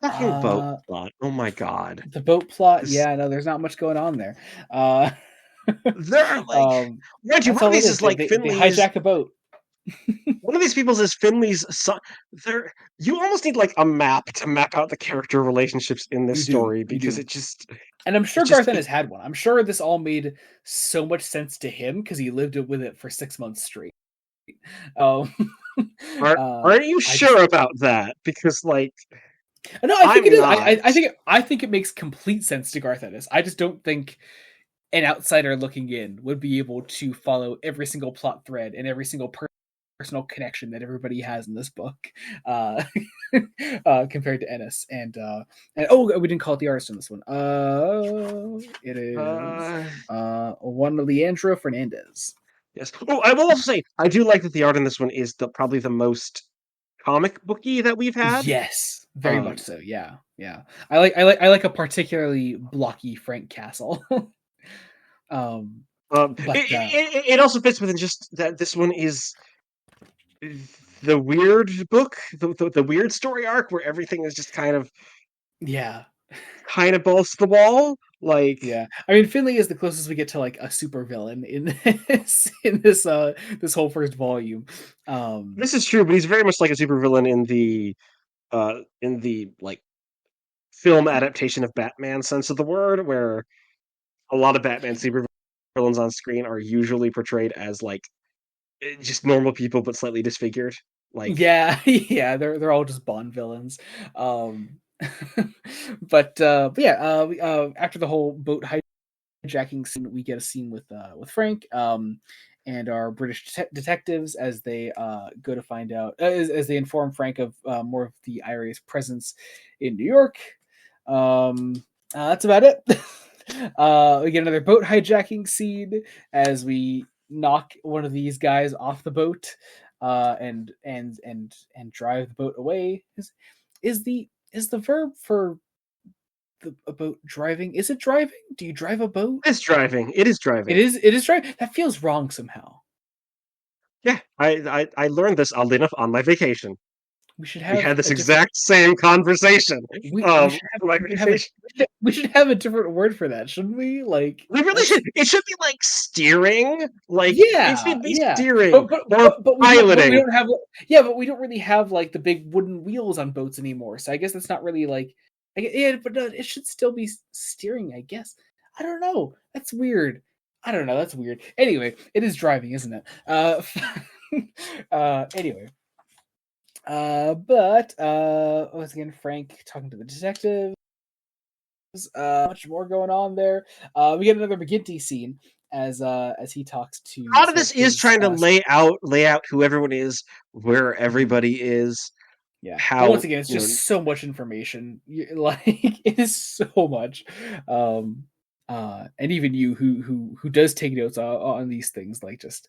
Fucking boat Uh, plot. Oh my god. the boat plot. This, Yeah, no, there's not much going on there. Uh, there are like, um, mind you, that's one of all it these is. is They, like they they Finley's. hijack a boat. One of these people's is Finley's son. There, you almost need like a map to map out the character relationships in this story You because do. And I'm it sure just, Garth it, Ennis had one. I'm sure this all made so much sense to him because he lived with it for 6 months straight. Um, aren't you I just sure about that? Because like, no, I think it I'm is. not. I think it makes complete sense to Garth Ennis. I just don't think an outsider looking in would be able to follow every single plot thread and every single personal connection that everybody has in this book, uh, compared to Ennis. And oh, we didn't call it the artist in this one. It is Uh, one Leandro Fernandez. yes. Oh, I will also say I do like that the art in this one is probably the most comic booky that we've had. Yes, very much Um, so. Yeah, yeah. I like a particularly blocky Frank Castle. um, but it also fits within just that this one is the weird book, the weird story arc where everything is just yeah, balls to the wall. Like yeah. I mean, Finley is the closest we get to like a supervillain in this whole first volume. Um, this is true, but he's very much like a supervillain in the like film adaptation of Batman sense of the word, where a lot of Batman supervillains on screen are usually portrayed as like just normal people but slightly disfigured. Like yeah, yeah. They're all just Bond villains. Um, but yeah. After the whole boat hijacking scene, we get a scene with Frank and our British detectives as they go to find out as they inform Frank of more of the IRA's presence in New York. That's about it. We get another boat hijacking scene as we knock one of these guys off the boat and drive the boat away. Is the verb for a boat driving? Is it driving? Do you drive a boat? it's driving. It is It driving. is. It is driving. That feels wrong somehow. Yeah, I learned this oddly enough on my vacation. We should We have had this a different. exact same conversation. We should have. For my We should have a. vacation. We should have a different word for that, shouldn't we? Like We really that's. should. It should be like steering. Like it Yeah, should be yeah. steering But or we piloting. don't have. Yeah, but we don't really have like the big wooden wheels on boats anymore. So I guess that's not really like. Yeah, but it should still be steering. I guess. I don't know. That's weird. I don't know. That's weird. Anyway, it is driving, isn't it? Anyway. But once again, Frank talking to the detective. Much more going on there. We get another McGinty scene as he talks A to lot of some this of is his trying to lay out who everyone is, where everybody is, yeah. But once how again, it's just so much information. Like it is so much. And even you who does take notes on these things, like just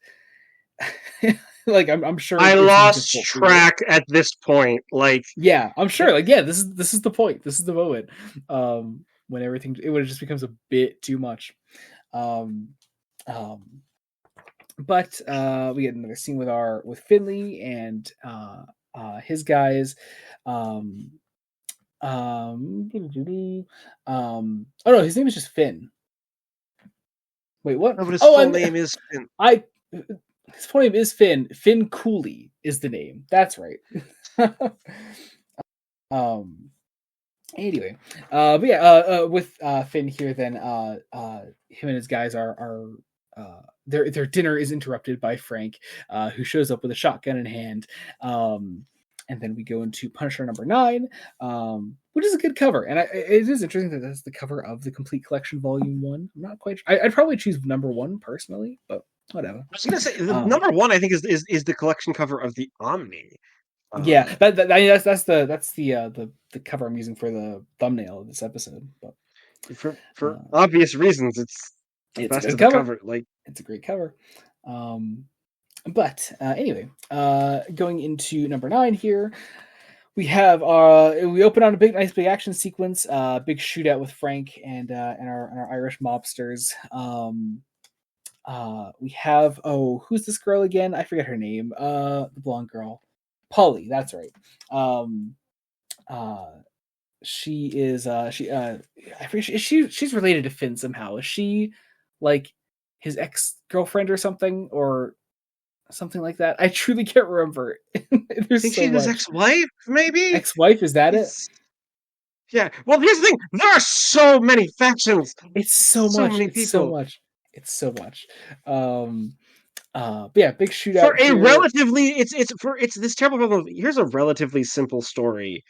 like I'm sure I it's lost difficult for you. track at this point. Like, Yeah, I'm sure. Like, yeah, this is the point. This is the moment. When everything when it just becomes a bit too much. Um, um, but we get another scene with Finley and his guys. Um, oh no, his name is just Finn. Wait, what? no, but his Oh, full and name is Finn. I his full name is Finn. Finn Cooley is the name. That's right. um Anyway, but yeah, with Finn here, then him and his guys are their dinner is interrupted by Frank, who shows up with a shotgun in hand. And then we go into Punisher #9, which is a good cover, and it is interesting that that's the cover of the Complete Collection Volume 1. I'm not quite sure. I'd probably choose #1 personally, but whatever. I was gonna say the Um, #1. I think is the collection cover of the Omni. yeah, Uh, that's the cover I'm using for the thumbnail of this episode. But for uh, obvious reasons, it's the it's a best good of the cover. cover. Like, It's a great cover. But anyway, going into #9 here, we open on a nice big action sequence, big shootout with Frank and our Irish mobsters. We have who's this girl again? I forget her name. The blonde girl, Polly. That's right. Um, uh, she is I forget she's related to Finn somehow. Is she like his ex girlfriend or something or something like that? I truly can't remember. I There's think so she's his much. ex-wife, maybe. Ex-wife, is that it? He's Yeah. Well, here's the thing: there are so many factions, It's so so much. many It's so people. much. It's so much. Um but yeah, big shootout For a here. relatively, it's this terrible problem. Here's a relatively simple story,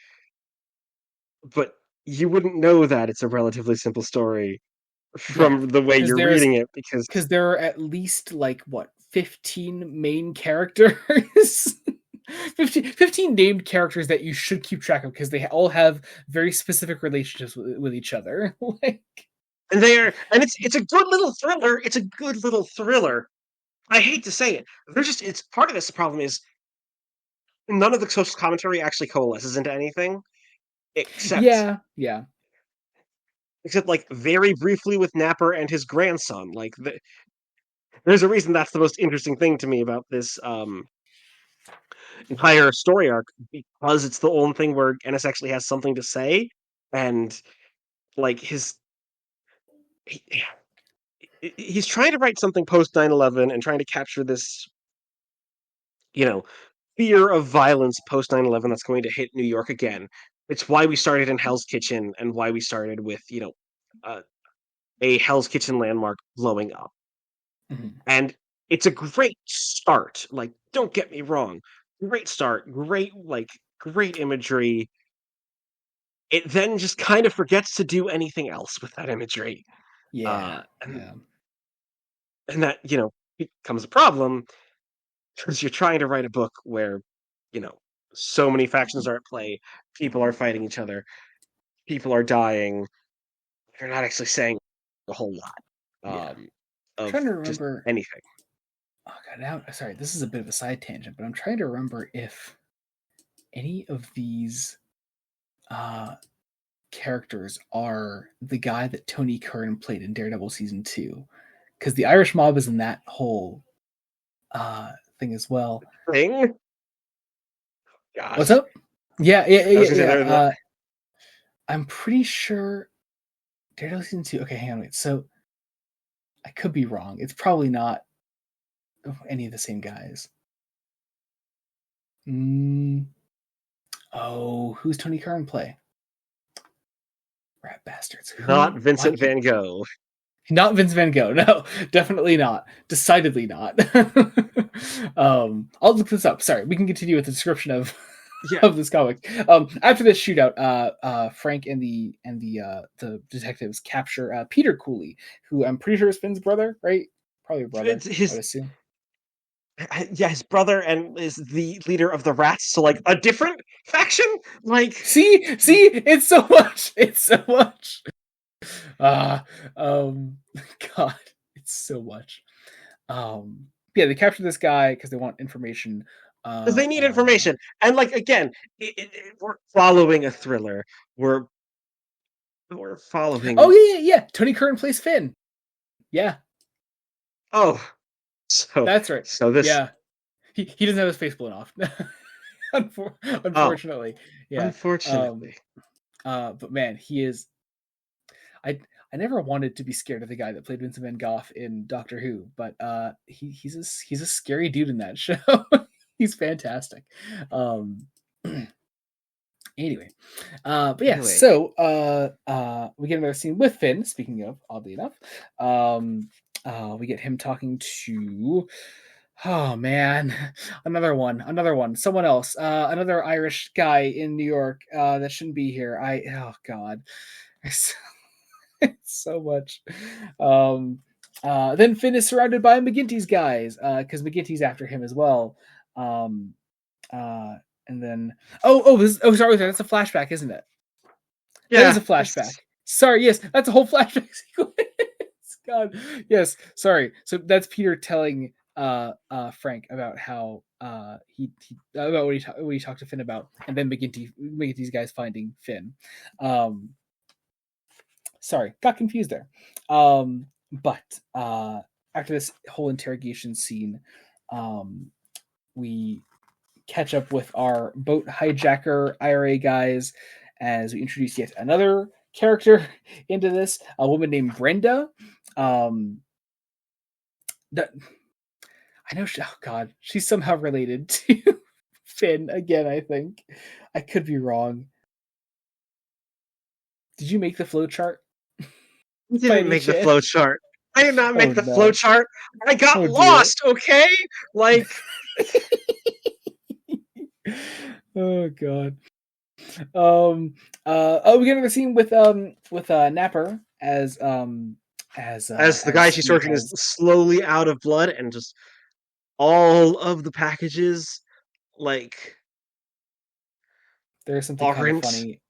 but you wouldn't know that it's a relatively simple story Yeah, from the way because you're there's reading it, because because there are at least like what 15 main characters. 15 named characters that you should keep track of because they all have very specific relationships with each other. Like and it's a good little thriller. It's a good little thriller. I hate to say it. There's just it's part of this problem is none of the social commentary actually coalesces into anything except yeah, yeah. except like very briefly with Napper and his grandson. There's a reason that's the most interesting thing to me about this entire story arc, because it's the only thing where Ennis actually has something to say, and like he, he's trying to write something post 9/11 and trying to capture this, you know, fear of violence post 9/11 that's going to hit New York again. It's why we started in Hell's Kitchen and why we started with, uh, a Hell's Kitchen landmark blowing up. Mhm. And it's a great start. Like, don't get me wrong. Great start, great imagery. It then just kind of forgets to do anything else with that imagery. Yeah, Uh and yeah. and that, becomes a problem because you're trying to write a book where, you know, so many factions are at play, people are fighting each other, people are dying. You're not actually saying a whole lot Yeah. I'm of trying to just remember. anything. Oh god, now sorry, this is a bit of a side tangent, but I'm trying to remember if any of these uh characters are the guy that Tony Curran played in Daredevil season 2, because the Irish Mob is in that whole thing as well. Thing? What's Gosh. up? Yeah, yeah, I was yeah, gonna say yeah. that. I'm pretty sure Daredevil season 2. Okay, hang on, wait. So I could be wrong. It's probably not any of the same guys. Mm, oh, who's Tony Curran play? Rat bastards. Not Who? Why Vincent can't Van Gogh. not Vince Van Gogh? No, definitely not. Decidedly not. I'll look this up. Sorry, we can continue with the description of Yeah. of this comic. After this shootout, Frank and the detectives capture Peter Cooley, who I'm pretty sure is Finn's brother, right? Probably a brother, It's I would his assume. yeah, his brother and is the leader of the Rats, so like a different faction. Like, See, it's so much. It's so much. Ah, um, God, it's so much. Yeah, they capture this guy because they want information. because they need On information, and like again, we're following a thriller. We're we're Oh following. yeah. Tony Curran plays Finn. Yeah, Oh, so that's right. so this. Yeah, he doesn't have his face blown off. Oh, Unfortunately, yeah. Um, unfortunately. but man, he is. I I never wanted to be scared of the guy that played Vincent Van Gogh in Doctor Who, but he's a scary dude in that show. He's fantastic. Um, anyway, but yeah, Anyway, so we get another scene with Finn. Speaking of, oddly enough, we get him talking to. Oh man, another one, someone else, another Irish guy in New York that shouldn't be here. Oh god, so much. Um, then Finn is surrounded by McGinty's guys because McGinty's after him as well. Um, and then sorry, that's a flashback, isn't it? That is yeah, a flashback. Sorry, yes, that's a whole flashback sequence. God, yes, sorry. So that's Peter telling Frank about how he about what he talked to Finn about, and then McGinty's guys finding Finn. Sorry, got confused there. But after this whole interrogation scene, we catch up with our boat hijacker IRA guys as we introduce yet another character into this, a woman named Brenda. That I know. Oh God, she's somehow related to Finn again. I think I could be wrong. Did you make the flow chart I by didn't any make the chance? flow chart. I did not Oh make the flow no! chart. I got Oh dear! lost. Okay, like Oh God! We get another scene with Napper as the guy as she's he torturing is has. slowly out of blood, and just all of the packages like There's something kind of aren't. funny.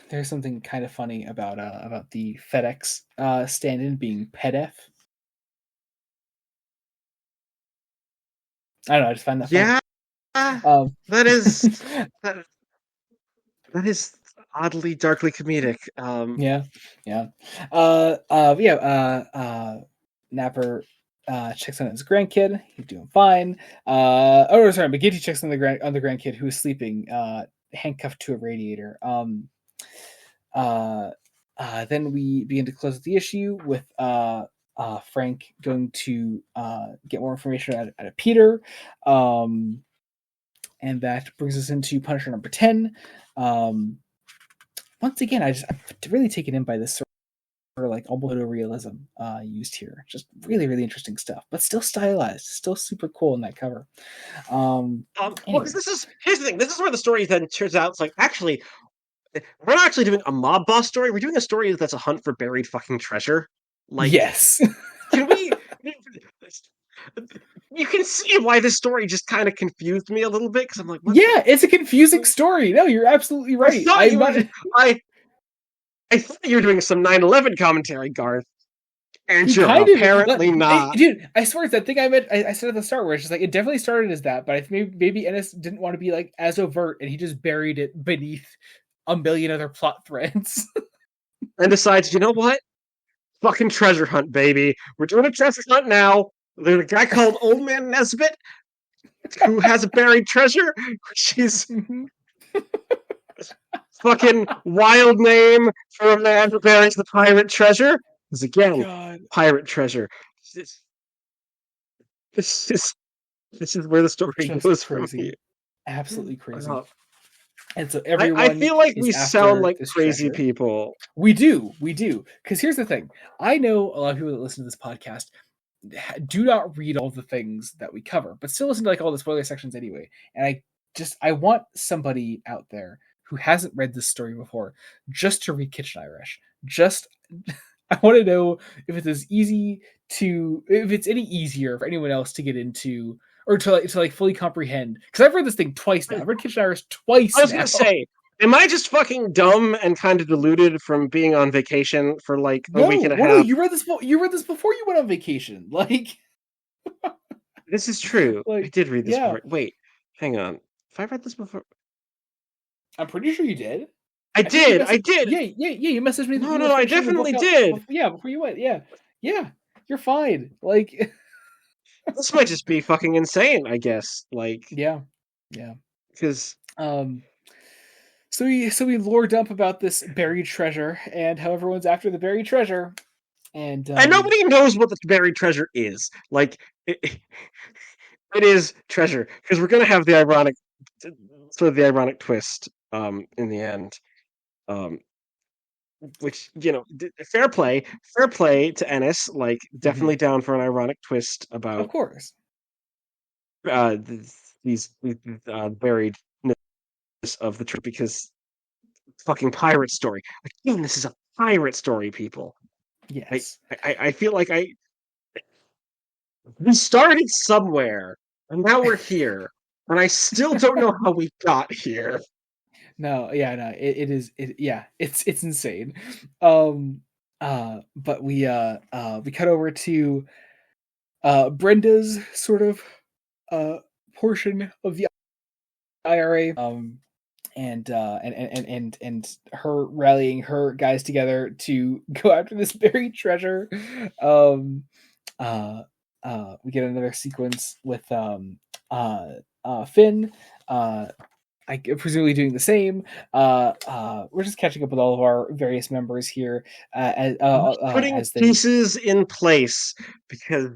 There's something kind of funny about the FedEx stand-in being PEDF. I don't know. I just find that funny. Yeah, Um, that is that, that is oddly darkly comedic. yeah, yeah. Yeah. Napper checks on his grandkid. He's doing fine. Sorry, McGinty checks on the grandkid who is sleeping, handcuffed to a radiator. Then we begin to close the issue with Frank going to get more information out of Peter. And that brings us into Punisher number 10. Once again, I'm really taken in by this sort of like almost realism used here. Just really, really interesting stuff, but still stylized, still super cool in that cover. Well, Anyway, because here's the thing. This is where the story then turns out. It's like actually, we're not actually doing a mob boss story. We're doing a story that's a hunt for buried fucking treasure. Like, yes. can we? You can see why this story just kind of confused me a little bit because I'm like, what the? Yeah, it's a confusing story. No, you're absolutely I right. thought I'm you were. not. I I thought you were doing some 9/11 commentary, Garth, and He you're kind of, apparently not. dude. I swear, it's that thing I meant. I said at the start where it's just like it definitely started as that, but I think maybe Ennis didn't want to be like as overt, and he just buried it beneath a million other plot threads. And decides, you know what? Fucking treasure hunt, baby. We're doing a treasure hunt now. There's a guy called Old Man Nesbitt who has a buried treasure, which is fucking wild name for a man who buries the pirate treasure. Because again, God, pirate treasure. This, this is this is where the story just goes from here. crazy, absolutely crazy. Uh, And so I everyone feel like is we sound after like this crazy treasure. people. We do. Because here's the thing: I know a lot of people that listen to this podcast do not read all the things that we cover, but still listen to like all the spoiler sections anyway. And I want somebody out there who hasn't read this story before just to read Kitchen Irish. Just I want to know if it's as easy if it's any easier for anyone else to get into or to like fully comprehend. Because I've read this thing twice now. I've read Kitchen Irish twice I was now. gonna say, am I just fucking dumb and kind of deluded from being on vacation for like a week and a No, half? you read this. You read this before you went on vacation. Like, This is true. I like, did read this yeah, before. Wait, hang on. Have I read this before? I'm pretty sure you did. I I think you did. I messaged. did. Yeah, yeah, yeah. You messaged me that No, you no, were no. I finishing the definitely book out. did. Yeah, before you went. Yeah, yeah. You're fine. Like, This might just be fucking insane. I guess. Like, yeah, yeah. because Um. So we lore dump about this buried treasure and how everyone's after the buried treasure, and and nobody knows what the buried treasure is. Like, it is treasure because we're gonna have the ironic, sort of the ironic twist. In the end. Um, which fair play to Ennis, like Mhm. definitely down for an ironic twist Of about course. these buriedness of the trip because fucking pirate story again. This is a pirate story, people. I Yes. I feel like we started somewhere and now we're here, and I still don't know how we got here. No, yeah, no, it is yeah, it's insane. But we cut over to Brenda's sort of portion of the IRA. And her rallying her guys together to go after this buried treasure. Um we get another sequence with Finn presumably doing the same. We're just catching up with all of our various members here Putting as they pieces in place because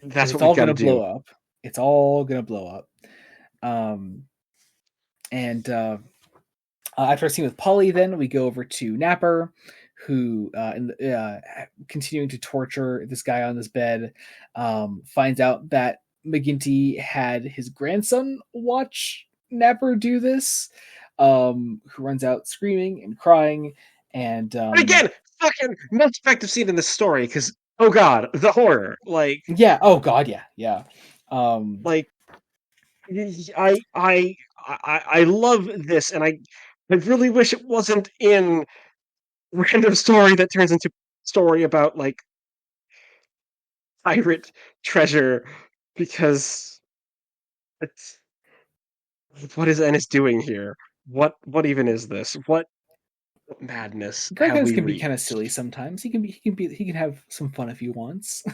because that's it's what we've all got to gonna do. blow up. It's all gonna blow up. Um, and After a scene with Polly, then we go over to Napper, who continuing to torture this guy on this bed, finds out that McGinty had his grandson watch Napper do this, who runs out screaming and crying, and But again, fucking most effective scene in this story because oh god, the horror. yeah, oh god, yeah, yeah, Like I love this, and I really wish it wasn't in random story that turns into story about like pirate treasure because it's what is Ennis doing here? What even is this? What madness have Gargans we can be kind of reached? silly sometimes. He can have some fun if he wants.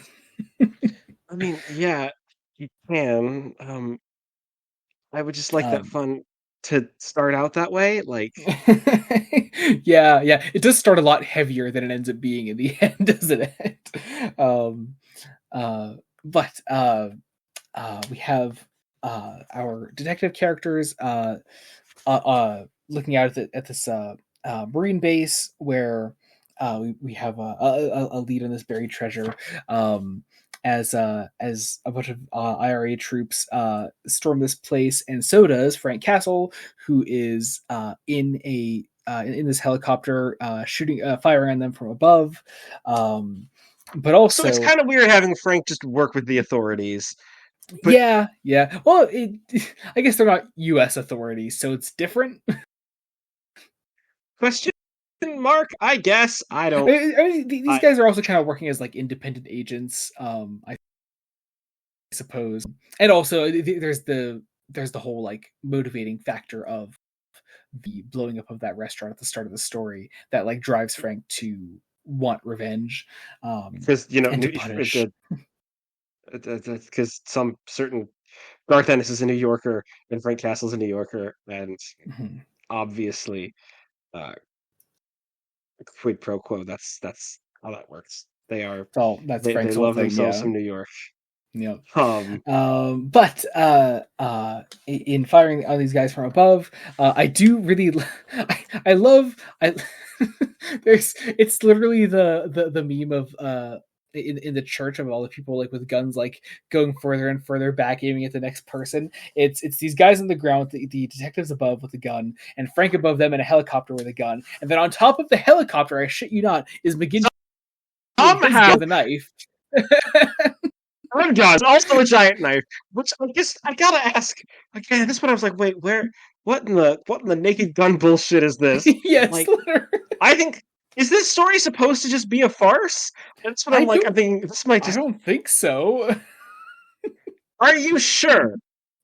I mean, yeah, you can. I would just like that um, fun to start out that way. Like, yeah, yeah. It does start a lot heavier than it ends up being in the end, doesn't it? Um, uh, but We have our detective characters looking out at this marine base where we have a lead on this buried treasure. As a bunch of IRA troops storm this place, and so does Frank Castle, who is in this helicopter, shooting, firing on them from above. But so it's also, kind of weird having Frank just work with the authorities. But yeah, yeah. Well, I guess they're not U.S. authorities, so it's different. question mark? I guess I don't. These I guys are also kind of working as like independent agents, I suppose. And also, there's the whole like motivating factor of the blowing up of that restaurant at the start of the story that like drives Frank to want revenge, because and to punish. because some certain Garth Ennis is a New Yorker and Frank Castle's a New Yorker, and Mhm. obviously, uh, quid pro quo. That's how that works. So that's They Frank's whole love thing. themselves Yeah. some New York. Yep. Um, But in firing on these guys from above, I do really, I love, I there's, it's literally the meme of in the church of all the people like with guns like going further and further back aiming at the next person. It's these guys on the ground, the detectives above with a gun, and Frank above them in a helicopter with a gun, and then on top of the helicopter, I shit you not, is McGinty with his gun, the knife. God, also a giant knife. Which I guess I gotta ask again. This one I was like, wait, where? What in the Naked Gun bullshit is this? Yes, Like, literally. I think is this story supposed to just be a farce? That's what I'm like. I'm thinking this might just. I don't think so. Are you sure?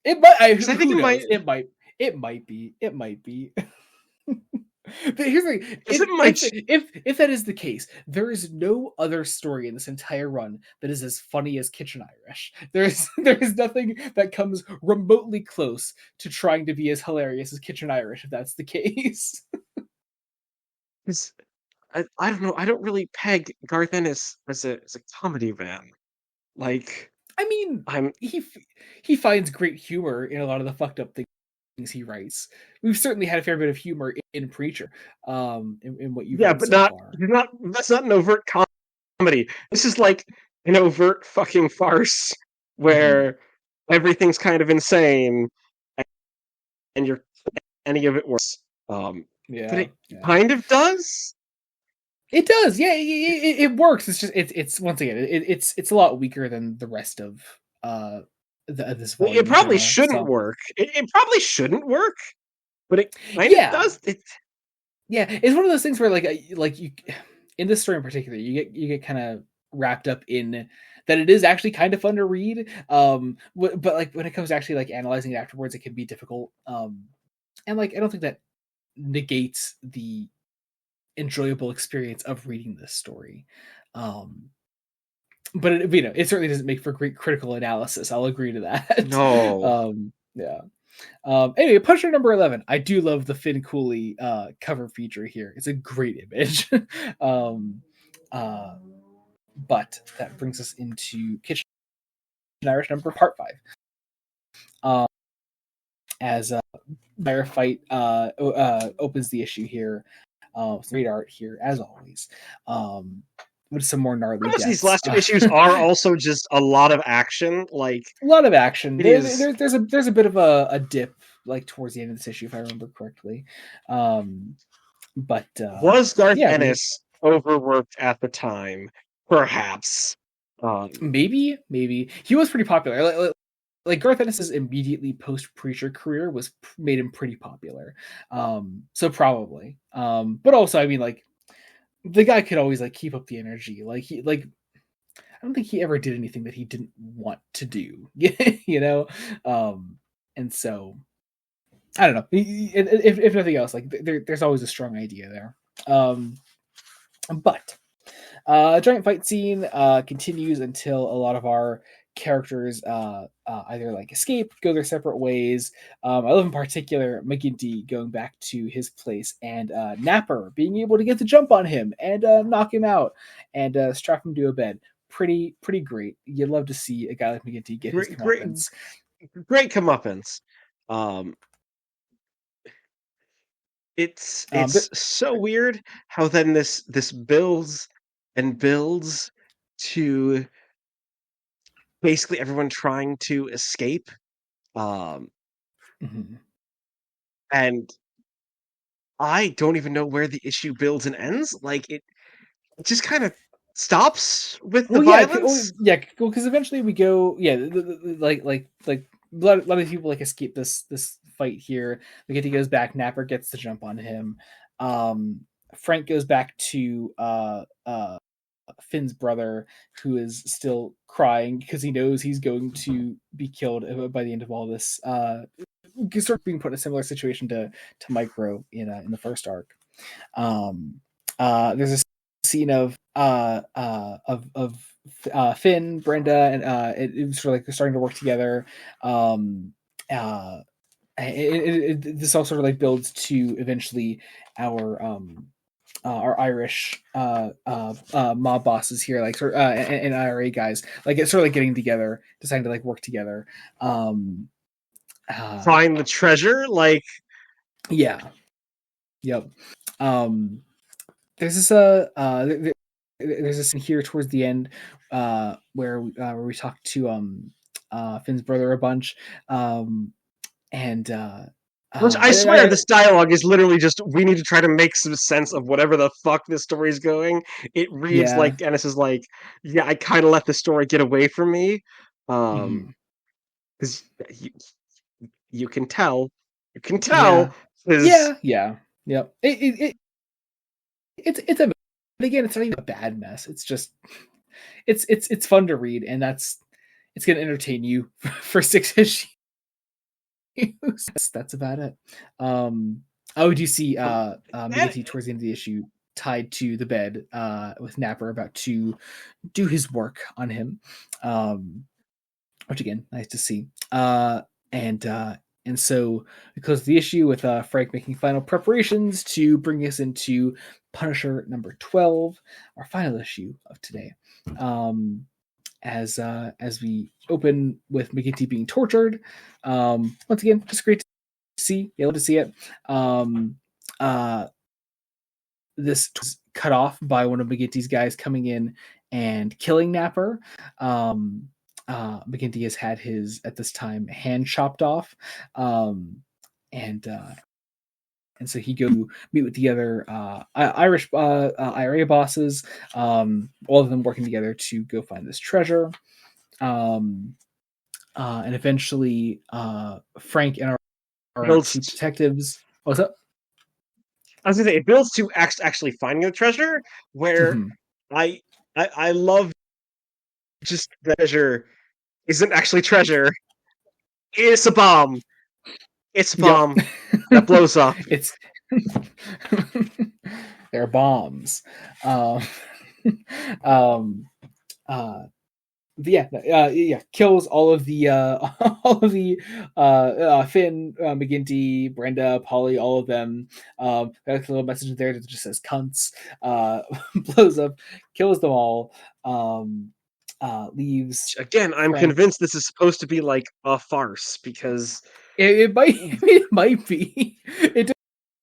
It might. I Who think it knows? might. It might. It might be. It might be. But here's the thing: if that is the case, there is no other story in this entire run that is as funny as Kitchen Irish. There is nothing that comes remotely close to trying to be as hilarious as Kitchen Irish. If that's the case, I don't know. I don't really peg Garth Ennis as a comedy man. Like I mean, I'm he finds great humor in a lot of the fucked up things he writes. We've certainly had a fair bit of humor in Preacher, in what you've read but so far. not that's not an overt comedy. This is like an overt fucking farce where everything's kind of insane and you're any of it works. But it kind of does. It does, yeah. It works. It's just it's once again it's a lot weaker than the rest of this volume. It probably shouldn't work. It probably shouldn't work, but it kind of does. Yeah, it's one of those things where like you in this story in particular, you get kind of wrapped up in that it is actually kind of fun to read. But like when it comes to actually like analyzing it afterwards, it can be difficult. And like I don't think that negates the enjoyable experience of reading this story. But it certainly doesn't make for great critical analysis. I'll agree to that. No. Yeah. Anyway, Punisher number 11. I do love the Finn Cooley cover feature here. It's a great image. But that brings us into Kitchen Irish number part 5. As Firefight opens the issue here. Great art here, as always. With some more gnarly deaths. These last two issues are also just a lot of action. Like a lot of action. There's a bit of a dip like towards the end of this issue, if I remember correctly. But was Garth Ennis overworked at the time? Perhaps. Maybe he was pretty popular. Like Garth Ennis's immediately post Preacher career made him pretty popular. So probably. But also, I mean, like the guy could always like keep up the energy. Like I don't think he ever did anything that he didn't want to do. You know, and so I don't know. If nothing else, like there's always a strong idea there. But giant fight scene continues until a lot of our characters either like escape, go their separate ways. I love in particular McGinty going back to his place and Napper being able to get the jump on him and knock him out and strap him to a bed. Pretty great. You'd love to see a guy like McGinty get his comeuppance. Great comeuppance. It's so weird how then this builds and builds to basically everyone trying to escape. And I don't even know where the issue builds and ends. Like it just kind of stops with the violence. Because eventually we go. Like a lot of people like escape this fight here. McGinty goes back. Napper gets the jump on him. Frank goes back to Finn's brother, who is still crying because he knows he's going to be killed by the end of all this. Sort of being put in a similar situation to Micro in the first arc. There's a scene of Finn, Brenda, and it's sort of like they're starting to work together. This all sort of like builds to eventually our Irish mob bosses here, like sort and IRA guys, like it's sort of like getting together, deciding to like work together. Find the treasure, like yeah, yep. There's this there's a scene here towards the end where we talk to Finn's brother a bunch, and Which I swear, this dialogue is literally just, we need to try to make some sense of whatever the fuck this story's going. It reads yeah, like Ennis is like, yeah, I kind of let the story get away from me. mm-hmm. Because you can tell. You can tell. Yeah, Because yeah, yeah, yep. It's a, but again, it's not even a bad mess. It's just it's fun to read, and it's gonna entertain you for 6 issues. That's about it. Oh, do you see McGinty towards the end of the issue tied to the bed with Napper about to do his work on him, which again, nice to see. And so we close the issue with Frank making final preparations to bring us into Punisher number 12, our final issue of today. As we open with McGinty being tortured. Once again, just great to see, able to see it. This was cut off by one of McGinty's guys coming in and killing Napper. McGinty has had his, at this time, hand chopped off. And so he go meet with the other Irish IRA bosses, all of them working together to go find this treasure. And eventually Frank and our two detectives. What's up? I was gonna say, it builds to actually finding the treasure, where Mhm. I love just treasure isn't actually treasure. It's a bomb. It's a bomb that blows up. It's they're bombs. Um, kills all of the Finn, McGinty, Brenda, Polly, all of them. Got a little message there that just says cunts. Blows up, kills them all. Leaves Again, I'm Frank. convinced this is supposed to be like a farce, because it might it might be. It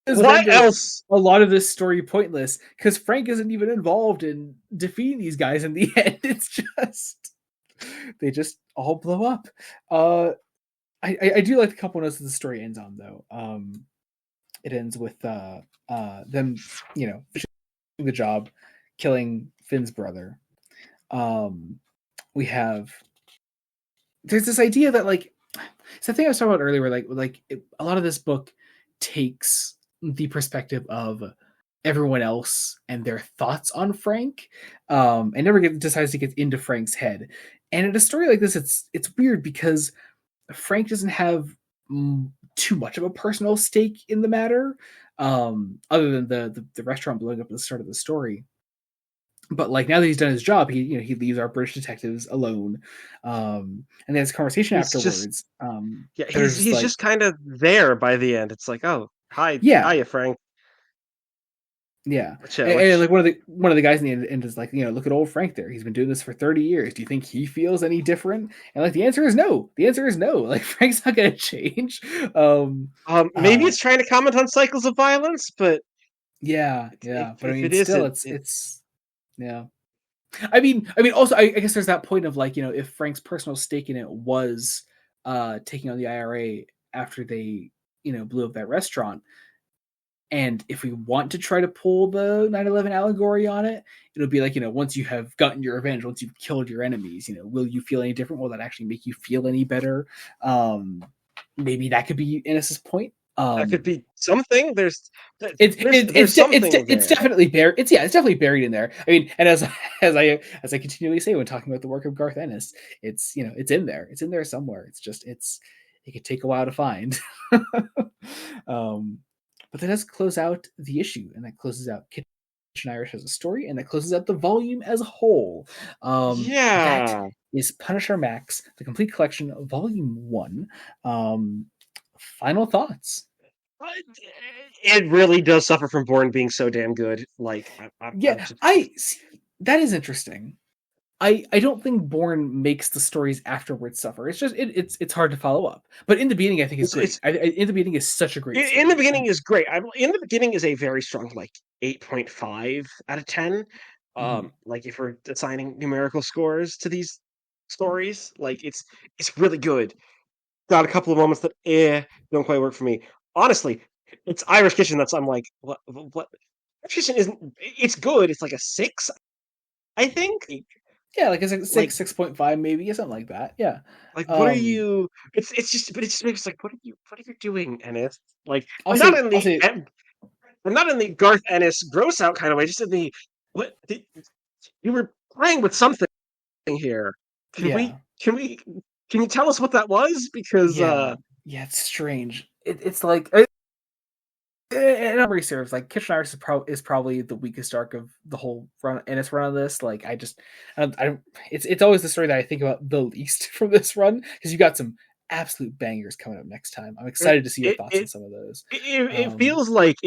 does what render else? a lot of this story pointless because Frank isn't even involved in defeating these guys in the end. It's just they just all blow up. I do like the couple notes that the story ends on though. It ends with them, finishing the job, killing Finn's brother. We have there's this idea that like it's the thing I was talking about earlier, where a lot of this book takes the perspective of everyone else and their thoughts on Frank, and never decides to get into Frank's head. And in a story like this, it's weird because Frank doesn't have too much of a personal stake in the matter, other than the restaurant blowing up at the start of the story. But like now that he's done his job, he leaves our British detectives alone, and there's conversation He's afterwards. just he's just kind of there by the end. It's like, oh, hi, yeah, hiya, Frank. yeah, and like one of the guys in the end is like, look at old Frank there. He's been doing this for 30 years. Do you think he feels any different? And like the answer is no. The answer is no. Like Frank's not going to change. Maybe it's trying to comment on cycles of violence, but yeah. But I if mean, it is, still, it's yeah. I mean, also, I guess there's that point of like, if Frank's personal stake in it was taking on the IRA after they, blew up that restaurant. And if we want to try to pull the 9/11 allegory on it, it'll be like, once you have gotten your revenge, once you've killed your enemies, will you feel any different? Will that actually make you feel any better? Maybe that could be Ennis's point. That could be something. There's it's something it's there. definitely buried. It's definitely buried in there. I mean, and as I continually say when talking about the work of Garth Ennis, it's it's in there. It's in there somewhere. It's just it could take a while to find. But that does close out the issue, and that closes out Kitchen Irish as a story, and that closes out the volume as a whole. Yeah, That is Punisher Max, the complete collection, Volume 1. Final thoughts? it really does suffer from Bourne being so damn good. Like, I see. That is interesting. I don't think Bourne makes the stories afterwards suffer. It's just it's hard to follow up. But in the beginning, I think it's great. In the beginning is such a great story. In the beginning is great. In the beginning is a very strong 8.5 out of 10. Mhm. Like if we're assigning numerical scores to these stories, like it's really good. Got a couple of moments that don't quite work for me. Honestly, it's Irish Kitchen that's I'm like, what Irish Kitchen isn't it's good. It's like a 6, I think. Yeah, like a Like 6.5 maybe, something like that. Yeah. what are Um, you it's just but it just makes like what are you doing, Ennis? Like I'll say I'm not in the Garth Ennis gross out kind of way, just in the what the, you were playing with something here. Can yeah. we can we can you tell us what that was? Because Yeah. Yeah, it's strange. It's like and I'm serious. Like Kitchen Iris is probably the weakest arc of the whole run, and it's run on this. Like I don't. It's always the story that I think about the least from this run because you got some absolute bangers coming up next time. I'm it excited to see your it thoughts on it some of those. it Um, feels like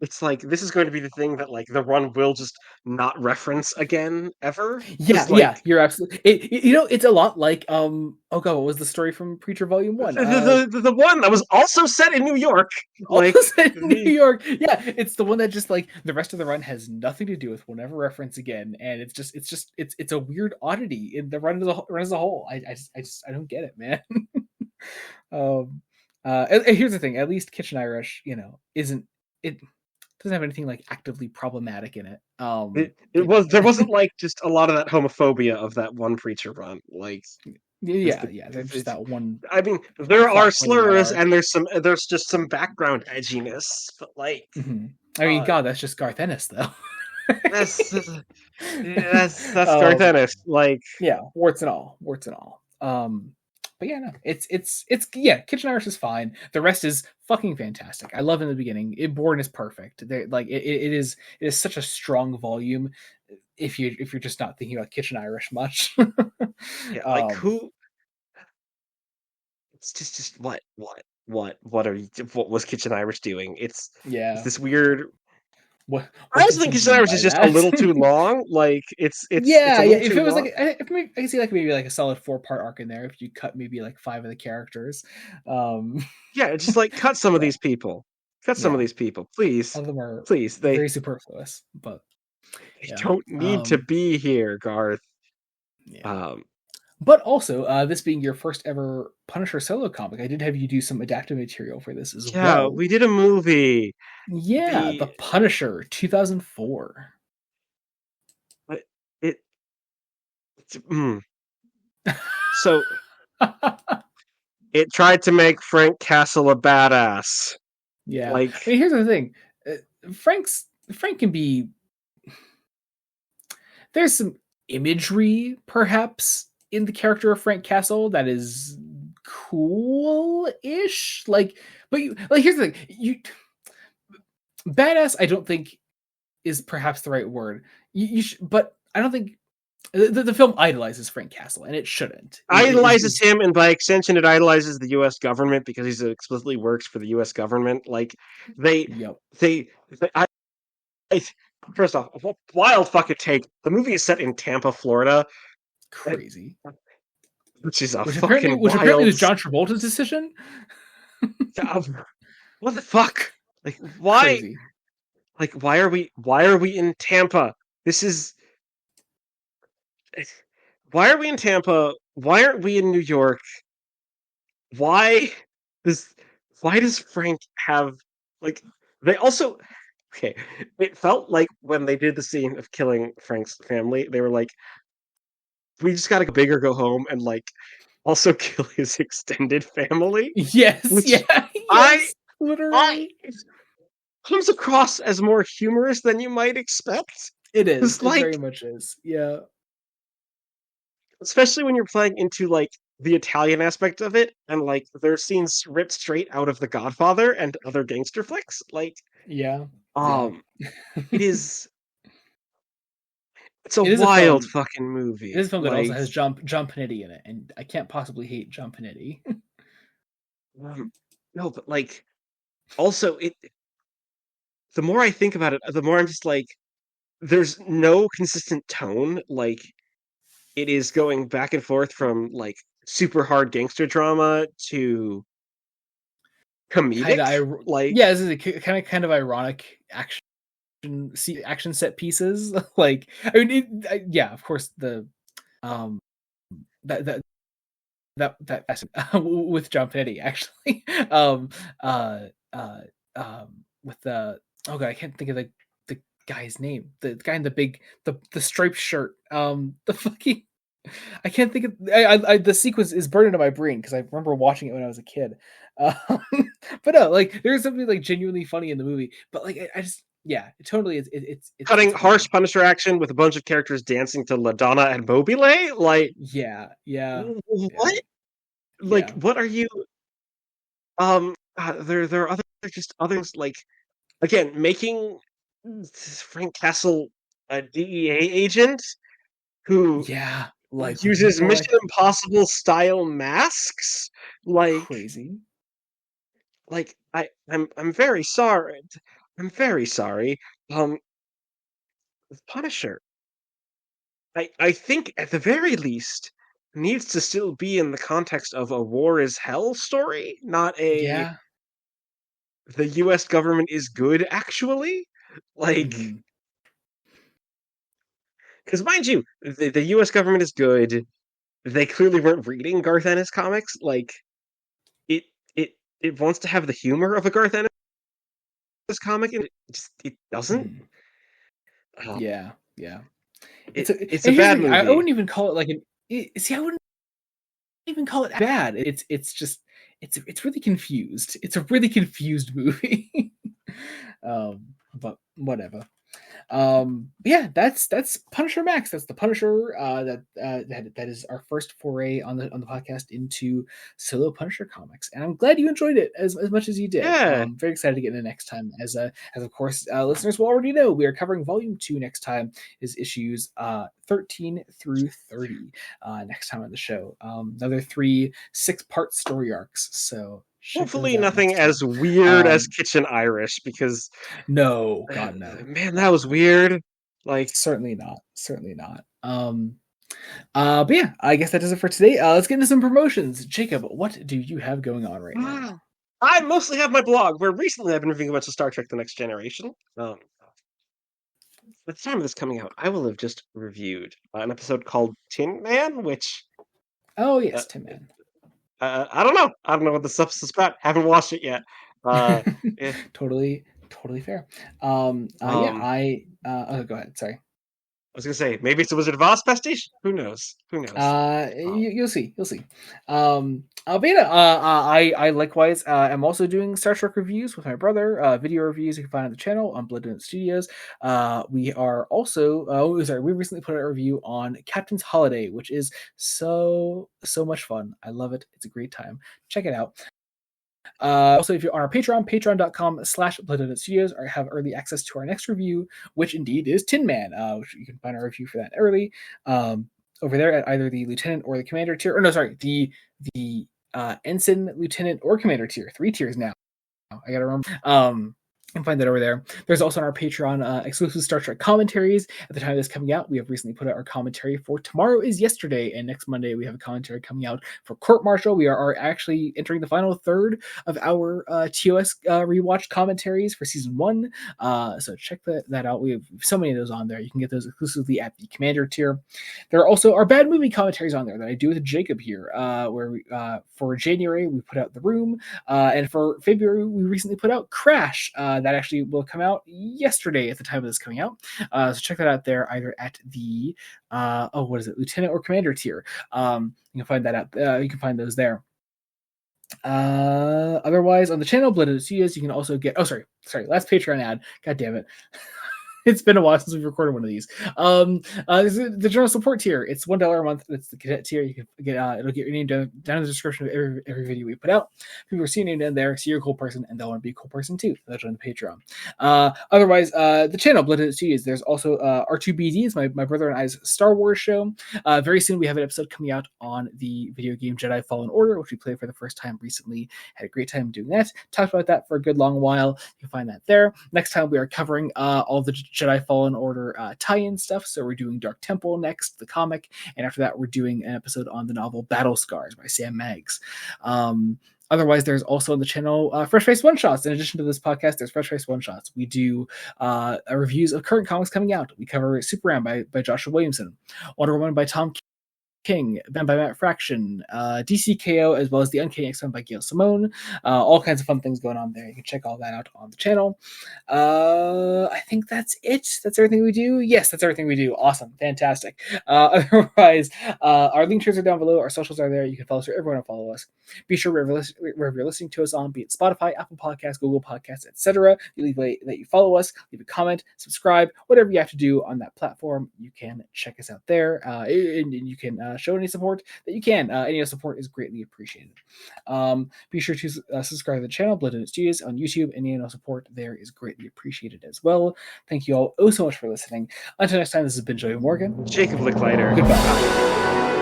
it's like this is going to be the thing that like the run will just not reference again ever yeah, because like yeah, you're absolutely. You know, it's a lot like oh god, what was the story from Preacher Volume One? the one that was also set in New York, like Also set in New the York. Yeah, it's the one that just like the rest of the run has nothing to do with. We'll never reference again, and it's a weird oddity in the run as a whole. I don't get it, man. um, and here's the thing: at least Kitchen Irish, isn't it doesn't have anything like actively problematic in it. it was there wasn't like just a lot of that homophobia of that one preacher run, like Yeah, the, yeah. There's just that one I mean, there are plot point in that slurs arc. and there's just some background edginess, but like Hmm. I mean, uh God, that's just Garth Ennis, though. that's that's Garth um, Ennis. Like Yeah, warts and all, warts and all. But yeah, no, it's yeah. Kitchen Irish is fine. The rest is fucking fantastic. I love in the beginning. Born is perfect. Like it is such a strong volume. If you're just not thinking about Kitchen Irish much, yeah, like um, who it's just what are you what was Kitchen Irish doing? It's yeah. this weird I What also did think he Kitchen mean Irish by is just a that? little too long. Like it's Yeah, a yeah. little If too it was long. like, I can see like maybe like a solid 4 part arc in there. If you cut maybe like 5 of the characters, um, Yeah, just like cut some of yeah, these people. Cut some of yeah. these people, please. All of them are Please. very superfluous, but They yeah. don't need to be here, Garth. Yeah. Um But also, this being your first ever Punisher solo comic, I did have you do some adaptive material for this as yeah, well. we did a movie. Yeah, The The Punisher 2004. but it's so it tried to make Frank Castle a badass. Yeah. I Like, mean, here's the thing. Frank can be there's some imagery perhaps in the character of Frank Castle that is cool-ish. Like here's the thing. You badass I don't think is perhaps the right word. But I don't think the film idolizes Frank Castle, and it shouldn't. idolizes him, and by extension, it idolizes the U.S. government because he's explicitly works for the U.S. government. Like, they, Yep, they I first off, a wild fucking take. The movie is set in Tampa, Florida, crazy. which is a fucking Which apparently wild. was John Travolta's decision. What the fuck? Like, why? Crazy. Like, Why are we in Tampa? This is. Why are we in Tampa? Why aren't we in New York? Why does why does Frank have like they also okay, it felt like when they did the scene of killing Frank's family, they were like, we just gotta go big or go home and like also kill his extended family, Yes, which yeah, I yes, I literally. comes across as more humorous than you might expect. It is. It's It like very much is. Yeah. especially when you're playing into like the Italian aspect of it, and like there's scenes ripped straight out of The Godfather and other gangster flicks. Like, Yeah. Yeah. um, it is it's a It is a wild film. fucking It is movie. a film that also Like, has John Panity in it, and I can't possibly hate John Panity. um, no, but like also it. The more I think about it, the more I'm just like, there's no consistent tone. Like, it is going back and forth from like super hard gangster drama to kind comedic. of, Like, yeah, this is a kind of ironic, actually. action set pieces. Like, I mean, yeah, of course um that that with John Petty actually. um uh uh with the oh god, I can't think of the guy's name, the guy in the big the striped shirt, the fucking I can't think of the sequence is burned into my brain because I remember watching it when I was a kid. Um, but no, like there's something like genuinely funny in the movie, but like I just yeah, it totally is. It's Cutting harsh funny. Punisher action with a bunch of characters dancing to La Donna and Mobile? Like, Yeah, yeah, yeah, what? Like, yeah, what are you? There are just others like again making Frank Castle a DEA agent who yeah. Like uses what? Mission Impossible style masks. Crazy. I'm very sorry. I'm very sorry. Um, Punisher, I think at the very least needs to still be in the context of a war is hell story, not a Yeah. the US government is good actually. Like, Hmm. because mind you, the US government is good. They clearly weren't reading Garth Ennis comics. Like, it it it wants to have the humor of a Garth Ennis comic, and it doesn't. Hmm. Uh, Yeah, yeah. It's it a it's a and here's bad the thing. I movie. wouldn't even call it like an. See, I wouldn't even call it bad. It's just it's really confused. It's a really confused movie. But whatever. Yeah, that's Punisher Max. That's the Punisher. That is our first foray on the podcast into solo Punisher comics, and I'm glad you enjoyed it as much as you did. Yeah, Very excited to get into next time. As of course listeners will already know, we are covering Volume 2 next time. Is issues 13 through 30 next time on the show. Another 3 6-part story arcs. So check those hopefully out nothing next time. as weird as Um, Kitchen Irish because no, God, no, man, that God, was no. weird. Like, Certainly not. Certainly not. But yeah, I guess that does it for today. Let's get into some promotions. Jacob, what do you have going on right now? I mostly have my blog where recently I've been reviewing a bunch of Star Trek: The Next Generation. At the time of this coming out, I will have just reviewed an episode called Tin Man, which Oh uh, yes, Tim Man. I don't know. I don't know what the substance is about. Haven't watched it yet. Uh, eh, Totally fair. Yeah, um, oh, go ahead. Sorry. I was gonna say maybe it's a Wizard of Oz pastiche. Who knows? Who knows? Um, You'll see. You'll see. But yeah, I likewise am also doing Star Trek reviews with my brother. Video reviews you can find on the channel on Blood Donut Studios. We are also. Sorry, we recently put out a review on Captain's Holiday, which is so much fun. I love it. It's a great time. Check it out. Also, if you're on our Patreon, patreon.com/Blood Studios, or have early access to our next review, which indeed is Tin Man, which you can find our review for that early over there at either the Lieutenant or the Commander tier. Or no, sorry, the Ensign, Lieutenant, or Commander tier. 3 tiers now. I gotta remember. You can find that over there. There's also on our Patreon exclusive Star Trek commentaries. At the time of this coming out, we have recently put out our commentary for Tomorrow is Yesterday, and next Monday we have a commentary coming out for Court Martial. We are actually entering the final third of our TOS rewatch commentaries for season 1. So check that out. We have so many of those on there. You can get those exclusively at the Commander tier. There are also our bad movie commentaries on there that I do with Jacob here, where we, for January we put out The Room, and for February we recently put out Crash. That actually will come out yesterday at the time of this coming out. So check that out there, either at the what is it, Lieutenant or Commander tier. You can find that out. You can find those there. Otherwise, on the channel, Blooded Studios, you can also get. Oh, sorry, last Patreon ad. God damn it. It's been a while since we've recorded one of these. This is the general support tier. It's $1 a month. It's the cadet tier. You can get it'll get your name down in the description of every video we put out. People see your name down there, see you're a cool person, and they'll want to be a cool person too. They'll join the Patreon. Otherwise, the channel Blooded Studios. There's also R2BD. It's my brother and I's Star Wars show. Very soon we have an episode coming out on the video game Jedi Fallen Order, which we played for the first time recently. Had a great time doing that. Talked about that for a good long while. You can find that there. Next time we are covering all the Jedi Fallen Order tie-in stuff. So we're doing Dark Temple next, the comic, and after that we're doing an episode on the novel Battle Scars by Sam Maggs. Otherwise, there's also on the channel Fresh Face One Shots. In addition to this podcast, there's Fresh Face One Shots. We do reviews of current comics coming out. We cover Superman by Joshua Williamson, Wonder Woman by Tom King, Ben by Matt Fraction, DCKO, as well as the Uncanny X-Men by Gail Simone. All kinds of fun things going on there. You can check all that out on the channel. I think that's it. That's everything we do. Yes, that's everything we do. Awesome. Fantastic. Otherwise, our link trees are down below. Our socials are there. You can follow us wherever you want to follow us. Be sure wherever you're listening to us on, be it Spotify, Apple Podcasts, Google Podcasts, etc., that you follow us, leave a comment, subscribe, whatever you have to do on that platform. You can check us out there, and you can show any support that you can. Any support is greatly appreciated. Be sure to subscribe to the channel, Blood and Studios, on YouTube. Any support there is greatly appreciated as well. Thank you all so much for listening. Until next time, this has been Joey Morgan. Jacob Licklider. Goodbye.